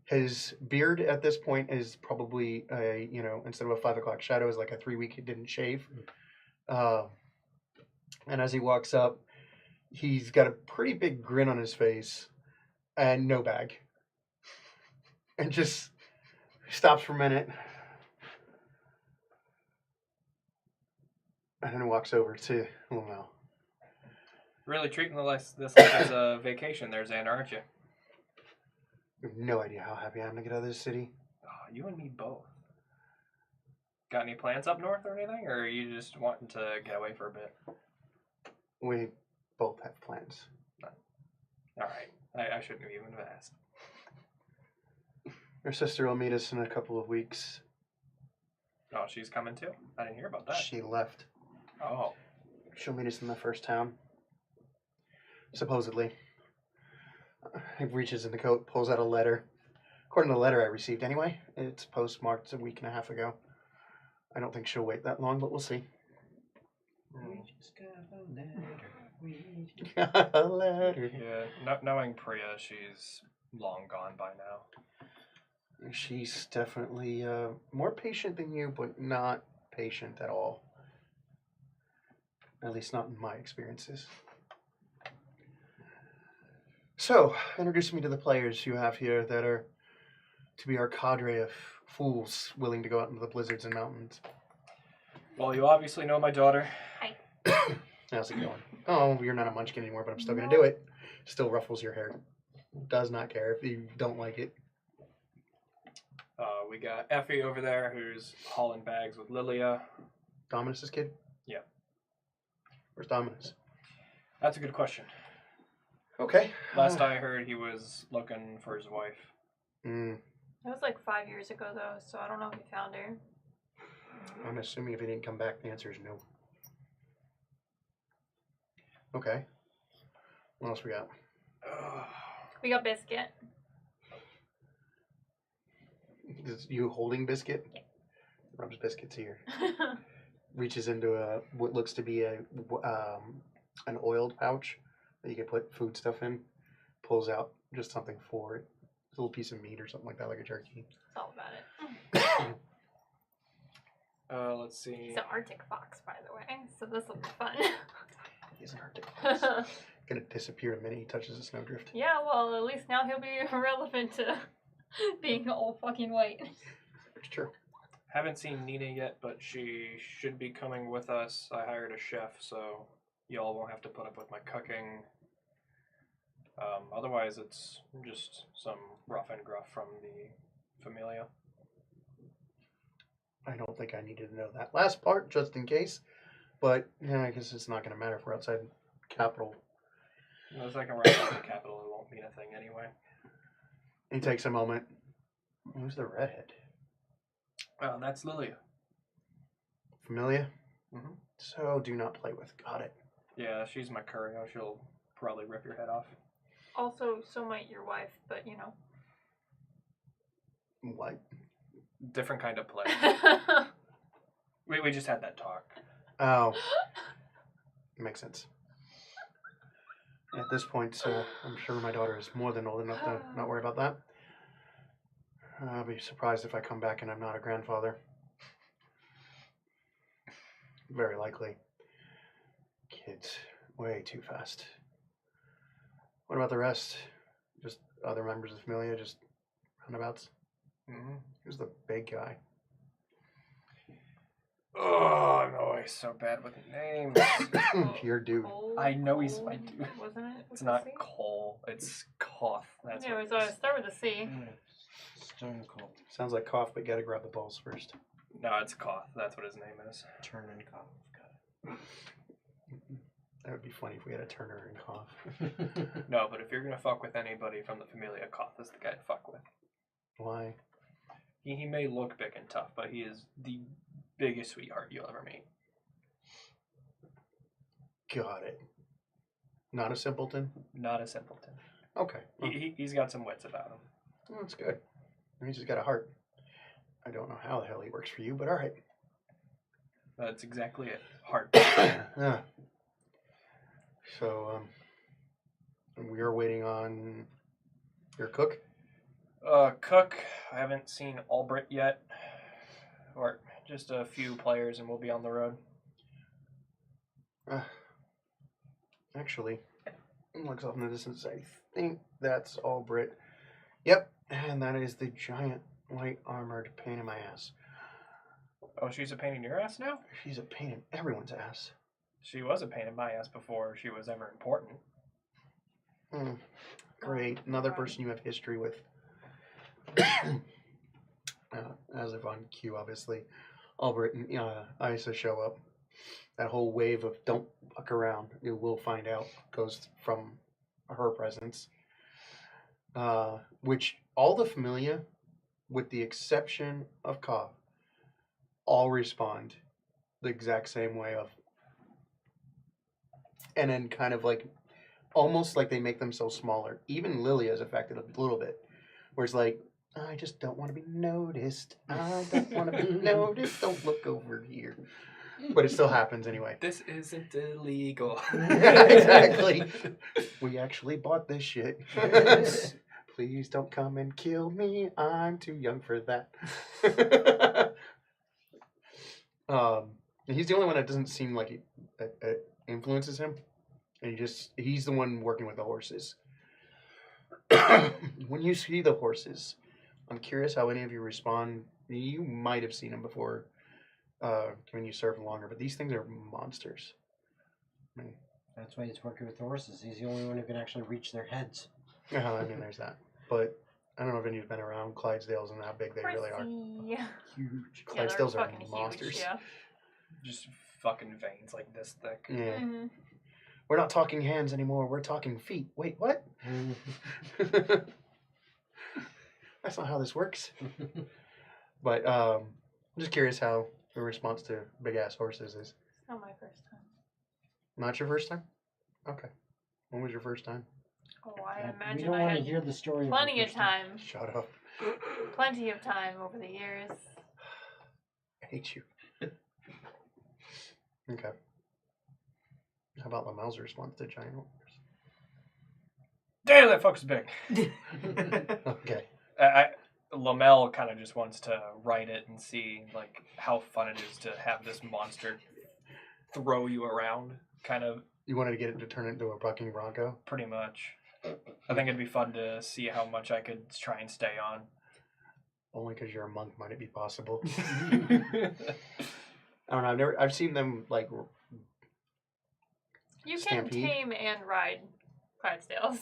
[SPEAKER 3] His beard at this point is probably instead of a 5 o'clock shadow, is like a 3-week he didn't shave. And as he walks up, he's got a pretty big grin on his face and no bag. And just stops for a minute. And then walks over to Lamel.
[SPEAKER 2] Really treating this like it's a vacation there, Xander, aren't you?
[SPEAKER 3] You have no idea how happy I am to get out of this city.
[SPEAKER 2] Oh, you and me both. Got any plans up north or anything? Or are you just wanting to get away for a bit?
[SPEAKER 3] We both have plans.
[SPEAKER 2] Alright. I shouldn't have even asked.
[SPEAKER 3] Your sister will meet us in a couple of weeks.
[SPEAKER 2] Oh, she's coming too? I didn't hear about that.
[SPEAKER 3] She left.
[SPEAKER 2] Oh.
[SPEAKER 3] She'll meet us in the first town. Supposedly. He reaches in the coat, pulls out a letter. According to the letter I received anyway, it's postmarked a week and a half ago. I don't think she'll wait that long, but we'll see.
[SPEAKER 1] We just got a letter.
[SPEAKER 3] Got a letter.
[SPEAKER 2] Yeah, knowing Priya, she's long gone by now.
[SPEAKER 3] She's definitely more patient than you, but not patient at all. At least not in my experiences. So, introduce me to the players you have here that are to be our cadre of fools willing to go out into the blizzards and mountains.
[SPEAKER 2] Well, you obviously know my daughter.
[SPEAKER 3] How's it going? Oh, you're not a munchkin anymore, but I'm still going to do it. Still ruffles your hair. Does not care if you don't like it.
[SPEAKER 2] We got Effie over there who's hauling bags with Lilia.
[SPEAKER 3] Dominus's kid?
[SPEAKER 2] Yeah.
[SPEAKER 3] Where's Dominus?
[SPEAKER 2] That's a good question.
[SPEAKER 3] Okay.
[SPEAKER 2] Last I heard, he was looking for his wife.
[SPEAKER 3] Mm,
[SPEAKER 4] It was like 5 years ago though, so I don't know if he found her.
[SPEAKER 3] I'm assuming if he didn't come back, the answer is no. Okay. What else we got?
[SPEAKER 4] We got Biscuit.
[SPEAKER 3] Is you holding Biscuit?
[SPEAKER 4] Yeah.
[SPEAKER 3] Rubs Biscuit's here. Reaches into what looks to be an oiled pouch that you can put food stuff in. Pulls out just something for it. A little piece of meat or something like that, like a turkey.
[SPEAKER 4] It's all about it.
[SPEAKER 2] Let's see.
[SPEAKER 4] He's an Arctic fox, by the way, so this will be fun.
[SPEAKER 3] He's an Arctic fox. Gonna disappear the minute he touches a snowdrift.
[SPEAKER 4] Yeah, well, at least now he'll be relevant to being all fucking white.
[SPEAKER 3] It's true.
[SPEAKER 2] Haven't seen Nina yet, but she should be coming with us. I hired a chef, so y'all won't have to put up with my cooking. Otherwise, it's just some rough and gruff from the Familia.
[SPEAKER 3] I don't think I needed to know that last part, just in case. But yeah, I guess it's not going to matter if we're outside capital.
[SPEAKER 2] The second we're outside the capital, it won't mean a thing anyway.
[SPEAKER 3] He takes a moment. Who's the redhead?
[SPEAKER 2] Oh, that's Lilia.
[SPEAKER 3] Familiar?
[SPEAKER 2] Mhm.
[SPEAKER 3] So do not play with. Got it.
[SPEAKER 2] Yeah, she's my curio. She'll probably rip your head off.
[SPEAKER 4] Also, so might your wife, but you know.
[SPEAKER 3] What?
[SPEAKER 2] Different kind of play. We just had that talk.
[SPEAKER 3] Oh. Makes sense. At this point, I'm sure my daughter is more than old enough to not worry about that. I'll be surprised if I come back and I'm not a grandfather. Very likely. Kids, way too fast. What about the rest? Just other members of the Familia, just runabouts?
[SPEAKER 2] Mm-hmm.
[SPEAKER 3] Who's the big guy?
[SPEAKER 2] Oh, I'm always so bad with names.
[SPEAKER 3] Your dude.
[SPEAKER 4] Cole,
[SPEAKER 2] I know he's
[SPEAKER 4] Cole,
[SPEAKER 2] my dude.
[SPEAKER 4] Wasn't it?
[SPEAKER 2] It's
[SPEAKER 4] with
[SPEAKER 2] not
[SPEAKER 4] a C?
[SPEAKER 2] Cole. It's Koth. That's
[SPEAKER 4] Yeah,
[SPEAKER 2] what
[SPEAKER 4] it
[SPEAKER 2] it
[SPEAKER 4] was
[SPEAKER 2] is.
[SPEAKER 4] start with a C.
[SPEAKER 1] Stone Cold.
[SPEAKER 3] Sounds like cough, but gotta grab the balls first.
[SPEAKER 2] No, it's Koth. That's what his name is.
[SPEAKER 1] Turn and cough. Got
[SPEAKER 3] That would be funny if we had a Turner and cough.
[SPEAKER 1] it.
[SPEAKER 2] No, but if you're gonna fuck with anybody from the Familia, Koth is the guy to fuck with.
[SPEAKER 3] Why?
[SPEAKER 2] He may look big and tough, but he is the biggest sweetheart you'll ever meet.
[SPEAKER 3] Got it. Not a simpleton?
[SPEAKER 2] Not a simpleton.
[SPEAKER 3] Okay. Well,
[SPEAKER 2] He's got some wits about him.
[SPEAKER 3] that's good. He's just got a heart. I don't know how the hell he works for you, but alright.
[SPEAKER 2] That's exactly it. Heart.
[SPEAKER 3] Yeah. So, we are waiting on your cook.
[SPEAKER 2] Cook. I haven't seen Albrecht yet. Or just a few players and we'll be on the road.
[SPEAKER 3] Actually, looks off in the distance. I think that's Albrecht. Yep, and that is the giant white armored pain in my ass.
[SPEAKER 2] Oh, she's a pain in your ass now?
[SPEAKER 3] She's a pain in everyone's ass.
[SPEAKER 2] She was a pain in my ass before she was ever important.
[SPEAKER 3] Great. Another person you have history with. As if on cue, obviously. Albert and Isa show up. That whole wave of don't fuck around, you will find out, goes from her presence. Which all the Familia, with the exception of Ka, all respond the exact same way of. And then kind of like, almost like they make themselves smaller. Even Lilia is affected a little bit. Where it's like, I just don't want to be noticed. I don't want to be noticed. Don't look over here. But it still happens anyway.
[SPEAKER 2] This isn't illegal.
[SPEAKER 3] Exactly. We actually bought this shit. Please don't come and kill me. I'm too young for that. He's the only one that doesn't seem like it influences him. And he's the one working with the horses. When you see the horses, I'm curious how any of you respond. You might have seen them before when you served longer, but these things are monsters. I mean,
[SPEAKER 1] That's why he's working with the horses. He's the only one who can actually reach their heads.
[SPEAKER 3] I mean, there's that. But I don't know if anybody's been around Clydesdales and how big they really are.
[SPEAKER 4] Yeah,
[SPEAKER 3] Huge.
[SPEAKER 4] they're
[SPEAKER 3] Clydesdales are
[SPEAKER 4] fucking
[SPEAKER 3] monsters.
[SPEAKER 4] huge, yeah.
[SPEAKER 2] Just fucking veins like this thick.
[SPEAKER 3] Yeah.
[SPEAKER 4] Mm-hmm.
[SPEAKER 3] We're not talking hands anymore. We're talking feet. Wait, what? That's not how this works. But I'm just curious how the response to big ass horses is.
[SPEAKER 4] It's not my first time.
[SPEAKER 3] Not your first time? Okay. When was your first time?
[SPEAKER 4] Oh, I
[SPEAKER 1] We
[SPEAKER 4] imagine
[SPEAKER 1] don't
[SPEAKER 4] I
[SPEAKER 1] want to
[SPEAKER 4] had
[SPEAKER 1] hear the story.
[SPEAKER 4] plenty
[SPEAKER 1] the
[SPEAKER 4] of
[SPEAKER 1] first
[SPEAKER 4] time.
[SPEAKER 3] Shut up.
[SPEAKER 4] Plenty of time over the years.
[SPEAKER 3] I hate you. Okay. How about Lamel's response to giant horses?
[SPEAKER 2] Damn, that fuck's big.
[SPEAKER 3] Okay.
[SPEAKER 2] Lamel kind of just wants to write it and see like how fun it is to have this monster throw you around, kind of.
[SPEAKER 3] You wanted to get it to turn into a bucking bronco?
[SPEAKER 2] Pretty much. I think it'd be fun to see how much I could try and stay on.
[SPEAKER 3] Only because you're a monk might it be possible. I don't know. I've seen them like.
[SPEAKER 4] You can
[SPEAKER 3] Stampede?
[SPEAKER 4] tame and ride Clydesdales.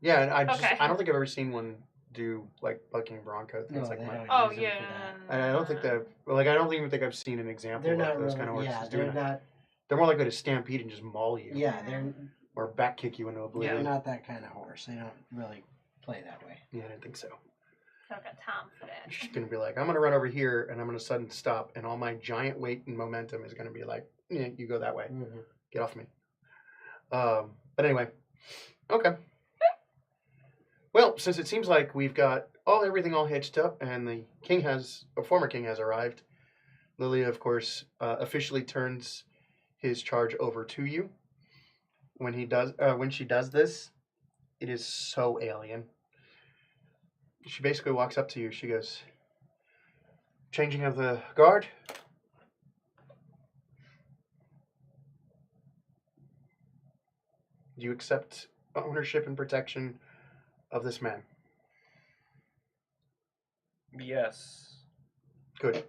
[SPEAKER 3] Yeah, and I
[SPEAKER 4] Okay.
[SPEAKER 3] don't think I've ever seen one do like bucking bronco
[SPEAKER 1] No,
[SPEAKER 3] things like
[SPEAKER 1] they
[SPEAKER 3] that.
[SPEAKER 1] don't.
[SPEAKER 4] Oh
[SPEAKER 1] use them
[SPEAKER 4] yeah.
[SPEAKER 1] for that.
[SPEAKER 3] And I don't think that, like, I don't even think I've seen an example
[SPEAKER 1] They're
[SPEAKER 3] of
[SPEAKER 1] not
[SPEAKER 3] those
[SPEAKER 1] really.
[SPEAKER 3] kind of horses
[SPEAKER 1] Yeah,
[SPEAKER 3] doing
[SPEAKER 1] they're
[SPEAKER 3] that.
[SPEAKER 1] not.
[SPEAKER 3] They're more likely to stampede and just maul you,
[SPEAKER 1] Yeah, they're
[SPEAKER 3] or back kick you into
[SPEAKER 1] they're
[SPEAKER 3] oblivion.
[SPEAKER 1] not that kind of horse. They don't really play that way.
[SPEAKER 3] Yeah, I didn't think so.
[SPEAKER 4] I've got time for that.
[SPEAKER 3] She's gonna be like, I'm gonna run over here, and I'm gonna sudden stop, and all my giant weight and momentum is gonna be like, you go that way,
[SPEAKER 1] Mm-hmm.
[SPEAKER 3] get off me. But anyway, okay. Well, since it seems like we've got everything all hitched up, and the former king has arrived, Lilia, of course, officially turns his charge over to you. When she does this, it is so alien. She basically walks up to you. She goes, "Changing of the guard." Do you accept ownership and protection of this man?
[SPEAKER 2] Yes.
[SPEAKER 3] Good.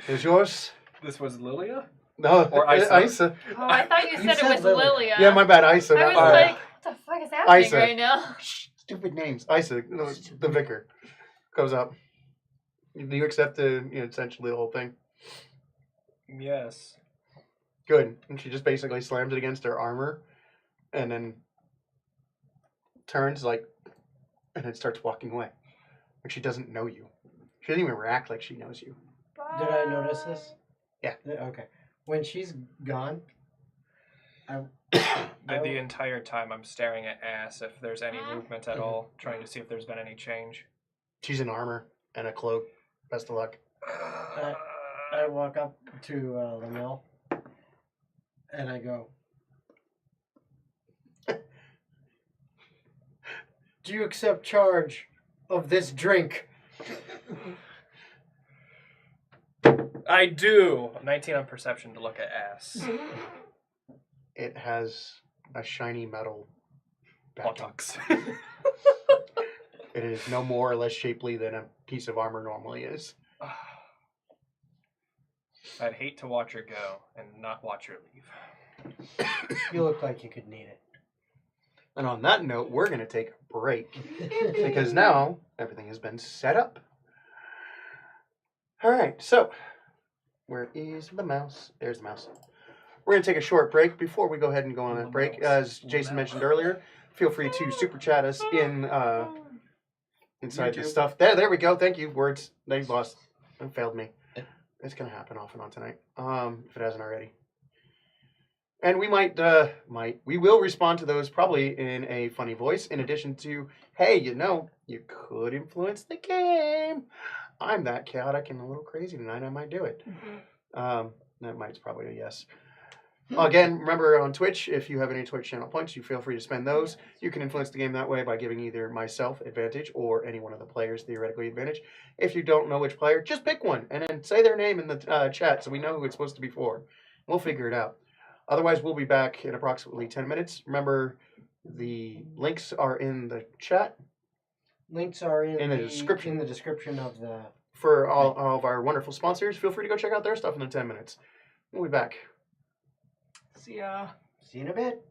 [SPEAKER 3] Is yours?
[SPEAKER 2] This was Lilia?
[SPEAKER 3] No,
[SPEAKER 2] Or Isa.
[SPEAKER 3] Isa.
[SPEAKER 4] Oh, I thought you
[SPEAKER 1] You
[SPEAKER 4] said it
[SPEAKER 1] said
[SPEAKER 4] was
[SPEAKER 1] Lilia.
[SPEAKER 4] Lilia.
[SPEAKER 3] Yeah, my bad, Isa.
[SPEAKER 4] I was
[SPEAKER 3] not-
[SPEAKER 4] like, what the fuck is happening
[SPEAKER 3] Isa.
[SPEAKER 4] right now?
[SPEAKER 3] Stupid names. Isa, the vicar, comes up. Do you accept essentially the whole thing?
[SPEAKER 2] Yes.
[SPEAKER 3] Good. And she just basically slams it against her armor, and then turns and then starts walking away. Like she doesn't know you. She doesn't even react like she knows you.
[SPEAKER 1] Did I notice this?
[SPEAKER 3] Yeah.
[SPEAKER 1] Okay. When she's gone,
[SPEAKER 2] The entire time I'm staring at Ass if there's any movement at all, trying to see if there's been any change.
[SPEAKER 3] She's in armor and a cloak. Best of luck.
[SPEAKER 1] I walk up to Lamel and I go, "Do you accept charge of this drink?"
[SPEAKER 2] I do! 19 on perception to look at Ass.
[SPEAKER 3] It has a shiny metal backing.
[SPEAKER 2] Buttocks.
[SPEAKER 3] It is no more or less shapely than a piece of armor normally is.
[SPEAKER 2] I'd hate to watch her go and not watch her leave.
[SPEAKER 1] You look like you could need it.
[SPEAKER 3] And on that note, we're going to take a break because now everything has been set up. All right, so where is the mouse? There's the mouse. We're going to take a short break. Before we go ahead and go on that break, as Jason mentioned earlier, feel free to super chat us inside the
[SPEAKER 2] YouTube.
[SPEAKER 3] stuff. There we go. Thank you. Words. They lost. It failed me. It's going to happen off and on tonight, if it hasn't already. And we we will respond to those probably in a funny voice, in addition to, hey, you could influence the game. I'm that chaotic and a little crazy tonight. I might do it. That might's probably a yes. Again, remember on Twitch, if you have any Twitch channel points, you feel free to spend those. You can influence the game that way by giving either myself advantage or any one of the players theoretically advantage. If you don't know which player, just pick one and then say their name in the chat so we know who it's supposed to be for. We'll figure it out. Otherwise, we'll be back in approximately 10 minutes. Remember, the links are in the chat.
[SPEAKER 1] Links are in
[SPEAKER 3] the description.
[SPEAKER 1] In the description of the.
[SPEAKER 3] For all of our wonderful sponsors, feel free to go check out their stuff in the 10 minutes. We'll be back.
[SPEAKER 5] See ya.
[SPEAKER 1] See you in a bit.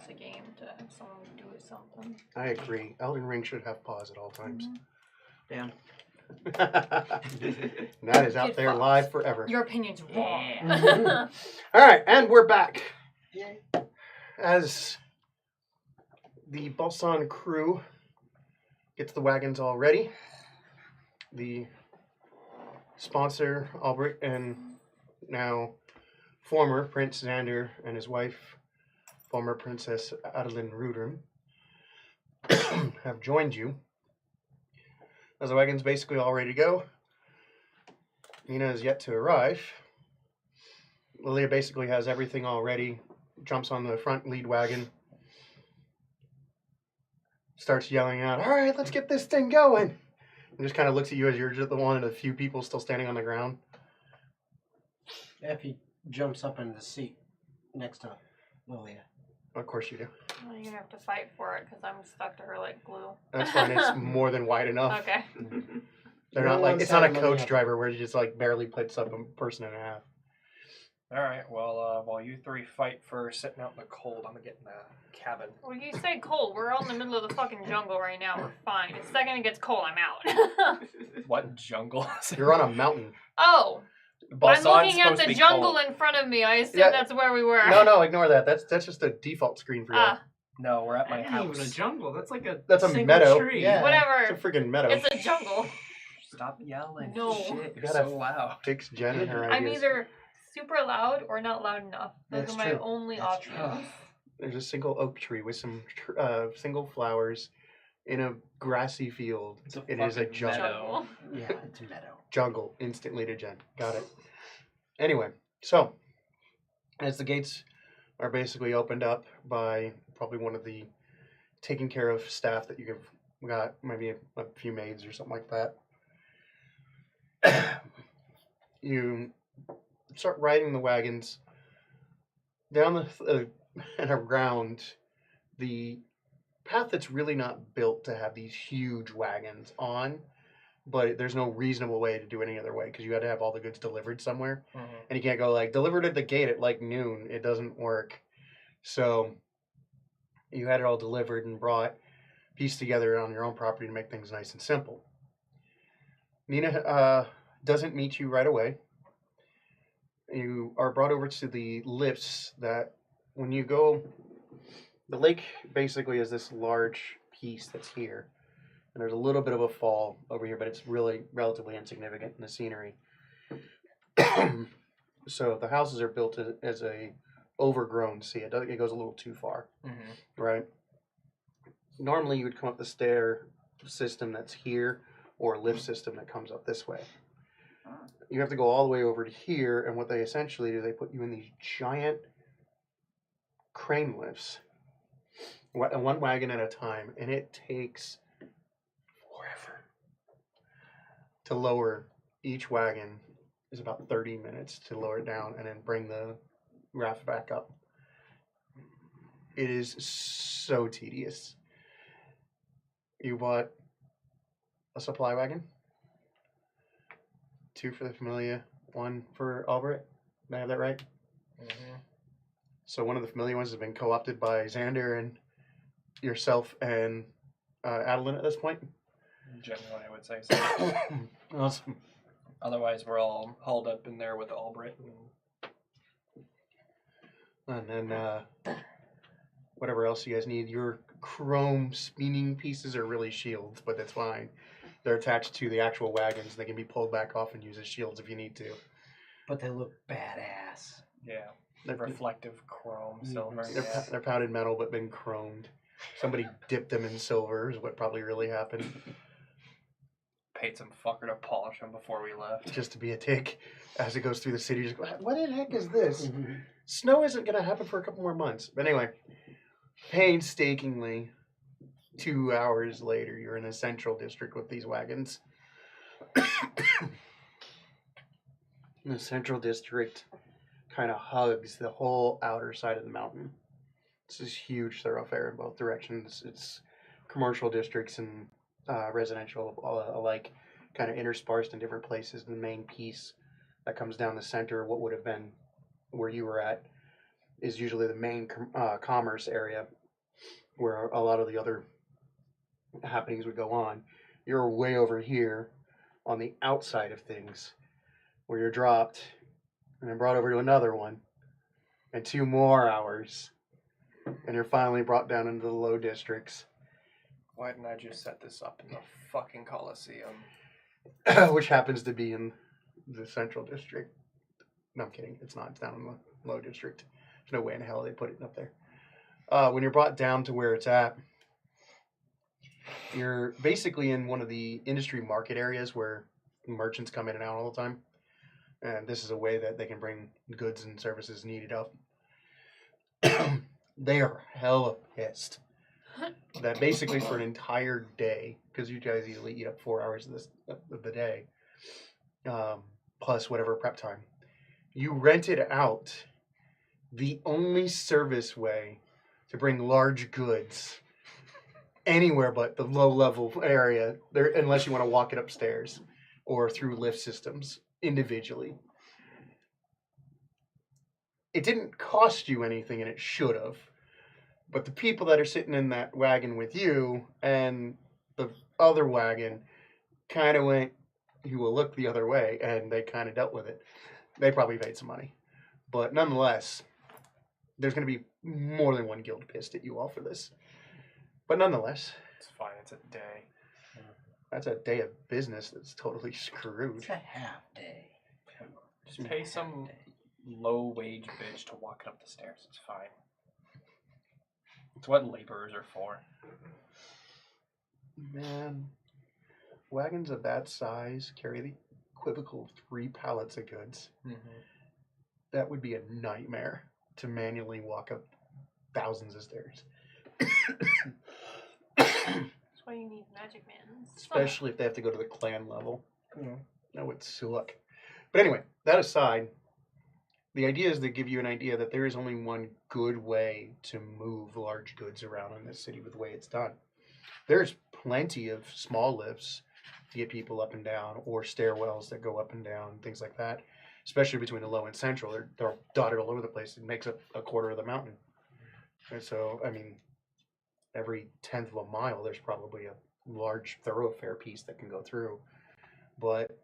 [SPEAKER 4] a game to have someone do something.
[SPEAKER 3] I agree. Elden Ring should have pause at all times.
[SPEAKER 5] Damn.
[SPEAKER 3] And that is out
[SPEAKER 4] Kid
[SPEAKER 3] there
[SPEAKER 4] Fox.
[SPEAKER 3] live forever.
[SPEAKER 4] Your opinion's wrong.
[SPEAKER 3] All right, and we're back. As the Balsan crew gets the wagons all ready, the sponsor, Albrecht, and now former Prince Xander and his wife, former Princess Adeline Rudrum, have joined you. As the wagon's basically all ready to go, Nina is yet to arrive. Lilia basically has everything all ready, jumps on the front lead wagon, starts yelling out, "All right, let's get this thing going!" And just kind of looks at you as you're just the one of the few people still standing on the ground.
[SPEAKER 1] Effie jumps up into the seat next to Lilia.
[SPEAKER 3] Of course you do.
[SPEAKER 4] Well, you're gonna have to fight for it because I'm stuck to her like glue.
[SPEAKER 3] That's fine. It's more than wide enough.
[SPEAKER 4] Okay.
[SPEAKER 3] They're
[SPEAKER 1] You're
[SPEAKER 3] not
[SPEAKER 1] on
[SPEAKER 3] like
[SPEAKER 1] one
[SPEAKER 3] it's not a
[SPEAKER 1] side, I'm on the
[SPEAKER 3] coach
[SPEAKER 1] other.
[SPEAKER 3] driver where you just like barely puts up a person in half.
[SPEAKER 2] All right. Well, while you three fight for sitting out in the cold, I'm gonna get in the cabin.
[SPEAKER 4] Well, you say cold. We're all in the middle of the fucking jungle right now. We're fine. The second it gets cold, I'm out.
[SPEAKER 2] What jungle? is it?
[SPEAKER 3] You're on a mountain.
[SPEAKER 4] Oh, I'm
[SPEAKER 2] Balsan's
[SPEAKER 4] looking at
[SPEAKER 2] supposed to
[SPEAKER 4] the
[SPEAKER 2] be
[SPEAKER 4] jungle
[SPEAKER 2] cold.
[SPEAKER 4] in front of me. I assume
[SPEAKER 3] Yeah.
[SPEAKER 4] that's where we were.
[SPEAKER 3] No, ignore that. That's just a default screen for you.
[SPEAKER 4] Ah,
[SPEAKER 2] No, we're at my
[SPEAKER 5] That's not even a
[SPEAKER 2] house.
[SPEAKER 5] jungle. That's like a
[SPEAKER 3] That's a
[SPEAKER 5] single
[SPEAKER 3] meadow.
[SPEAKER 5] tree.
[SPEAKER 1] Yeah.
[SPEAKER 4] whatever.
[SPEAKER 3] It's a freaking meadow.
[SPEAKER 4] It's a jungle.
[SPEAKER 2] Stop yelling.
[SPEAKER 4] No.
[SPEAKER 2] Shit,
[SPEAKER 3] You
[SPEAKER 2] you're
[SPEAKER 3] gotta
[SPEAKER 2] so loud.
[SPEAKER 3] fix Jen and her
[SPEAKER 4] I'm
[SPEAKER 3] ideas.
[SPEAKER 4] either super loud or not loud enough. Those
[SPEAKER 1] That's
[SPEAKER 4] are my
[SPEAKER 1] true.
[SPEAKER 4] only
[SPEAKER 1] That's
[SPEAKER 4] options.
[SPEAKER 3] There's a single oak tree with some single flowers in a grassy field.
[SPEAKER 2] It's a
[SPEAKER 3] It is a
[SPEAKER 2] fucking
[SPEAKER 3] jungle.
[SPEAKER 2] meadow.
[SPEAKER 1] Yeah, it's a meadow.
[SPEAKER 3] Jungle. Instantly to Jen. Got it. Anyway, so as the gates are basically opened up by probably one of the taking care of staff that you've got, maybe a few maids or something like that, you start riding the wagons down the and around the path that's really not built to have these huge wagons on, but there's no reasonable way to do any other way because you had to have all the goods delivered somewhere, and you can't go like delivered at the gate at like noon. It doesn't work. So you had it all delivered and brought, pieced together on your own property to make things nice and simple. Nina doesn't meet you right away. You are brought over to the lifts that when you go, the lake basically is this large piece that's here. And there's a little bit of a fall over here, but it's really relatively insignificant in the scenery. So the houses are built as a overgrown sea. It goes a little too far, right? Normally you would come up the stair system that's here or a lift system that comes up this way. You have to go all the way over to here, and what they essentially do, they put you in these giant crane lifts, one wagon at a time, and it takes forever to lower each wagon. Is about 30 minutes to lower it down and then bring the raft back up. It is so tedious. You bought a supply wagon, 2 for the Familia, 1 for Albrecht. Did I have that right? So one of the Familia ones has been co-opted by Xander and yourself and Adeline at this point.
[SPEAKER 2] Generally, I would say so.
[SPEAKER 3] Awesome.
[SPEAKER 2] Otherwise, we're all hauled up in there with Albrecht.
[SPEAKER 3] And then whatever else you guys need. Your chrome spinning pieces are really shields, but that's fine. They're attached to the actual wagons. They can be pulled back off and used as shields if you need to.
[SPEAKER 1] But they look badass.
[SPEAKER 2] Yeah.
[SPEAKER 3] They're,
[SPEAKER 2] Reflective chrome, silver.
[SPEAKER 1] Mhm.
[SPEAKER 3] they're,
[SPEAKER 2] Yeah.
[SPEAKER 3] they're powdered metal but been chromed. Somebody dipped them in silver is what probably really happened.
[SPEAKER 2] Paid some fucker to polish them before we left.
[SPEAKER 3] Just to be a dick as it goes through the city. Just go, what the heck is this? Snow isn't going to happen for a couple more months. But anyway, painstakingly, 2 hours later, you're in the central district with these wagons. The central district kind of hugs the whole outer side of the mountain. It's this huge thoroughfare in both directions. It's commercial districts and residential alike, kind of interspersed in different places. The main piece that comes down the center, what would have been where you were at, is usually the main commerce area where a lot of the other happenings would go on. You're way over here on the outside of things where you're dropped and then brought over to another one and 2 more hours and you're finally brought down into the low districts.
[SPEAKER 2] Why didn't I just set this up in the fucking Coliseum?
[SPEAKER 3] Which happens to be in the central district. No, I'm kidding. It's not. It's down in the low district. There's no way in hell they put it up there. When you're brought down to where it's at, you're basically in one of the industry market areas where merchants come in and out all the time. And this is a way that they can bring goods and services needed up. They are hella pissed that basically for an entire day, because you guys easily eat up 4 hours of the day, plus whatever prep time, you rented out the only service way to bring large goods anywhere but the low level area there, unless you want to walk it upstairs or through lift systems individually. It didn't cost you anything, and it should have. But the people that are sitting in that wagon with you and the other wagon kind of went, you will look the other way, and they kind of dealt with it. They probably paid some money. But nonetheless, there's going to be more than one guild pissed at you all for this. But nonetheless,
[SPEAKER 2] It's fine. It's a day.
[SPEAKER 3] that's a day of business that's totally screwed.
[SPEAKER 6] It's a half day.
[SPEAKER 2] Just pay some low-wage bitch to walk it up the stairs. It's fine. It's what laborers are for.
[SPEAKER 3] Man, wagons of that size carry the equivocal 3 pallets of goods.
[SPEAKER 2] Mm-hmm.
[SPEAKER 3] That would be a nightmare to manually walk up thousands of stairs.
[SPEAKER 4] That's why you need magic mans.
[SPEAKER 3] Especially if they have to go to the clan level.
[SPEAKER 2] Yeah.
[SPEAKER 3] That would suck. But anyway, that aside, the idea is to give you an idea that there is only one good way to move large goods around in this city with the way it's done. There's plenty of small lifts to get people up and down, or stairwells that go up and down, things like that. Especially between the low and central, they're dotted all over the place. It makes up a quarter of the mountain. And so, I mean, every 10th of a mile, there's probably a large thoroughfare piece that can go through. But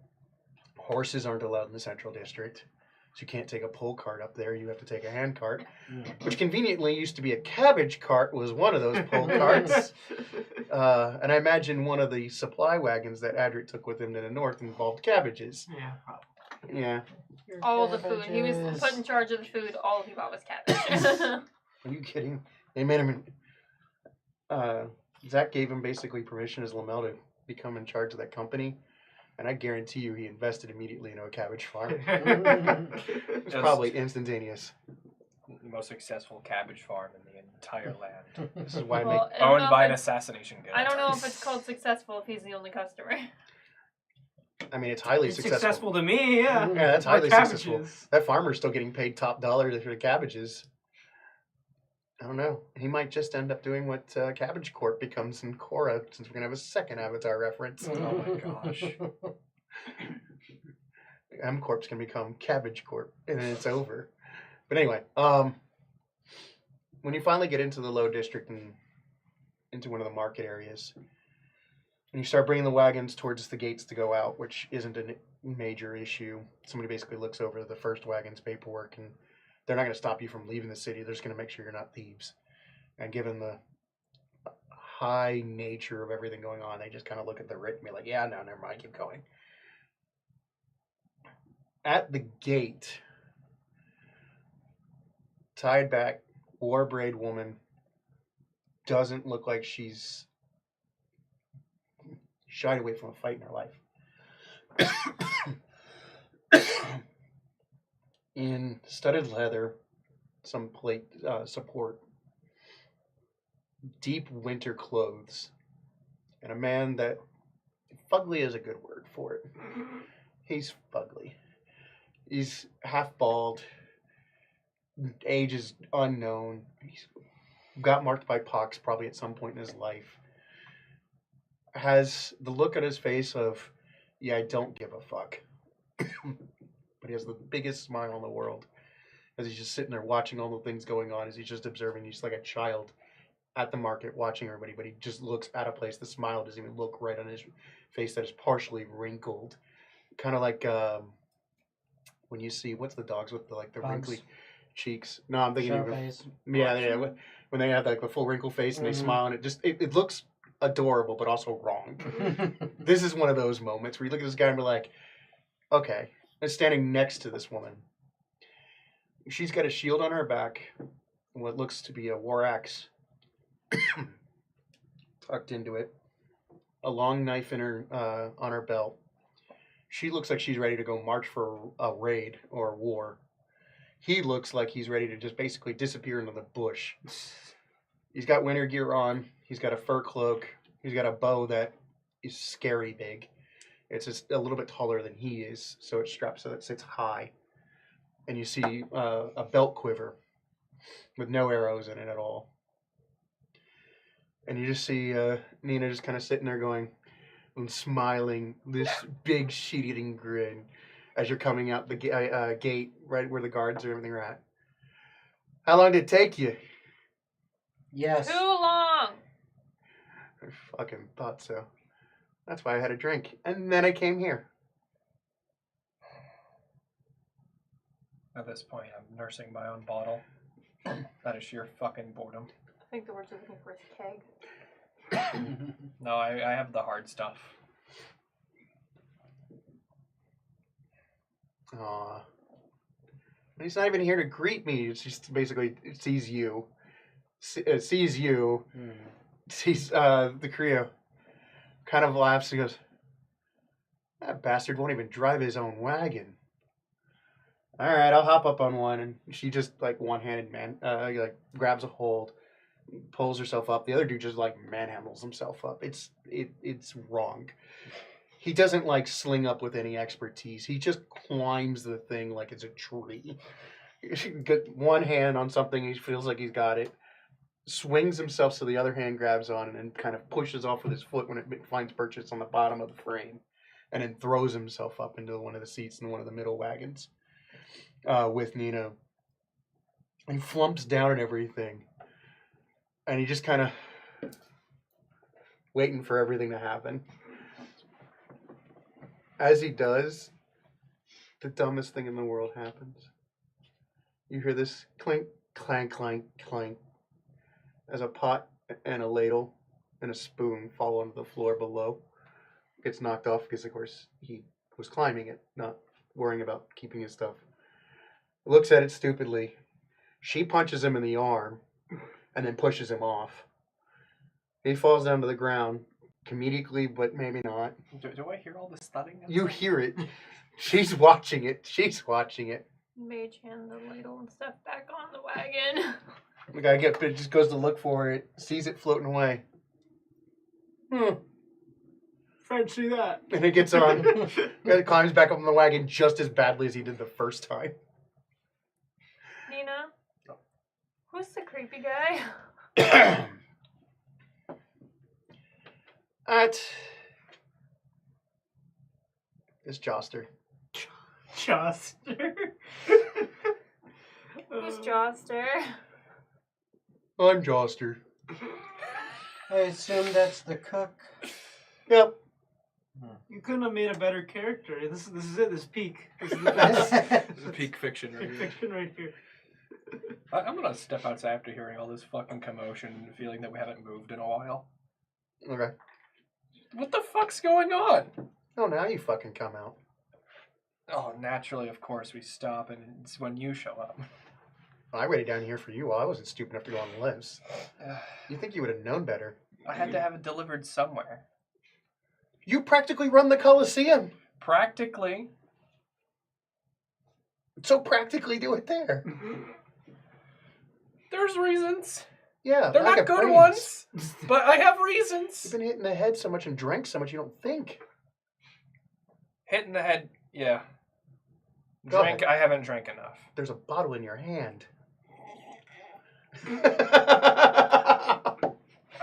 [SPEAKER 3] horses aren't allowed in the central district. So you can't take a pull cart up there. You have to take a hand cart, which conveniently used to be a cabbage cart was one of those pull carts. And I imagine one of the supply wagons that Adric took with him to the north involved cabbages.
[SPEAKER 5] Yeah, probably.
[SPEAKER 3] Yeah.
[SPEAKER 4] All the food. He was put in charge of the food. All he bought was cabbage.
[SPEAKER 3] Are you kidding? They made him. Zach gave him basically permission as Lamel to become in charge of that company. And I guarantee you he invested immediately into a cabbage farm. It was probably instantaneous.
[SPEAKER 2] The most successful cabbage farm in the entire land.
[SPEAKER 3] This is why I
[SPEAKER 4] Well,
[SPEAKER 3] make.
[SPEAKER 4] I don't
[SPEAKER 2] Owned
[SPEAKER 4] know
[SPEAKER 2] by
[SPEAKER 4] if
[SPEAKER 2] an
[SPEAKER 4] it's-
[SPEAKER 2] assassination guild.
[SPEAKER 4] I don't know if it's called successful if he's the only customer.
[SPEAKER 3] I mean, it's highly
[SPEAKER 5] It's
[SPEAKER 3] successful.
[SPEAKER 5] successful to me, yeah.
[SPEAKER 3] Yeah, that's
[SPEAKER 5] My
[SPEAKER 3] highly successful.
[SPEAKER 5] cabbages.
[SPEAKER 3] That farmer's still getting paid top dollar for the cabbages. I don't know. He might just end up doing what Cabbage Corp becomes in Korra, since we're gonna have a second Avatar reference.
[SPEAKER 2] Oh my gosh.
[SPEAKER 3] M Corp's gonna become Cabbage Corp, and then it's over. But anyway, when you finally get into the low district and into one of the market areas, and you start bringing the wagons towards the gates to go out, which isn't a major issue. Somebody basically looks over the first wagon's paperwork, and they're not going to stop you from leaving the city. They're just going to make sure you're not thieves. And given the high nature of everything going on, they just kind of look at the writ and be like, yeah, no, never mind, keep going. At the gate, tied back, war braid woman doesn't look like she's shied away from a fight in her life. In studded leather, some plate support, deep winter clothes, and a man that fugly is a good word for it. He's fugly. He's half bald. Age is unknown. He's got marked by pox probably at some point in his life. Has the look on his face of, yeah, I don't give a fuck. But he has the biggest smile in the world as he's just sitting there watching all the things going on, as he's just observing. He's like a child at the market watching everybody, but he just looks out of place. The smile doesn't even look right on his face that is partially wrinkled. Kind of like when you see, what's the dogs with the
[SPEAKER 1] Bugs.
[SPEAKER 3] wrinkly cheeks? No, I'm thinking
[SPEAKER 1] Sharp
[SPEAKER 3] of,
[SPEAKER 1] face.
[SPEAKER 3] yeah, when they have like the full wrinkle face and they smile, and it looks adorable, but also wrong. This is one of those moments where you look at this guy and be like, okay, I'm standing next to this woman. She's got a shield on her back, what looks to be a war axe tucked into it, a long knife in her on her belt. She looks like she's ready to go march for a raid or a war. He looks like he's ready to just basically disappear into the bush. He's got winter gear on. He's got a fur cloak. He's got a bow that is scary big. It's just a little bit taller than he is, so it's strapped so it sits high. And you see a belt quiver with no arrows in it at all. And you just see Nina just kind of sitting there going and smiling, this big shit-eating grin as you're coming out the gate right where the guards and everything are at. How long did it take you?
[SPEAKER 1] Yes.
[SPEAKER 4] Too long.
[SPEAKER 3] I fucking thought so. That's why I had a drink. And then I came here.
[SPEAKER 2] At this point, I'm nursing my own bottle. That is sheer fucking boredom.
[SPEAKER 4] I think the word you're looking for is keg.
[SPEAKER 2] No, I have the hard stuff.
[SPEAKER 3] Aw. He's not even here to greet me. It's just basically it sees you. Sees you. Sees the Creo. Kind of laughs and goes, that bastard won't even drive his own wagon. All right, I'll hop up on one. And she just like one-handed like grabs a hold, pulls herself up. The other dude just like manhandles himself up. It's wrong. He doesn't like sling up with any expertise. He just climbs the thing like it's a tree. Got one hand on something, he feels like he's got it. Swings himself so the other hand grabs on and then kind of pushes off with his foot when it finds purchase on the bottom of the frame. And then throws himself up into one of the seats in one of the middle wagons with Nina. And he flumps down and everything. And he just kind of waiting for everything to happen. As he does, the dumbest thing in the world happens. You hear this clink, clank, clank, clank, as a pot and a ladle and a spoon fall onto the floor below. Gets knocked off because, of course, he was climbing it, not worrying about keeping his stuff. Looks at it stupidly. She punches him in the arm and then pushes him off. He falls down to the ground, comedically, but maybe not.
[SPEAKER 2] Do I hear all this thudding?
[SPEAKER 3] You hear it. She's watching it. She's watching it.
[SPEAKER 4] Mage hand the ladle and stuff back on the wagon.
[SPEAKER 3] The guy just goes to look for it, sees it floating away.
[SPEAKER 5] Fancy that.
[SPEAKER 3] And it gets on. Guy climbs back up on the wagon just as badly as he did the first time.
[SPEAKER 4] Nina? Who's the creepy guy?
[SPEAKER 3] It's Joster.
[SPEAKER 5] Joster.
[SPEAKER 4] Who's Joster?
[SPEAKER 3] I'm Joster.
[SPEAKER 1] I assume that's the cook.
[SPEAKER 3] Yep.
[SPEAKER 5] You couldn't have made a better character. This is it. This peak. This is the best.
[SPEAKER 2] This is peak fiction right
[SPEAKER 5] Peak
[SPEAKER 2] here.
[SPEAKER 5] fiction right here.
[SPEAKER 2] I'm gonna step outside after hearing all this fucking commotion and feeling that we haven't moved in a while.
[SPEAKER 3] Okay.
[SPEAKER 2] What the fuck's going on?
[SPEAKER 3] Oh, now you fucking come out.
[SPEAKER 2] Oh, naturally, of course, we stop and it's when you show up.
[SPEAKER 3] I waited down here for you. I wasn't stupid enough to go on limbs. You think you would have known better.
[SPEAKER 2] I had to have it delivered somewhere.
[SPEAKER 3] You practically run the Coliseum.
[SPEAKER 2] Practically.
[SPEAKER 3] So practically do it there.
[SPEAKER 2] There's reasons.
[SPEAKER 3] Yeah.
[SPEAKER 2] They're
[SPEAKER 3] lack
[SPEAKER 2] not
[SPEAKER 3] of
[SPEAKER 2] good
[SPEAKER 3] brains.
[SPEAKER 2] ones, but I have
[SPEAKER 3] You've
[SPEAKER 2] reasons.
[SPEAKER 3] been hit in the head so much and drank so much you don't think.
[SPEAKER 2] Hit in the head, yeah.
[SPEAKER 3] Go
[SPEAKER 2] Drink, I haven't drank enough.
[SPEAKER 3] There's a bottle in your hand.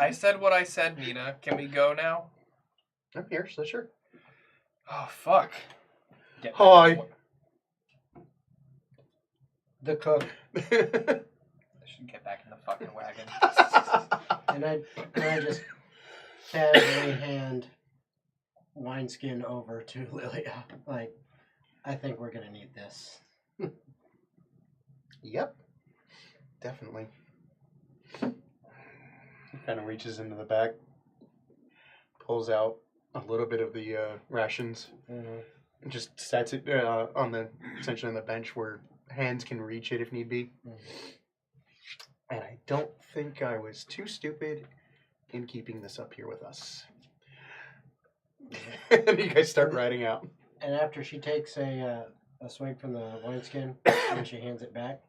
[SPEAKER 2] I said what I said, Nina. Can we go now?
[SPEAKER 3] I'm here, so sure.
[SPEAKER 2] Oh, fuck. Get back
[SPEAKER 3] Hi.
[SPEAKER 2] to work.
[SPEAKER 1] the cook,
[SPEAKER 2] I should get back in the fucking wagon.
[SPEAKER 1] and I just casually hand wineskin over to Lilia. Like, I think we're gonna need this.
[SPEAKER 3] Yep. Definitely. Kind of reaches into the back, pulls out a little bit of the rations, and just sets it on the essentially on the bench where hands can reach it if need be. And I don't think I was too stupid in keeping this up here with us. And you guys start riding out.
[SPEAKER 1] And after she takes a swig from the wineskin and she hands it back,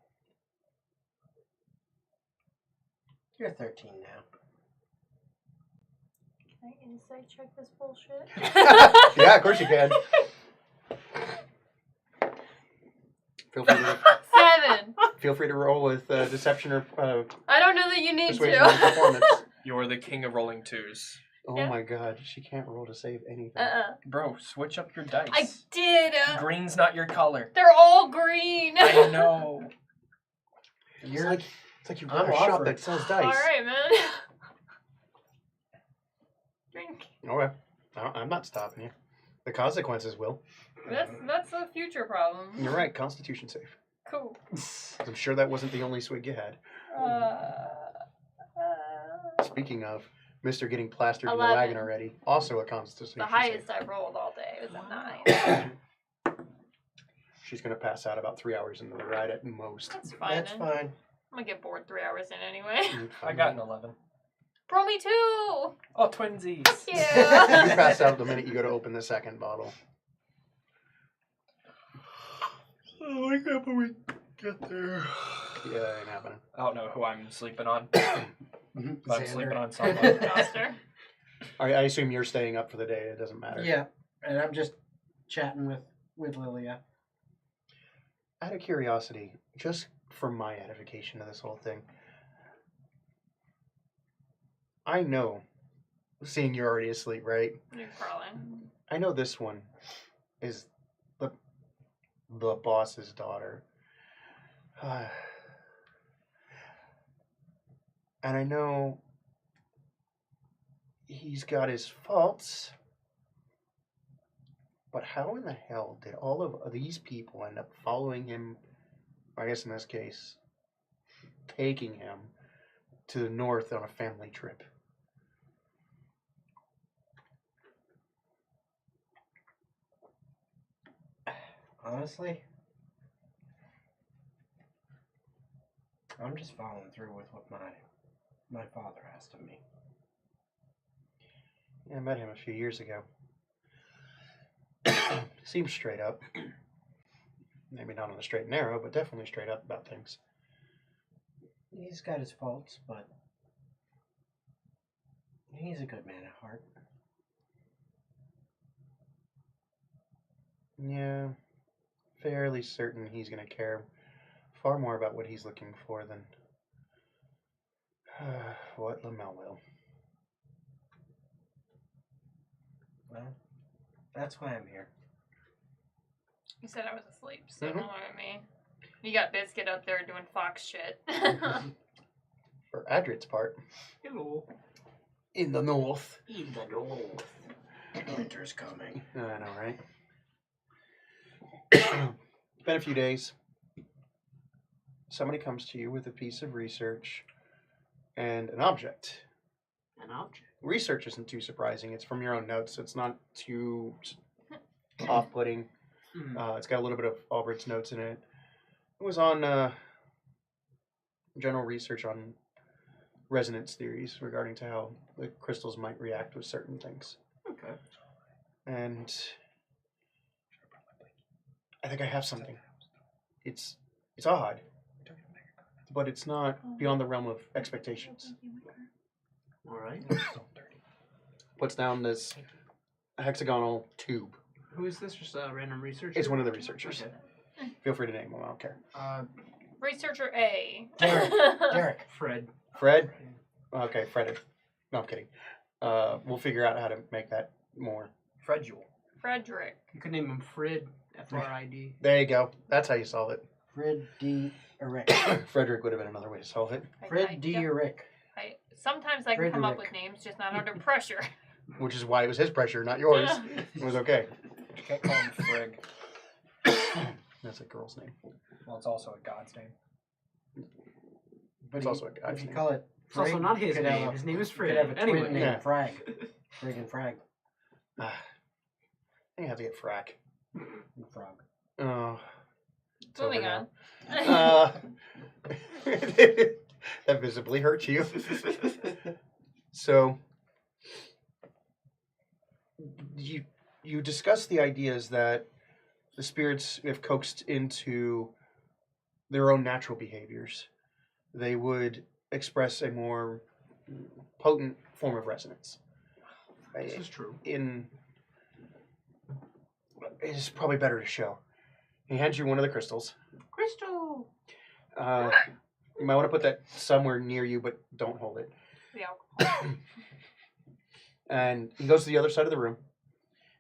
[SPEAKER 1] you're 13 now.
[SPEAKER 4] Can I insight check this bullshit?
[SPEAKER 3] Yeah, of course you can. Feel free to roll with deception or
[SPEAKER 4] I don't know that you need
[SPEAKER 3] persuasion or
[SPEAKER 4] to.
[SPEAKER 3] performance.
[SPEAKER 2] You're the king of rolling twos.
[SPEAKER 3] Oh
[SPEAKER 4] Yeah.
[SPEAKER 3] my god, she can't roll to save anything.
[SPEAKER 2] Bro, switch up your dice.
[SPEAKER 4] I did.
[SPEAKER 2] Green's not your color.
[SPEAKER 4] They're all green.
[SPEAKER 2] I know.
[SPEAKER 3] It's like you
[SPEAKER 1] I'm
[SPEAKER 3] run a shop
[SPEAKER 1] offering.
[SPEAKER 3] that sells
[SPEAKER 4] All
[SPEAKER 3] dice.
[SPEAKER 4] right, man. Drink.
[SPEAKER 3] Okay, I'm not stopping you. The consequences will.
[SPEAKER 4] That's a future problem.
[SPEAKER 3] You're right, Constitution save.
[SPEAKER 4] Cool.
[SPEAKER 3] I'm sure that wasn't the only swig you had. Speaking of, Mr. getting plastered in the
[SPEAKER 4] 11.
[SPEAKER 3] wagon already, also a Constitution
[SPEAKER 4] The
[SPEAKER 3] save.
[SPEAKER 4] highest I rolled all day was a 9.
[SPEAKER 3] She's going to pass out about 3 hours into the ride at most.
[SPEAKER 4] That's fine.
[SPEAKER 1] That's
[SPEAKER 4] then.
[SPEAKER 1] fine.
[SPEAKER 4] I'm gonna get bored 3 hours in anyway.
[SPEAKER 2] I got an 11.
[SPEAKER 4] Bro, me too.
[SPEAKER 2] Oh, twinsies.
[SPEAKER 3] You
[SPEAKER 4] Yeah.
[SPEAKER 3] pass out the minute you go to open the second bottle. Oh, I can't believe we get there. Yeah, that ain't happening.
[SPEAKER 2] I don't know who I'm sleeping on,
[SPEAKER 1] Mm-hmm.
[SPEAKER 2] but I'm sleeping on someone.
[SPEAKER 4] Foster.
[SPEAKER 3] I assume you're staying up for the day. It doesn't matter.
[SPEAKER 1] Yeah, and I'm just chatting with Lilia.
[SPEAKER 3] Out of curiosity, just for my edification of this whole thing, I know, seeing you're already asleep, right?
[SPEAKER 4] You're crawling.
[SPEAKER 3] I know this one is the boss's daughter. And I know he's got his faults, but how in the hell did all of these people end up following him, I guess in this case, taking him to the north on a family trip?
[SPEAKER 1] Honestly, I'm just following through with what my father asked of me.
[SPEAKER 3] Yeah, I met him a few years ago. Seems straight up. Maybe not on the straight and narrow, but definitely straight up about things.
[SPEAKER 1] He's got his faults, but he's a good man at heart.
[SPEAKER 3] Yeah, fairly certain he's going to care far more about what he's looking for than what Lamel will.
[SPEAKER 1] Well, that's why I'm here.
[SPEAKER 4] You said I was asleep, so don't look at me. You got Biscuit up there doing fox shit.
[SPEAKER 3] For Adrit's part,
[SPEAKER 5] Hello.
[SPEAKER 3] in the north.
[SPEAKER 5] In the north.
[SPEAKER 1] Winter's coming.
[SPEAKER 3] I know, right? Been a few days. Somebody comes to you with a piece of research and an object.
[SPEAKER 5] An object.
[SPEAKER 3] Research isn't too surprising. It's from your own notes, so it's not too off-putting. It's got a little bit of Albert's notes in it. It was on general research on resonance theories regarding to how the crystals might react with certain things.
[SPEAKER 5] Okay.
[SPEAKER 3] And I think I have something. It's odd, but it's not beyond the realm of expectations.
[SPEAKER 5] All right.
[SPEAKER 3] Puts down this hexagonal tube.
[SPEAKER 5] Who is this? Just a random researcher?
[SPEAKER 3] It's one of the researchers.
[SPEAKER 5] Okay.
[SPEAKER 3] Feel free to name them. I don't care.
[SPEAKER 4] Researcher A.
[SPEAKER 1] Derek.
[SPEAKER 5] Fred.
[SPEAKER 3] Fred? Okay, Fred. No, I'm kidding. We'll figure out how to make that more.
[SPEAKER 2] Fred Jewel.
[SPEAKER 4] Frederick.
[SPEAKER 5] You could name him Frid. F-R-I-D.
[SPEAKER 3] There you go. That's how you solve it. Frederick would have been another way to solve it,
[SPEAKER 4] Sometimes I can come up with names, just not under pressure.
[SPEAKER 3] which is why it was his pressure, not yours. It was okay.
[SPEAKER 2] You can't call him Frigg.
[SPEAKER 3] That's a girl's name.
[SPEAKER 2] Well, it's also a god's name.
[SPEAKER 1] But
[SPEAKER 3] It's also a guy's
[SPEAKER 1] if you
[SPEAKER 3] name.
[SPEAKER 1] call it
[SPEAKER 5] It's also
[SPEAKER 1] Frigg,
[SPEAKER 5] not his
[SPEAKER 1] could have
[SPEAKER 5] name.
[SPEAKER 1] a-
[SPEAKER 5] His name is
[SPEAKER 1] could
[SPEAKER 5] Fred.
[SPEAKER 1] have a twin
[SPEAKER 5] Anyway,
[SPEAKER 1] named
[SPEAKER 3] Yeah.
[SPEAKER 1] Frag. Frigg and Frag.
[SPEAKER 3] I have to get frack.
[SPEAKER 1] Frog.
[SPEAKER 3] Oh. it's
[SPEAKER 4] Moving
[SPEAKER 3] over
[SPEAKER 4] on.
[SPEAKER 3] now. That visibly hurt you. So you discuss the ideas that the spirits, if coaxed into their own natural behaviors, they would express a more potent form of resonance.
[SPEAKER 5] this is true.
[SPEAKER 3] It's probably better to show. He hands you one of the crystals.
[SPEAKER 5] Crystal.
[SPEAKER 3] You might want to put that somewhere near you, but don't hold it.
[SPEAKER 4] The alcohol.
[SPEAKER 3] And he goes to the other side of the room,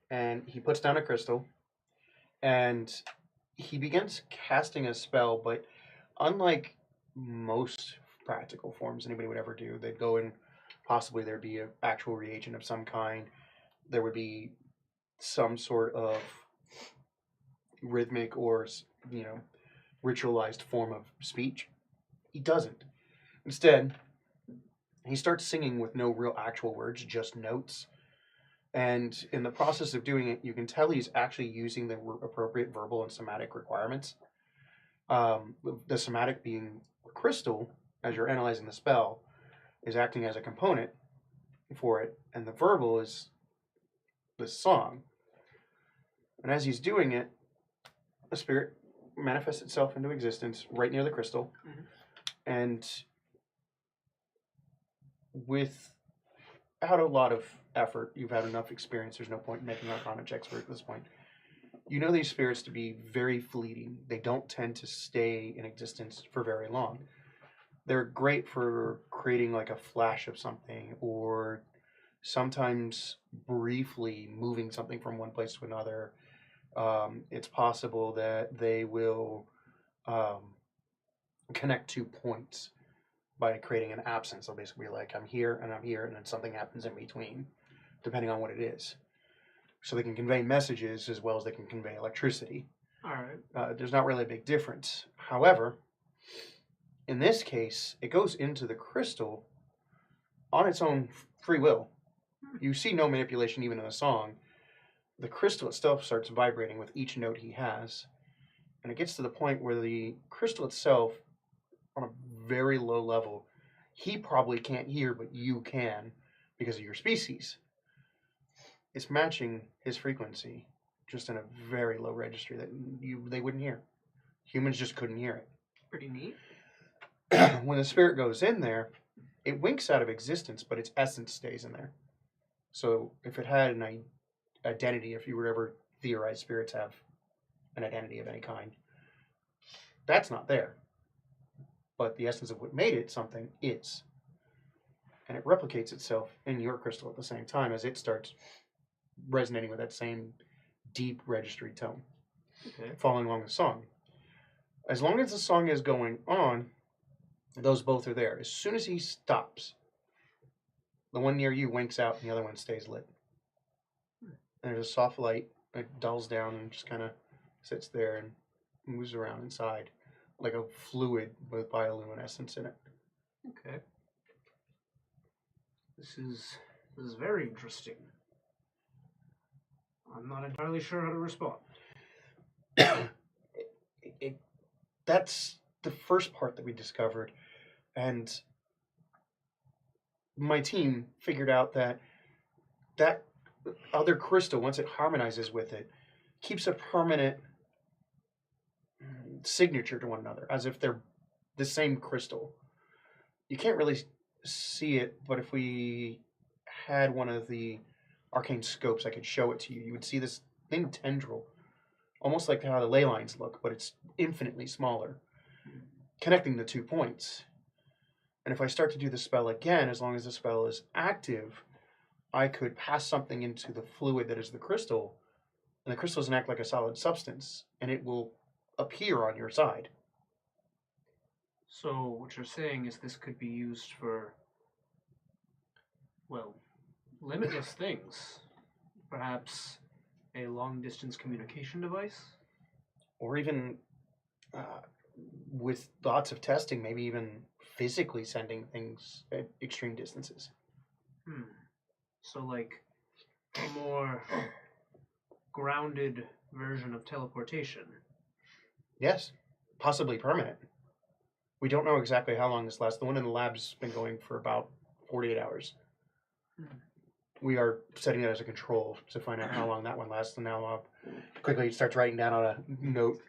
[SPEAKER 3] and he puts down a crystal, and he begins casting a spell, but unlike most practical forms anybody would ever do, they'd go in, possibly there'd be an actual reagent of some kind, there would be some sort of rhythmic or, ritualized form of speech. He doesn't. Instead, he starts singing with no real actual words, just notes. And in the process of doing it, you can tell he's actually using the appropriate verbal and somatic requirements. The somatic being crystal, as you're analyzing the spell, is acting as a component for it, and the verbal is the song. And as he's doing it, a spirit manifests itself into existence right near the crystal.
[SPEAKER 5] Mhm.
[SPEAKER 3] And without a lot of effort, you've had enough experience, there's no point in making Arcana checks for it at this point. You know these spirits to be very fleeting. They don't tend to stay in existence for very long. They're great for creating like a flash of something, or sometimes briefly moving something from one place to another. It's possible that they will connect 2 points by creating an absence. They'll basically be like, I'm here, and then something happens in between, depending on what it is. So they can convey messages as well as they can convey electricity.
[SPEAKER 5] All right.
[SPEAKER 3] There's not really a big difference. However, in this case, it goes into the crystal on its own free will. You see no manipulation even in the song. The crystal itself starts vibrating with each note he has. And it gets to the point where the crystal itself, on a very low level, he probably can't hear, but you can because of your species. It's matching his frequency, just in a very low registry that they wouldn't hear. Humans just couldn't hear it.
[SPEAKER 5] Pretty neat.
[SPEAKER 3] When the spirit goes in there, it winks out of existence, but its essence stays in there. So if it had an identity, if you were to ever theorize spirits have an identity of any kind, that's not there. But the essence of what made it something is. And it replicates itself in your crystal at the same time as it starts resonating with that same deep registry tone,
[SPEAKER 5] Okay.
[SPEAKER 3] following along the song. As long as the song is going on, those both are there. As soon as he stops, the one near you winks out and the other one stays lit. And there's a soft light, it dulls down and just kind of sits there and moves around inside like a fluid with bioluminescence in it.
[SPEAKER 5] Okay. This is very interesting. I'm not entirely sure how to respond.
[SPEAKER 3] That's the first part that we discovered, and my team figured out that other crystal, once it harmonizes with it, keeps a permanent signature to one another, as if they're the same crystal. You can't really see it, but if we had one of the arcane scopes, I could show it to you. You would see this thin tendril, almost like how the ley lines look, but it's infinitely smaller, connecting the 2 points. And if I start to do the spell again, as long as the spell is active, I could pass something into the fluid that is the crystal, and the crystal doesn't act like a solid substance, and it will appear on your side.
[SPEAKER 5] So what you're saying is this could be used for, well, limitless things. Perhaps a long-distance communication device?
[SPEAKER 3] Or even with lots of testing, maybe even physically sending things at extreme distances.
[SPEAKER 5] So like a more grounded version of teleportation.
[SPEAKER 3] Yes, possibly permanent. We don't know exactly how long this lasts. The one in the lab's been going for about 48 hours. We are setting it as a control to find out how long that one lasts. And now quickly he starts writing down on a note.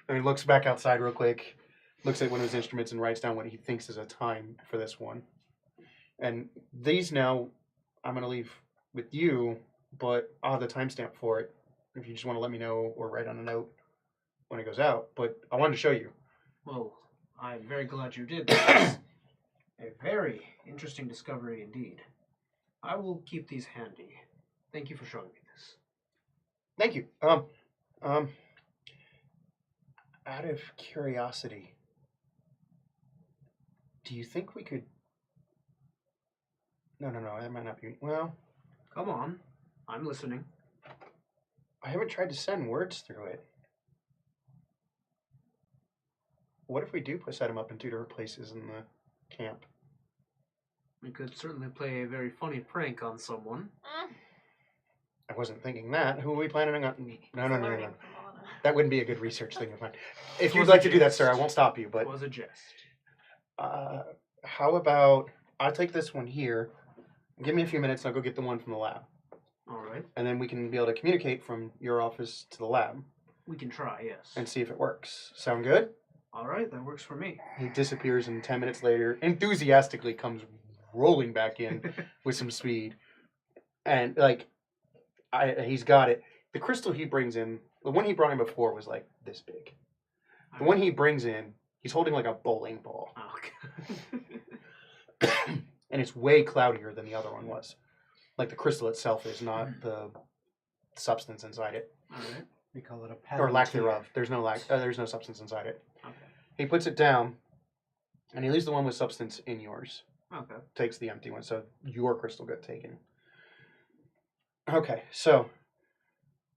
[SPEAKER 3] And he looks back outside real quick, looks at one of his instruments and writes down what he thinks is a time for this one. And these now, I'm going to leave with you, but I'll have the timestamp for it if you just want to let me know or write on a note when it goes out. But I wanted to show you.
[SPEAKER 5] Well, I'm very glad you did. That's a very interesting discovery indeed. I will keep these handy. Thank you for showing me this.
[SPEAKER 3] Thank you. Out of curiosity, do you think we could... No, that might not be... Well,
[SPEAKER 5] Come on. I'm listening.
[SPEAKER 3] I haven't tried to send words through it. What if we do set him up in 2 different places in the camp?
[SPEAKER 5] We could certainly play a very funny prank on someone.
[SPEAKER 3] I wasn't thinking that. Who are we planning on? No.
[SPEAKER 4] Learning from Anna.
[SPEAKER 3] That wouldn't be a good research thing to find. If
[SPEAKER 5] It
[SPEAKER 3] you'd
[SPEAKER 5] was
[SPEAKER 3] like
[SPEAKER 5] a
[SPEAKER 3] to do that,
[SPEAKER 5] jest.
[SPEAKER 3] sir, I won't stop you.
[SPEAKER 5] It
[SPEAKER 3] But
[SPEAKER 5] was a jest.
[SPEAKER 3] how about I'll take this one here. Give me a few minutes and I'll go get the one from the lab.
[SPEAKER 5] All right.
[SPEAKER 3] And then we can be able to communicate from your office to the lab
[SPEAKER 5] We can try, yes.
[SPEAKER 3] and see if it works. Sound good?
[SPEAKER 5] All right, that works for me.
[SPEAKER 3] He disappears and 10 minutes later, enthusiastically comes rolling back in with some speed. And, like, he's got it. The crystal he brings in, the one he brought in before was, like, this big. The one he brings in, he's holding, like, a bowling ball.
[SPEAKER 5] Oh,
[SPEAKER 3] And it's way cloudier than the other one was. Like, the crystal itself is not the substance inside it.
[SPEAKER 5] all right.
[SPEAKER 1] We call it a
[SPEAKER 3] Or
[SPEAKER 1] patent.
[SPEAKER 3] lack thereof. There's no substance inside it.
[SPEAKER 5] Okay.
[SPEAKER 3] He puts it down, and he leaves the one with substance in yours.
[SPEAKER 5] Okay.
[SPEAKER 3] Takes the empty one, so your crystal got taken. Okay, so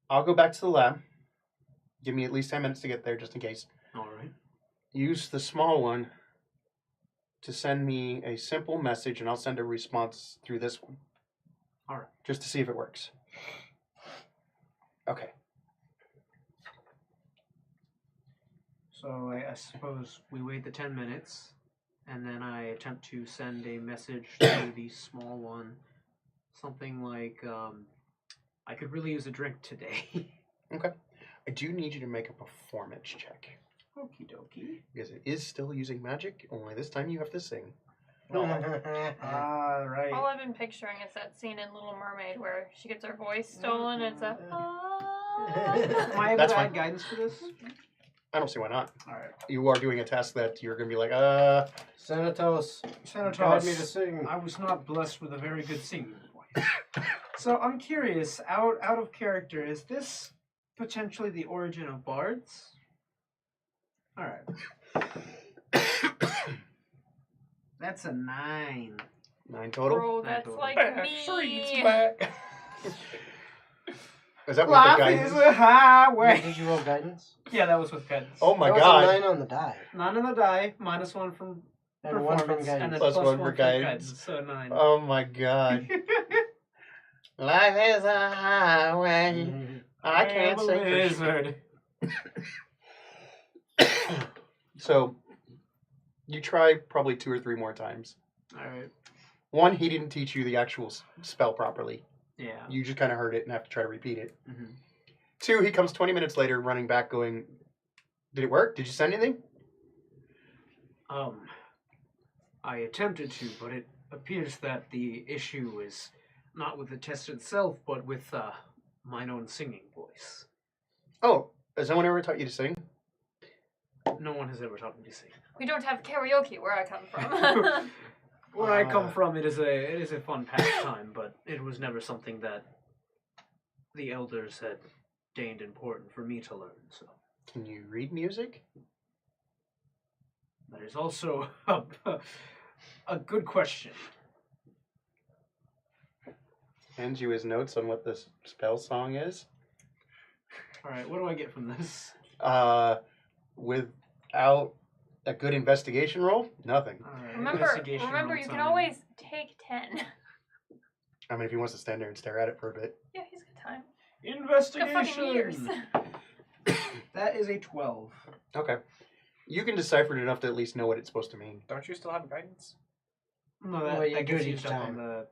[SPEAKER 3] I'll go back to the lab. Give me at least 10 minutes to get there, just in case.
[SPEAKER 5] All right.
[SPEAKER 3] Use the small one to send me a simple message, and I'll send a response through this one.
[SPEAKER 5] All right.
[SPEAKER 3] Just to see if it works. Okay.
[SPEAKER 5] So I suppose we wait the 10 minutes, and then I attempt to send a message to the small one. Something like, I could really use a drink today.
[SPEAKER 3] Okay. I do need you to make a performance check.
[SPEAKER 5] Okie dokie.
[SPEAKER 3] Because it is still using magic, only this time you have to sing.
[SPEAKER 5] All right.
[SPEAKER 4] All I've been picturing is that scene in Little Mermaid where she gets her voice stolen and it's a.
[SPEAKER 5] Am I able
[SPEAKER 3] That's
[SPEAKER 5] to
[SPEAKER 3] fine.
[SPEAKER 5] add guidance for this?
[SPEAKER 3] I don't see why not.
[SPEAKER 5] All right.
[SPEAKER 3] You are doing a test that you're going to be like,
[SPEAKER 1] Sanatos,
[SPEAKER 5] Senator,
[SPEAKER 1] guide me to sing.
[SPEAKER 5] I was not blessed with a very good singing voice. So I'm curious, out of character, is this potentially the origin of bards? All right. That's a 9.
[SPEAKER 3] 9 total?
[SPEAKER 4] Bro, that's
[SPEAKER 5] Back
[SPEAKER 4] like
[SPEAKER 2] Back
[SPEAKER 4] me.
[SPEAKER 2] streets back.
[SPEAKER 3] Is that what the guy is?
[SPEAKER 5] a highway.
[SPEAKER 1] Did you roll guidance?
[SPEAKER 5] Yeah, that was with guidance.
[SPEAKER 3] Oh my
[SPEAKER 1] That was
[SPEAKER 3] god.
[SPEAKER 1] a 9 on the die.
[SPEAKER 5] 9 on the die, -1 from
[SPEAKER 1] And 1 from
[SPEAKER 5] performance, and
[SPEAKER 1] guidance.
[SPEAKER 5] then
[SPEAKER 3] Plus
[SPEAKER 5] plus
[SPEAKER 3] one
[SPEAKER 5] 1
[SPEAKER 3] for
[SPEAKER 5] from
[SPEAKER 3] guidance.
[SPEAKER 5] So 9.
[SPEAKER 3] Oh my god. Life is a highway.
[SPEAKER 1] Mhm.
[SPEAKER 3] I can't sing for shit.
[SPEAKER 5] Lizard.
[SPEAKER 3] So, you try probably 2 or 3 more times.
[SPEAKER 5] All right.
[SPEAKER 3] 1, he didn't teach you the actual spell properly.
[SPEAKER 5] Yeah.
[SPEAKER 3] You just kind of heard it and have to try to repeat it.
[SPEAKER 5] Mhm.
[SPEAKER 3] 2, he comes 20 minutes later running back going, did it work? Did you send anything?
[SPEAKER 5] I attempted to, but it appears that the issue is not with the test itself, but with mine own singing voice.
[SPEAKER 3] Oh, has no one ever taught you to sing?
[SPEAKER 5] No one has ever taught me to sing.
[SPEAKER 4] We don't have karaoke where I come from.
[SPEAKER 5] Where I come from, it is a fun pastime, but it was never something that the elders had deigned important for me to learn. So
[SPEAKER 3] Can you read music?
[SPEAKER 5] that is also a good question.
[SPEAKER 3] Hands you his notes on what this spell song is.
[SPEAKER 5] All right, what do I get from this?
[SPEAKER 3] Without a good investigation roll, nothing.
[SPEAKER 5] All right,
[SPEAKER 4] Remember,
[SPEAKER 5] investigation
[SPEAKER 4] remember,
[SPEAKER 5] roll
[SPEAKER 4] you can
[SPEAKER 5] time.
[SPEAKER 4] always take 10.
[SPEAKER 3] I mean, if he wants to stand there and stare at it for a bit.
[SPEAKER 4] Yeah, he's got time. Got
[SPEAKER 5] Investigation.
[SPEAKER 4] fucking years.
[SPEAKER 5] That is a 12.
[SPEAKER 3] Okay. You can decipher it enough to at least know what it's supposed to mean.
[SPEAKER 2] Don't you still have guidance?
[SPEAKER 5] No,
[SPEAKER 1] Well, you
[SPEAKER 5] that
[SPEAKER 1] do
[SPEAKER 5] gets
[SPEAKER 1] it
[SPEAKER 5] used
[SPEAKER 1] each
[SPEAKER 5] up on
[SPEAKER 1] time.
[SPEAKER 5] the.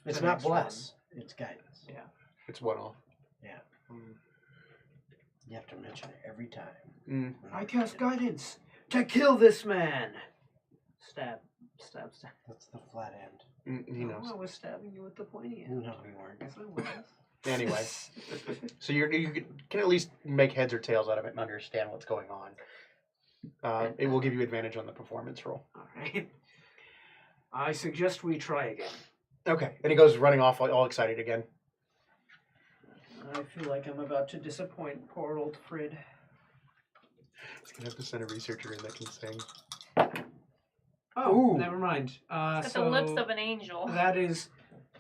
[SPEAKER 1] It's
[SPEAKER 5] The
[SPEAKER 1] not
[SPEAKER 5] next one.
[SPEAKER 1] bless. It's guidance.
[SPEAKER 5] Yeah.
[SPEAKER 3] It's one off.
[SPEAKER 1] You have to mention it every time.
[SPEAKER 3] Mm.
[SPEAKER 5] I cast guidance to kill this man. Stab.
[SPEAKER 1] That's the flat end.
[SPEAKER 3] He knows.
[SPEAKER 5] I was stabbing you with the pointy end.
[SPEAKER 1] No, you weren't.
[SPEAKER 5] Yes, I was.
[SPEAKER 3] Anyway, so you can at least make heads or tails out of it and understand what's going on. It will give you advantage on the performance roll.
[SPEAKER 5] All right. I suggest we try again.
[SPEAKER 3] Okay, and he goes running off all excited again.
[SPEAKER 5] I feel like I'm about to disappoint poor old Frid.
[SPEAKER 3] He's gonna have to send a researcher in that can sing.
[SPEAKER 5] Oh,
[SPEAKER 1] Ooh.
[SPEAKER 5] never mind.
[SPEAKER 4] Got the lips of an angel.
[SPEAKER 5] That is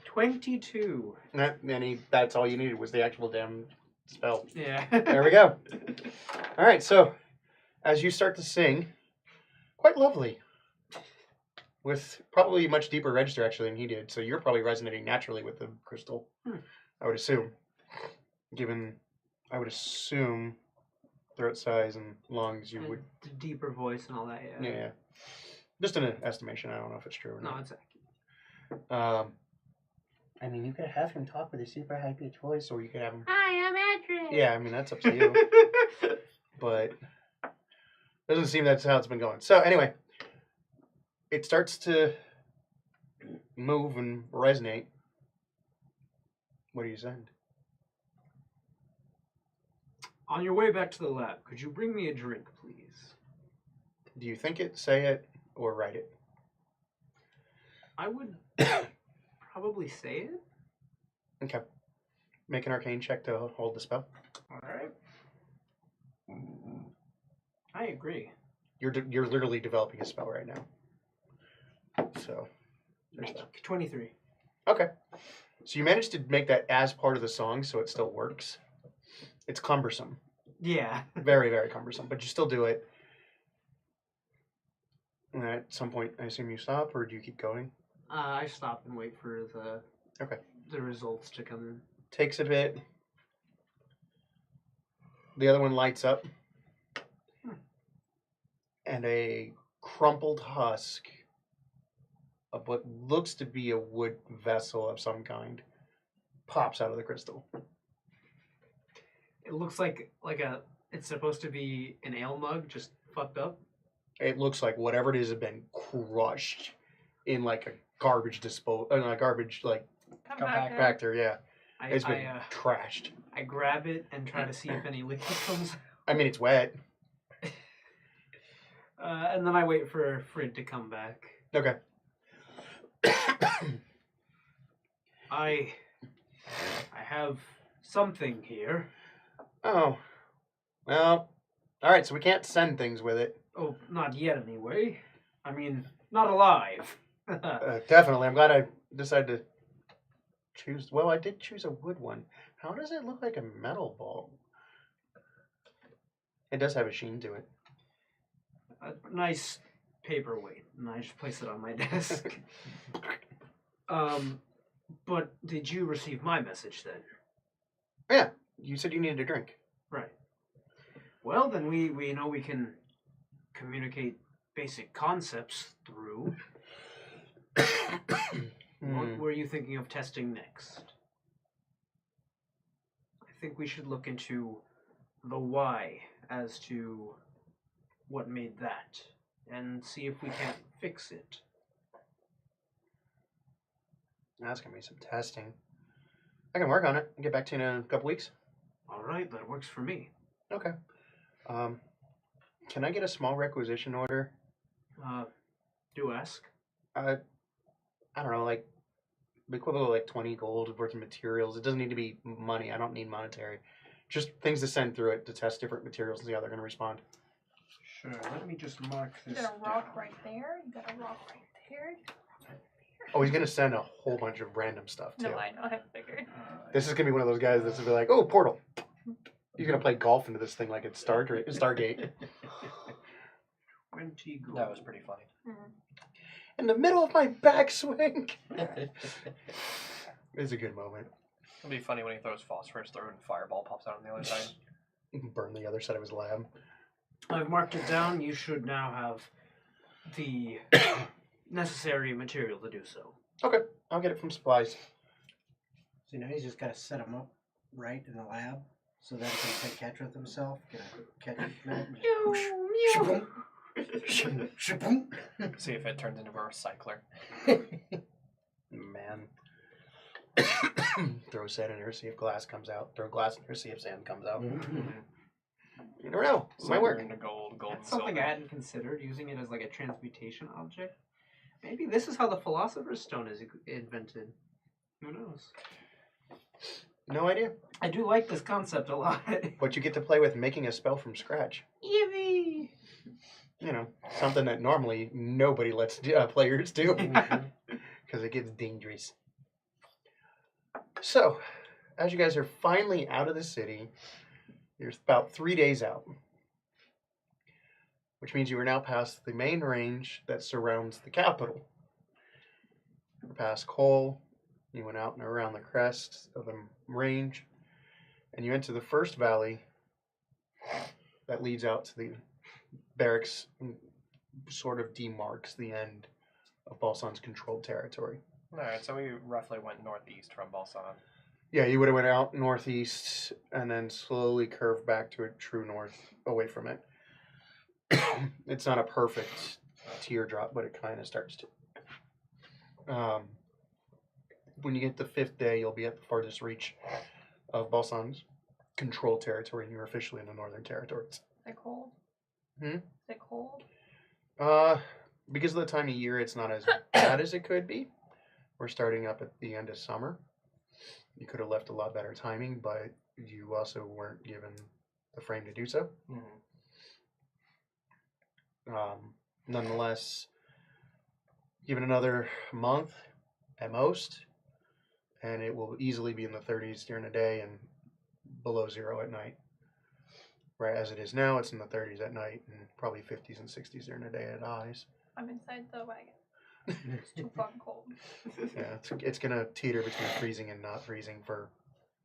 [SPEAKER 5] 22.
[SPEAKER 3] That's all you needed was the actual damn spell.
[SPEAKER 5] Yeah.
[SPEAKER 3] There we go. All right, so as you start to sing, quite lovely, with probably a much deeper register actually than he did. So you're probably resonating naturally with the crystal, I would assume. I would assume throat size and lungs, you
[SPEAKER 5] And
[SPEAKER 3] would.
[SPEAKER 5] the deeper voice and all that. Yeah.
[SPEAKER 3] Yeah. Just an estimation. I don't know if it's true or
[SPEAKER 5] No,
[SPEAKER 3] not.
[SPEAKER 5] it's accurate.
[SPEAKER 3] I mean, you could have him talk with a super high pitched voice, or you could have him.
[SPEAKER 4] Hi, I'm Adrian.
[SPEAKER 3] Yeah, I mean that's up to you. But doesn't seem that's how it's been going. So anyway, it starts to move and resonate. What do you send?
[SPEAKER 5] On your way back to the lab, could you bring me a drink, please?
[SPEAKER 3] Do you think it, say it, or write it?
[SPEAKER 5] I would probably say it.
[SPEAKER 3] Okay. Make an arcane check to hold the spell.
[SPEAKER 5] All right. I agree.
[SPEAKER 3] You're literally developing a spell right now. So there's that.
[SPEAKER 5] 23.
[SPEAKER 3] Okay. So you managed to make that as part of the song, so it still works. It's cumbersome.
[SPEAKER 5] Yeah.
[SPEAKER 3] Very, very cumbersome, but you still do it. And at some point, I assume you stop, or do you keep going?
[SPEAKER 5] I stop and wait for the results to come in.
[SPEAKER 3] Takes a bit. The other one lights up. And a crumpled husk of what looks to be a wood vessel of some kind pops out of the crystal.
[SPEAKER 5] It looks like it's supposed to be an ale mug, just fucked up.
[SPEAKER 3] It looks like whatever it is has been crushed in like a garbage garbage like compactor. Yeah, it's been trashed.
[SPEAKER 5] I grab it and try to see if any liquid comes.
[SPEAKER 3] I mean, it's wet.
[SPEAKER 5] And then I wait for Frid to come back.
[SPEAKER 3] Okay.
[SPEAKER 5] I have something here.
[SPEAKER 3] Oh, well, all right. So we can't send things with it.
[SPEAKER 5] Oh, not yet anyway. I mean, not alive.
[SPEAKER 3] Definitely. I'm glad I decided to choose. Well, I did choose a wood one. How does it look like a metal ball? It does have a sheen to it.
[SPEAKER 5] A nice paperweight. And I just place it on my desk. But did you receive my message then?
[SPEAKER 3] Yeah, you said you needed a drink.
[SPEAKER 5] Right. Well, then we know we can communicate basic concepts through. What were you thinking of testing next? I think we should look into the why as to what made that and see if we can't fix it.
[SPEAKER 3] That's gonna be some testing. I can work on it and get back to you in a couple weeks.
[SPEAKER 5] All right, that works for me.
[SPEAKER 3] Okay. Can I get a small requisition order?
[SPEAKER 5] Do ask.
[SPEAKER 3] I don't know, like the equivalent of like 20 gold worth of materials. It doesn't need to be money. I don't need monetary. Just things to send through it to test different materials and see how they're going to respond.
[SPEAKER 5] Sure. Let me just mark
[SPEAKER 4] You
[SPEAKER 5] this
[SPEAKER 4] got a rock
[SPEAKER 5] down.
[SPEAKER 4] right there. You got a rock right there.
[SPEAKER 3] Oh, he's gonna send a whole bunch of random stuff too.
[SPEAKER 4] No, I know. I figured.
[SPEAKER 3] This is gonna be one of those guys that's gonna be like, oh, portal. He's gonna play golf into this thing like it's Stargate.
[SPEAKER 5] 20 gold.
[SPEAKER 2] That was pretty funny.
[SPEAKER 3] In the middle of my backswing. It's a good moment.
[SPEAKER 2] It'll be funny when he throws phosphorus through and fireball pops out on the other side.
[SPEAKER 3] Burn the other side of his lab.
[SPEAKER 5] I've marked it down. You should now have the necessary material to do so.
[SPEAKER 3] Okay, I'll get it from supplies.
[SPEAKER 1] So now he's just got to set them up right in the lab so that he can play catch with himself. Get a catch net and just shaboom.
[SPEAKER 2] See if it turns into a recycler.
[SPEAKER 3] Man. Throw sand in there, see if glass comes out. Throw glass in there, see if sand comes out. You never know. It might work.
[SPEAKER 2] Into gold, gold, and
[SPEAKER 5] That's something
[SPEAKER 2] silver.
[SPEAKER 5] I hadn't considered, using it as like a transmutation object. Maybe this is how the Philosopher's Stone is invented. Who knows?
[SPEAKER 3] No idea.
[SPEAKER 5] I do like this concept a lot.
[SPEAKER 3] But you get to play with making a spell from scratch.
[SPEAKER 5] Yippee!
[SPEAKER 3] You know, something that normally nobody lets players do. Because it gets dangerous. So, as you guys are finally out of the city, you're about 3 days out. Which means you are now past the main range that surrounds the capital. You're past Cole, you went out and around the crest of the range, and you enter the first valley that leads out to the barracks and sort of demarks the end of Balsan's controlled territory.
[SPEAKER 2] Alright, so we roughly went northeast from Balsan.
[SPEAKER 3] Yeah, you would have went out northeast and then slowly curved back to a true north away from it. It's not a perfect teardrop, but it kind of starts to. When you get the 5th day, you'll be at the farthest reach of Balsan's controlled territory, and you're officially in the Northern Territories.
[SPEAKER 4] Is it cold?
[SPEAKER 3] Hmm?
[SPEAKER 4] Is it cold?
[SPEAKER 3] Because of the time of year, it's not as bad as it could be. We're starting up at the end of summer. You could have left a lot better timing, but you also weren't given the frame to do so. Nonetheless, given another month at most, and it will easily be in the 30s during the day and below 0 at night. Right as it is now, it's in the 30s at night and probably 50s and 60s during the day at highs.
[SPEAKER 4] I'm inside the wagon. It's too fucking cold.
[SPEAKER 3] Yeah, it's gonna teeter between freezing and not freezing for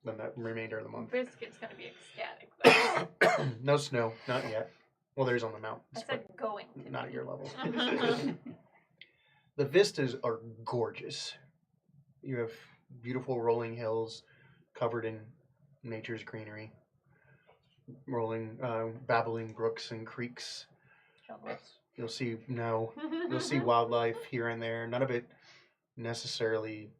[SPEAKER 3] the remainder of the month.
[SPEAKER 4] Biscuit's gonna be ecstatic though.
[SPEAKER 3] No snow, not yet. Well, there's on the
[SPEAKER 4] I
[SPEAKER 3] mountains,
[SPEAKER 4] said
[SPEAKER 3] but
[SPEAKER 4] going to.
[SPEAKER 3] not at your level.
[SPEAKER 4] be.
[SPEAKER 3] The vistas are gorgeous. You have beautiful rolling hills covered in nature's greenery, rolling, babbling brooks and creeks.
[SPEAKER 4] Jungles.
[SPEAKER 3] You'll see you'll see wildlife here and there. None of it necessarily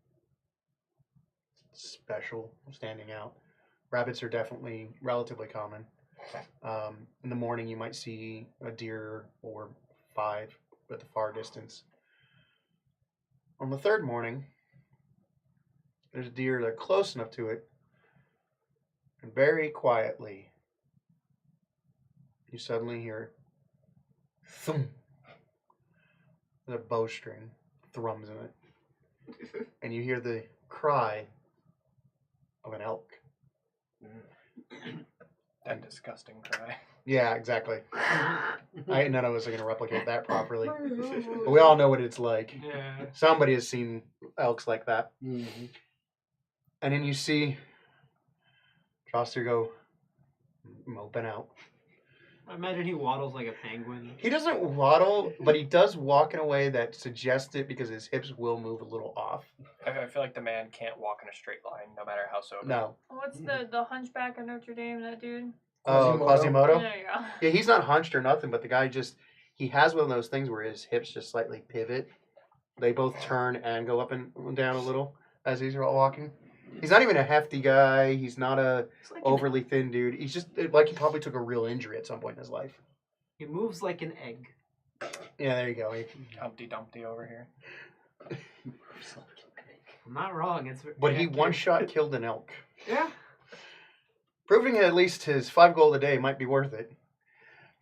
[SPEAKER 3] special, standing out. Rabbits are definitely relatively common. In the morning, you might see a deer or 5 at the far distance. On the 3rd morning, there's a deer that are close enough to it, and very quietly, you suddenly hear thump. The bowstring thrums in it, and you hear the cry of an elk.
[SPEAKER 2] That disgusting cry.
[SPEAKER 3] Yeah, exactly. None of us are going to replicate that properly. But we all know what it's like.
[SPEAKER 5] Yeah.
[SPEAKER 3] Somebody has seen elks like that.
[SPEAKER 1] Mm-hmm.
[SPEAKER 3] And then you see Droster go moping out.
[SPEAKER 5] I imagine he waddles like a penguin.
[SPEAKER 3] He doesn't waddle, but he does walk in a way that suggests it because his hips will move a little off.
[SPEAKER 2] I feel like the man can't walk in a straight line, no matter how sober.
[SPEAKER 3] No.
[SPEAKER 4] What's the Hunchback of Notre Dame? That dude.
[SPEAKER 3] Oh,
[SPEAKER 1] Quasimodo.
[SPEAKER 3] Quasimodo?
[SPEAKER 4] There you go.
[SPEAKER 3] Yeah, he's not hunched or nothing, but the guy he has one of those things where his hips just slightly pivot. They both turn and go up and down a little as he's walking. He's not even a hefty guy. He's not a
[SPEAKER 5] It's like
[SPEAKER 3] overly thin dude. He's just like he probably took a real injury at some point in his life.
[SPEAKER 5] he moves like an egg.
[SPEAKER 3] Yeah, there you go.
[SPEAKER 2] Humpty Dumpty over here.
[SPEAKER 5] I'm not wrong. It's
[SPEAKER 3] But he
[SPEAKER 5] accurate.
[SPEAKER 3] one shot killed an elk,
[SPEAKER 5] Yeah.
[SPEAKER 3] proving at least his 5 gold a day might be worth it.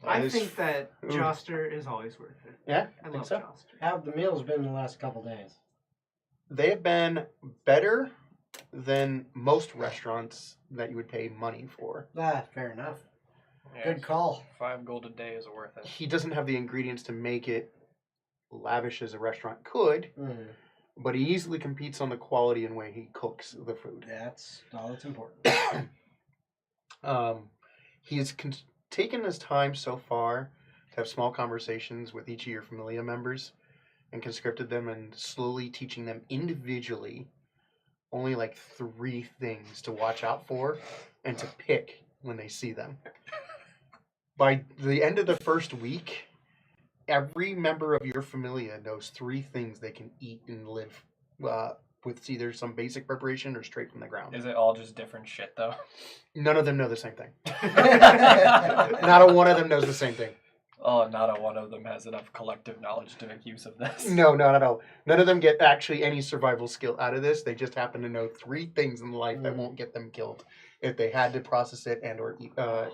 [SPEAKER 5] I think that Joster is always worth it.
[SPEAKER 3] Yeah,
[SPEAKER 5] I
[SPEAKER 3] think
[SPEAKER 5] love
[SPEAKER 3] so?
[SPEAKER 5] Joster.
[SPEAKER 1] How have the meals been the last couple days?
[SPEAKER 3] They have been better than most restaurants that you would pay money for.
[SPEAKER 1] Ah, fair enough.
[SPEAKER 2] Yeah,
[SPEAKER 1] Good call.
[SPEAKER 2] 5 gold a day is worth it.
[SPEAKER 3] He doesn't have the ingredients to make it lavish as a restaurant could,
[SPEAKER 1] Mm,
[SPEAKER 3] but he easily competes on the quality and way he cooks the food.
[SPEAKER 1] that's all that's important.
[SPEAKER 3] He has taken his time so far to have small conversations with each of your familia members and conscripted them and slowly teaching them individually only like 3 things to watch out for and to pick when they see them. By the end of the first week, every member of your familia knows 3 things they can eat and live with either some basic preparation or straight from the ground.
[SPEAKER 2] Is it all just different shit, though?
[SPEAKER 3] None of them know the same thing. Not a one of them knows the same thing.
[SPEAKER 2] Oh, not a one of them has enough collective knowledge to make use of this.
[SPEAKER 3] No, not at all. None of them get actually any survival skill out of this. They just happen to know 3 things in life that won't get them killed if they had to process it and or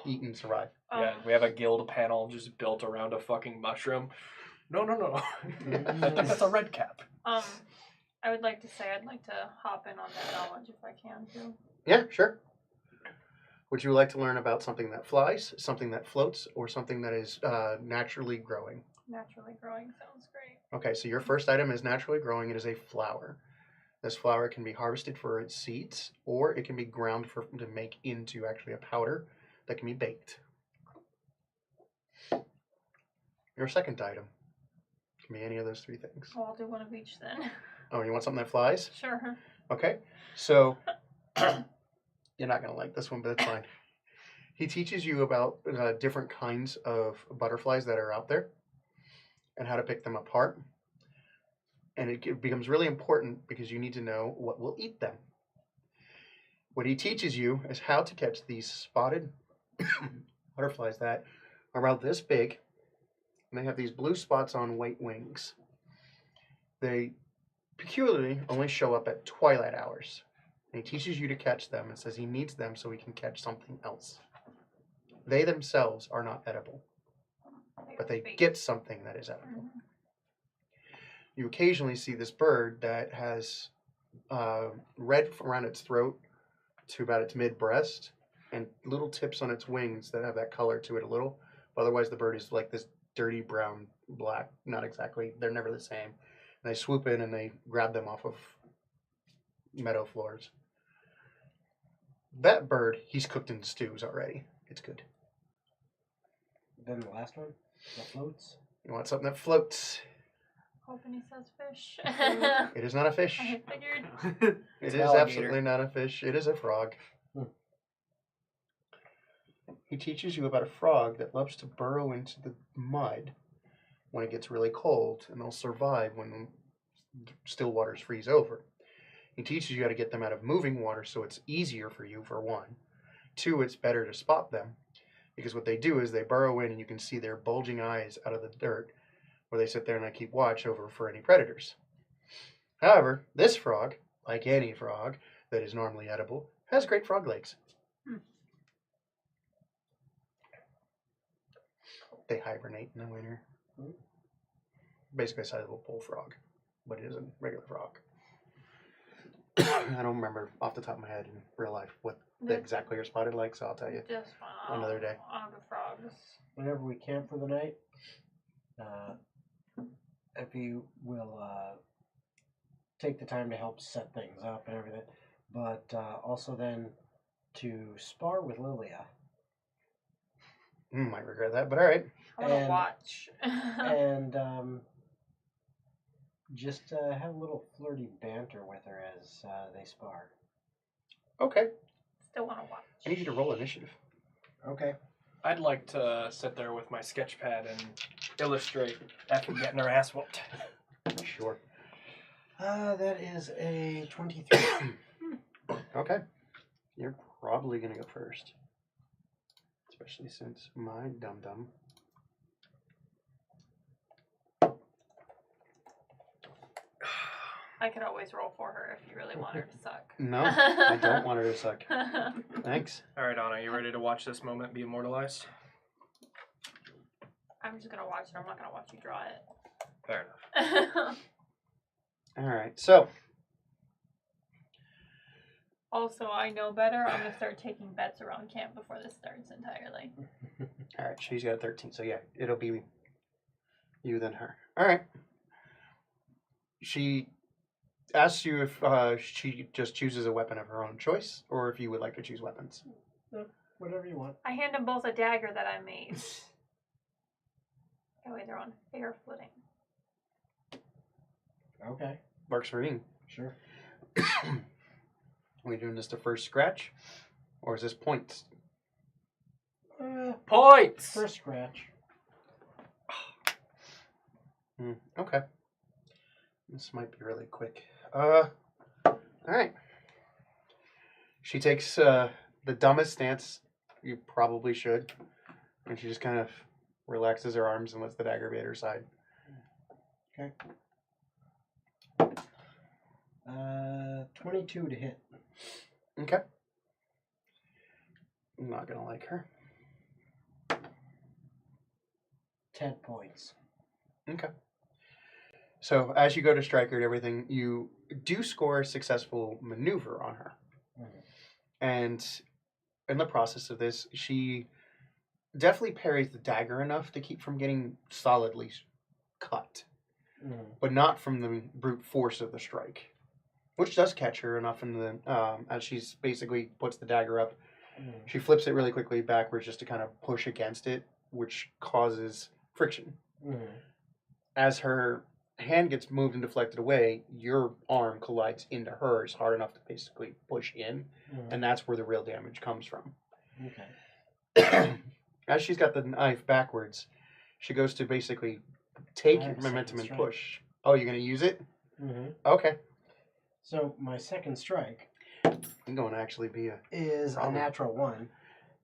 [SPEAKER 3] eat and survive.
[SPEAKER 2] Yeah, we have a guild panel just built around a fucking mushroom. No. I think that's a red cap.
[SPEAKER 4] I would like to say I'd like to hop in on that knowledge if I can too.
[SPEAKER 3] Yeah, sure. Would you like to learn about something that flies, something that floats, or something that is naturally growing?
[SPEAKER 4] Naturally growing sounds great.
[SPEAKER 3] Okay, so your first item is naturally growing. It is a flower. This flower can be harvested for its seeds, or it can be ground to make into actually a powder that can be baked. Your second item can be any of those 3 things.
[SPEAKER 4] Well, I'll do one of each then.
[SPEAKER 3] Oh, you want something that flies?
[SPEAKER 4] Sure.
[SPEAKER 3] Okay, so you're not going to like this one, but it's fine. He teaches you about different kinds of butterflies that are out there and how to pick them apart. And it becomes really important because you need to know what will eat them. What he teaches you is how to catch these spotted butterflies that are about this big, and they have these blue spots on white wings. They peculiarly only show up at twilight hours. And he teaches you to catch them and says he needs them so he can catch something else. They themselves are not edible, but they get something that is edible. You occasionally see this bird that has red around its throat to about its mid-breast and little tips on its wings that have that color to it a little. Otherwise, the bird is like this dirty brown, black, not exactly, they're never the same. And they swoop in and they grab them off of meadow floors. That bird, he's cooked in stews already. It's good.
[SPEAKER 1] Then the last one, the floats.
[SPEAKER 3] You want something that floats?
[SPEAKER 4] Hoping he says fish.
[SPEAKER 3] It is not a fish.
[SPEAKER 4] I figured.
[SPEAKER 3] It
[SPEAKER 2] It's
[SPEAKER 3] is
[SPEAKER 2] an alligator.
[SPEAKER 3] absolutely not a fish. It is a frog. He teaches you about a frog that loves to burrow into the mud when it gets really cold, and they'll survive when still waters freeze over. He teaches you how to get them out of moving water so it's easier for you, for 1. 2, it's better to spot them because what they do is they burrow in and you can see their bulging eyes out of the dirt where they sit there and they keep watch over for any predators. However, this frog, like any frog that is normally edible, has great frog legs. They hibernate in the winter. Basically a sizable bullfrog, but it is a regular frog. I don't remember off the top of my head in real life what they exactly are spotted like, so I'll tell you
[SPEAKER 4] Just
[SPEAKER 3] another day.
[SPEAKER 4] On the frogs.
[SPEAKER 1] Whenever we camp for the night, if you will take the time to help set things up and everything, but also then to spar with Lilia.
[SPEAKER 3] Might regret that, but all right.
[SPEAKER 4] I want to
[SPEAKER 1] And-
[SPEAKER 4] watch.
[SPEAKER 1] And just have a little flirty banter with her as they spar.
[SPEAKER 3] Okay.
[SPEAKER 4] Still want to watch.
[SPEAKER 3] I need you to roll initiative.
[SPEAKER 1] Okay.
[SPEAKER 2] I'd like to sit there with my sketch pad and illustrate Effie getting her ass whooped.
[SPEAKER 3] Sure.
[SPEAKER 1] That is a 23.
[SPEAKER 3] Okay. You're probably going to go first. Especially since my dum-dum.
[SPEAKER 4] I could always roll for her if you really want her to suck.
[SPEAKER 3] No, I don't want her to suck. Thanks.
[SPEAKER 2] All right, Anna, you ready to watch this moment be immortalized?
[SPEAKER 4] I'm just gonna watch it. I'm not gonna watch you draw
[SPEAKER 2] Fair enough.
[SPEAKER 4] it.
[SPEAKER 3] All right. So
[SPEAKER 4] Also, I know better. I'm gonna start taking bets around camp before this starts entirely.
[SPEAKER 3] all right, she's got a 13. So yeah, it'll be you then her. All right. She asks you if she just chooses a weapon of her own choice, or if you would like to choose weapons.
[SPEAKER 1] Whatever you want.
[SPEAKER 4] I hand them both a dagger that I made. Oh wait, they're on fair footing.
[SPEAKER 1] Okay,
[SPEAKER 3] Works for me.
[SPEAKER 1] sure.
[SPEAKER 3] Are we doing this to first scratch, or is this points?
[SPEAKER 2] Points!
[SPEAKER 1] First scratch.
[SPEAKER 3] Okay. This might be really quick. All right. She takes the dumbest stance you probably should, and she just kind of relaxes her arms and lets the dagger be at her side.
[SPEAKER 1] Okay. 22 to hit.
[SPEAKER 3] Okay. I'm not gonna like her.
[SPEAKER 1] 10 points.
[SPEAKER 3] Okay. So as you go to strike her and everything, you do score a successful maneuver on her.
[SPEAKER 1] Mhm.
[SPEAKER 3] And in the process of this, she definitely parries the dagger enough to keep from getting solidly cut, but not from the brute force of the strike, which does catch her enough in the as she's basically puts the dagger up. She flips it really quickly backwards just to kind of push against it, which causes friction. As her hand gets moved and deflected away, your arm collides into hers hard enough to basically push in, and that's where the real damage comes from.
[SPEAKER 1] Okay.
[SPEAKER 3] As she's got the knife backwards, she goes to basically take
[SPEAKER 1] I have a
[SPEAKER 3] momentum
[SPEAKER 1] second
[SPEAKER 3] and
[SPEAKER 1] strike.
[SPEAKER 3] push. Oh, you're going to use it?
[SPEAKER 1] Mm-hmm.
[SPEAKER 3] Okay.
[SPEAKER 1] So my second strike
[SPEAKER 3] I'm going to actually be a...
[SPEAKER 1] is
[SPEAKER 3] Problem.
[SPEAKER 1] a natural 1,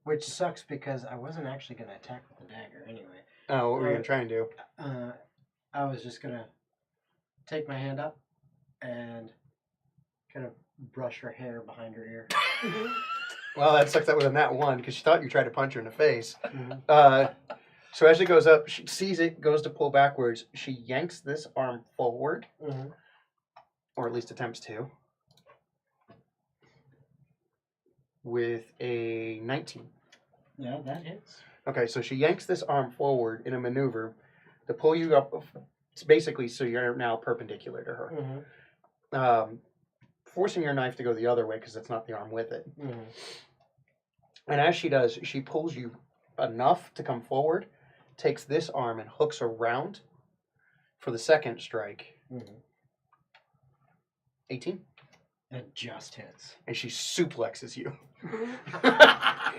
[SPEAKER 1] which sucks because I wasn't actually going to attack with the dagger anyway.
[SPEAKER 3] Oh, what were you going to try and do?
[SPEAKER 1] I was just going to take my hand up and kind of brush her hair behind her ear.
[SPEAKER 3] Well, that sucks. That was a nat 1 because she thought you tried to punch her in the face.
[SPEAKER 1] Mhm.
[SPEAKER 3] So as she goes up, she sees it, goes to pull backwards. She yanks this arm forward,
[SPEAKER 1] Mhm.
[SPEAKER 3] or at least attempts to, with a 19.
[SPEAKER 1] Yeah, that hits.
[SPEAKER 3] Okay, so she yanks this arm forward in a maneuver to pull you up. It's basically so you're now perpendicular to her,
[SPEAKER 1] Mhm.
[SPEAKER 3] forcing your knife to go the other way because it's not the arm with it.
[SPEAKER 1] Mhm.
[SPEAKER 3] And as she does, she pulls you enough to come forward, takes this arm and hooks around for the second strike.
[SPEAKER 1] Mhm.
[SPEAKER 3] 18.
[SPEAKER 1] It just hits.
[SPEAKER 3] And she suplexes you.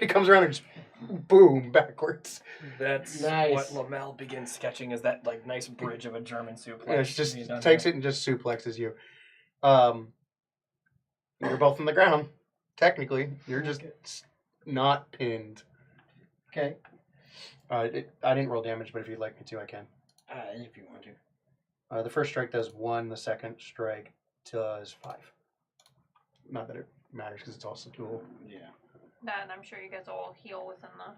[SPEAKER 3] It comes around and just boom backwards.
[SPEAKER 2] That's
[SPEAKER 1] Nice.
[SPEAKER 2] what Lamel begins sketching as that like nice bridge of a German suplex.
[SPEAKER 3] Yeah, she just
[SPEAKER 2] being done
[SPEAKER 3] takes
[SPEAKER 2] here.
[SPEAKER 3] it and just suplexes you. You're both on the ground. Technically, you're just
[SPEAKER 1] Okay.
[SPEAKER 3] not pinned.
[SPEAKER 1] Okay.
[SPEAKER 3] I didn't roll damage, but if you'd like me to, I can.
[SPEAKER 1] If you want to.
[SPEAKER 3] The first strike does 1. The second strike does 5. Not that it matters because it's also dual.
[SPEAKER 1] Yeah.
[SPEAKER 4] That, and I'm sure you guys will all heal within the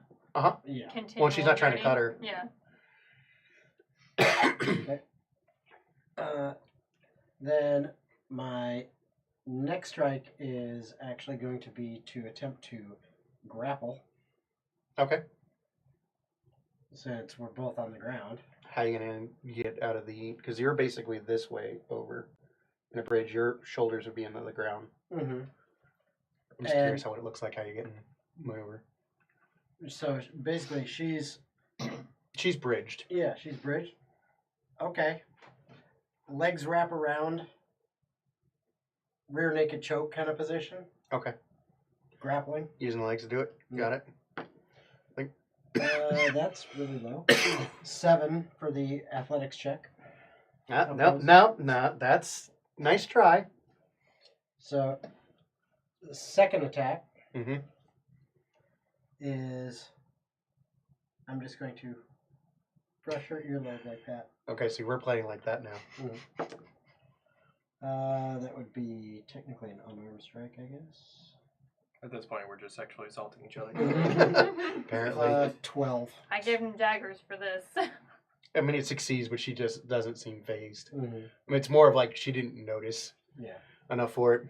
[SPEAKER 1] Yeah.
[SPEAKER 4] continual
[SPEAKER 3] Well, she's not trying to
[SPEAKER 4] journey.
[SPEAKER 3] cut her.
[SPEAKER 4] Yeah.
[SPEAKER 1] Then my next strike is actually going to be to attempt to grapple,
[SPEAKER 3] Okay.
[SPEAKER 1] since we're both on the ground.
[SPEAKER 3] How you gonna get out of the? Because you're basically this way over in a bridge. Your shoulders would be into the ground.
[SPEAKER 1] Mm-hmm.
[SPEAKER 3] I'm just curious how it looks like. How you getting over?
[SPEAKER 1] So basically, she's
[SPEAKER 3] bridged.
[SPEAKER 1] yeah, she's bridged. Okay. Legs wrap around. Rear naked choke kind of position.
[SPEAKER 3] Okay.
[SPEAKER 1] Grappling.
[SPEAKER 3] Using the legs to do it. Got it.
[SPEAKER 1] That's really low. 7 for the athletics check.
[SPEAKER 3] No. That's nice try.
[SPEAKER 1] So the second attack
[SPEAKER 3] Mm-hmm.
[SPEAKER 1] is I'm just going to brush her earlobe like that.
[SPEAKER 3] Okay, so we're playing like that now.
[SPEAKER 1] That would be technically an unarmed strike, I guess.
[SPEAKER 2] At this point, we're just sexually assaulting each other.
[SPEAKER 3] Apparently.
[SPEAKER 1] 12.
[SPEAKER 4] I gave him daggers for this.
[SPEAKER 3] I mean, it succeeds, but she just doesn't seem phased.
[SPEAKER 1] Mm-hmm.
[SPEAKER 3] I mean, it's more of like she didn't notice
[SPEAKER 1] Yeah.
[SPEAKER 3] enough for it.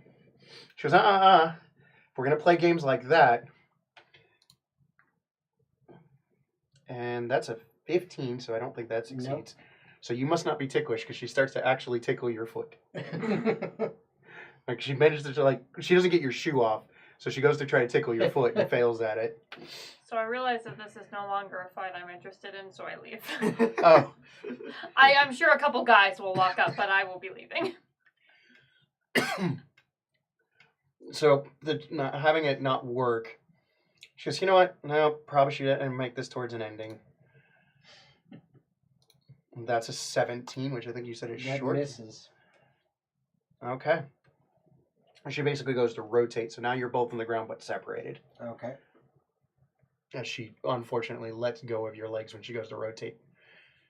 [SPEAKER 3] She goes, If we're going to play games like that. And that's a 15, so I don't think that succeeds.
[SPEAKER 1] Nope.
[SPEAKER 3] So you must not be ticklish because she starts to actually tickle your foot. Like she manages to she doesn't get your shoe off, so she goes to try to tickle your foot and fails at it.
[SPEAKER 4] So I realize that this is no longer a fight I'm interested in, so I leave.
[SPEAKER 3] Oh.
[SPEAKER 4] I'm sure a couple guys will walk up, but I will be leaving.
[SPEAKER 3] So having it not work, she goes, you know what? No, probably should make this towards an ending. That's a 17, which I think you said is
[SPEAKER 1] That
[SPEAKER 3] short.
[SPEAKER 1] misses.
[SPEAKER 3] Okay. And she basically goes to rotate, so now you're both on the ground but separated.
[SPEAKER 1] Okay.
[SPEAKER 3] As she unfortunately lets go of your legs when she goes to rotate.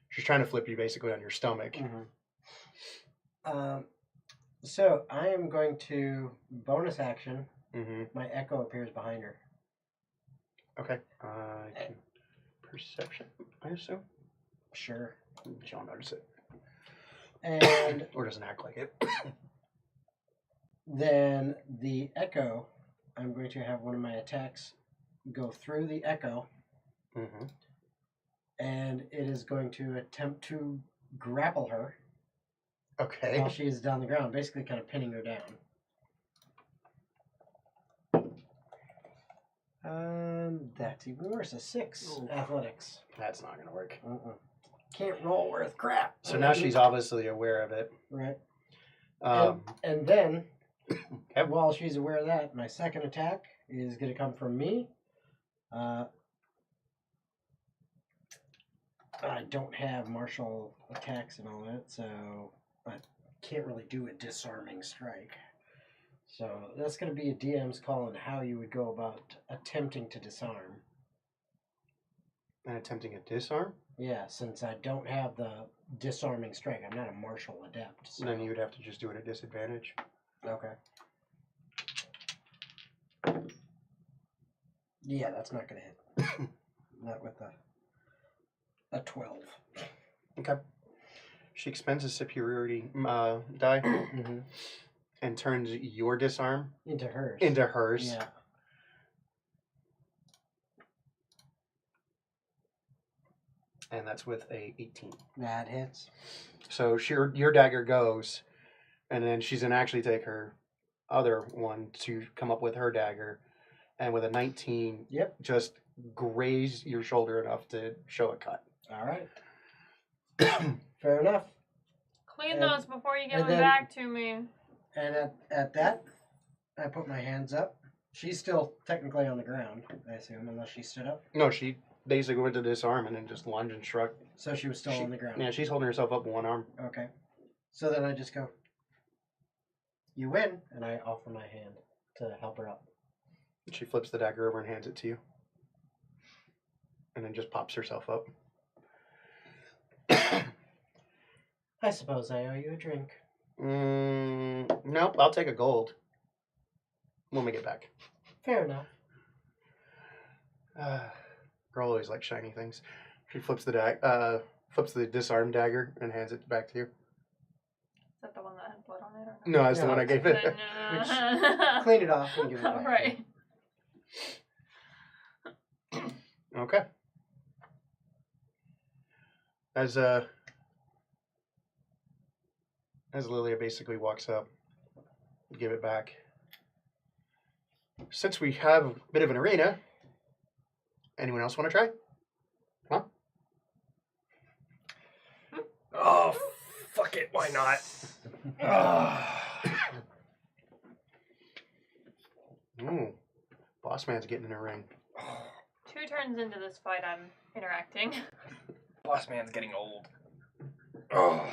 [SPEAKER 3] She's trying to flip you basically on your stomach.
[SPEAKER 1] Mm-hmm. So I am going to bonus action.
[SPEAKER 3] Mm-hmm.
[SPEAKER 1] My echo appears behind her.
[SPEAKER 3] Okay. Perception, I assume.
[SPEAKER 1] Sure.
[SPEAKER 3] She don't notice it.
[SPEAKER 1] And
[SPEAKER 3] Or doesn't act like it.
[SPEAKER 1] then the echo, I'm going to have one of my attacks go through the echo,
[SPEAKER 3] Mm-hmm.
[SPEAKER 1] and it is going to attempt to grapple her
[SPEAKER 3] Okay.
[SPEAKER 1] while she is down the ground, basically kind of pinning her down. That's even worse. A 6
[SPEAKER 5] Ooh.
[SPEAKER 1] athletics.
[SPEAKER 3] That's not going to work.
[SPEAKER 1] Can't roll worth crap.
[SPEAKER 3] So now she's obviously aware of it.
[SPEAKER 1] Right.
[SPEAKER 3] Um,
[SPEAKER 1] And then,
[SPEAKER 3] Okay.
[SPEAKER 1] while she's aware of that, my second attack is going to come from me. I don't have martial attacks and all that, so I can't really do a disarming strike. So that's going to be a DM's call on how you would go about attempting to disarm.
[SPEAKER 3] and attempting a disarm,
[SPEAKER 1] Yeah, since I don't have the disarming strike, I'm not a martial adept. So.
[SPEAKER 3] then you would have to just do it at disadvantage.
[SPEAKER 1] Okay. Yeah, that's not going to hit. Not with a 12.
[SPEAKER 3] Okay. She expends a superiority die
[SPEAKER 1] Mm-hmm.
[SPEAKER 3] and turns your disarm
[SPEAKER 1] Into hers.
[SPEAKER 3] into hers.
[SPEAKER 1] Yeah.
[SPEAKER 3] And that's with a 18.
[SPEAKER 1] That hits.
[SPEAKER 3] So your dagger goes, and then she's going to actually take her other one to come up with her dagger. And with a 19,
[SPEAKER 1] Yep.
[SPEAKER 3] just graze your shoulder enough to show a cut.
[SPEAKER 1] All right. Fair enough.
[SPEAKER 4] Clean
[SPEAKER 1] And-
[SPEAKER 4] those before you give
[SPEAKER 1] and
[SPEAKER 4] them
[SPEAKER 1] then-
[SPEAKER 4] back to me.
[SPEAKER 1] And at that, I put my hands up. She's still technically on the ground, I assume, unless she stood up.
[SPEAKER 3] No, she basically went to disarm and then just lunged and struck.
[SPEAKER 1] So she was still on the ground.
[SPEAKER 3] Yeah, she's holding herself up with one arm.
[SPEAKER 1] Okay. So then I just go, you win, and I offer my hand to help her up.
[SPEAKER 3] She flips the dagger over and hands it to you. And then just pops herself up.
[SPEAKER 1] I suppose I owe you a drink.
[SPEAKER 3] Nope, I'll take a gold. When we get back.
[SPEAKER 1] Fair enough.
[SPEAKER 3] Girl always likes shiny things. She flips the disarm dagger and hands it back to you.
[SPEAKER 4] Is that the one that had blood on it? Or
[SPEAKER 3] No, that's the
[SPEAKER 1] No,
[SPEAKER 3] one I gave it.
[SPEAKER 4] Then,
[SPEAKER 1] Clean it off and give it back.
[SPEAKER 4] right.
[SPEAKER 3] Okay. As Lilia basically walks up, give it back. Since we have a bit of an arena, anyone else want to try? Huh?
[SPEAKER 2] Oh, fuck it. Why not?
[SPEAKER 3] Ooh, boss man's getting in a ring.
[SPEAKER 4] 2 turns into this fight, I'm interacting.
[SPEAKER 2] Boss man's getting old. Oh.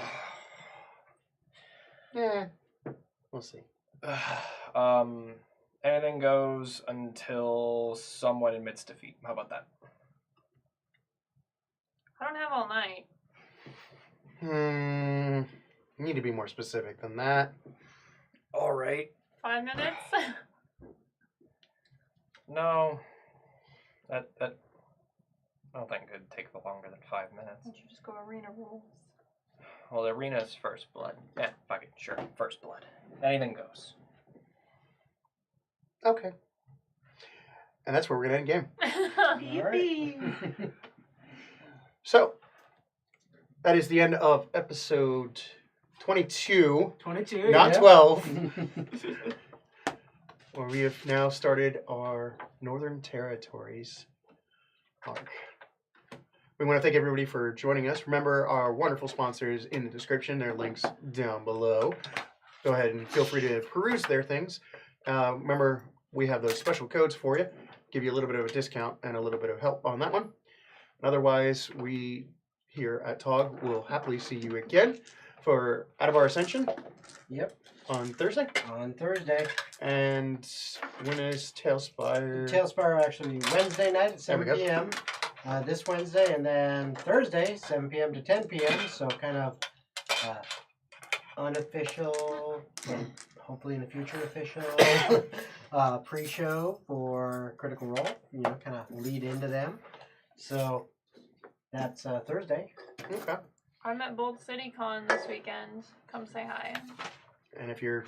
[SPEAKER 3] Yeah, we'll see.
[SPEAKER 2] Anything goes until someone admits defeat. How about that?
[SPEAKER 4] I don't have all night.
[SPEAKER 3] You need to be more specific than that.
[SPEAKER 2] All right.
[SPEAKER 4] 5 minutes?
[SPEAKER 6] No. That I don't think it'd take longer than 5 minutes.
[SPEAKER 4] Why don't you just go arena rules?
[SPEAKER 6] Well, the arena's first blood. Yeah, fuck it, sure. First blood. Anything goes.
[SPEAKER 3] Okay. And that's where we're going to end game.
[SPEAKER 1] All right.
[SPEAKER 3] So, that is the end of episode 22,
[SPEAKER 5] 22.
[SPEAKER 3] not
[SPEAKER 5] yeah.
[SPEAKER 3] 12, where we have now started our Northern Territories arc. We want to thank everybody for joining us. Remember our wonderful sponsors in the description. There are links down below. Go ahead and feel free to peruse their things. Remember, we have those special codes for you. Give you a little bit of a discount and a little bit of help on that one. Otherwise, we here at TOGG will happily see you again for Out of Our Ascension.
[SPEAKER 1] Yep.
[SPEAKER 3] On Thursday.
[SPEAKER 1] On Thursday.
[SPEAKER 3] And when is Tailspire?
[SPEAKER 1] Tailspire actually Wednesday night at
[SPEAKER 3] There we
[SPEAKER 1] 7
[SPEAKER 3] go.
[SPEAKER 1] p.m. This Wednesday, and then Thursday, 7 p.m. to 10 p.m. So kind of unofficial, and hopefully in the future official pre-show for Critical Role. You know, kind of lead into them. So that's Thursday.
[SPEAKER 3] Okay.
[SPEAKER 4] I'm at Bold City Con this weekend. Come say hi.
[SPEAKER 3] And if you're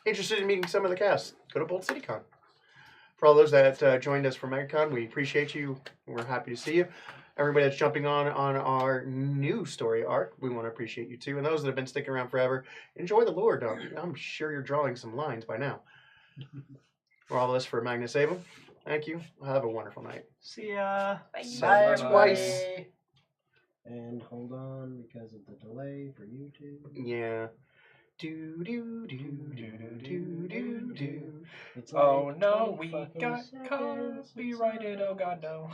[SPEAKER 3] interested in meeting some of the cast, go to Bold City Con. For all those that joined us from MegaCon, we appreciate you. We're happy to see you. Everybody that's jumping on our new story arc, we want to appreciate you too. And those that have been sticking around forever, enjoy the lore, dog. I'm sure you're drawing some lines by now. For all of us, for Magnus Aevum, thank you. Have a wonderful night.
[SPEAKER 5] See ya.
[SPEAKER 4] Bye.
[SPEAKER 1] Bye,
[SPEAKER 3] Twice.
[SPEAKER 1] everybody. And hold on because of the delay for YouTube.
[SPEAKER 3] Yeah. Do do do do do do do.
[SPEAKER 1] It's
[SPEAKER 6] Oh
[SPEAKER 1] like
[SPEAKER 6] no,
[SPEAKER 1] 20
[SPEAKER 6] we
[SPEAKER 1] fucking
[SPEAKER 6] got
[SPEAKER 1] seconds.
[SPEAKER 6] copyrighted. Oh god, no.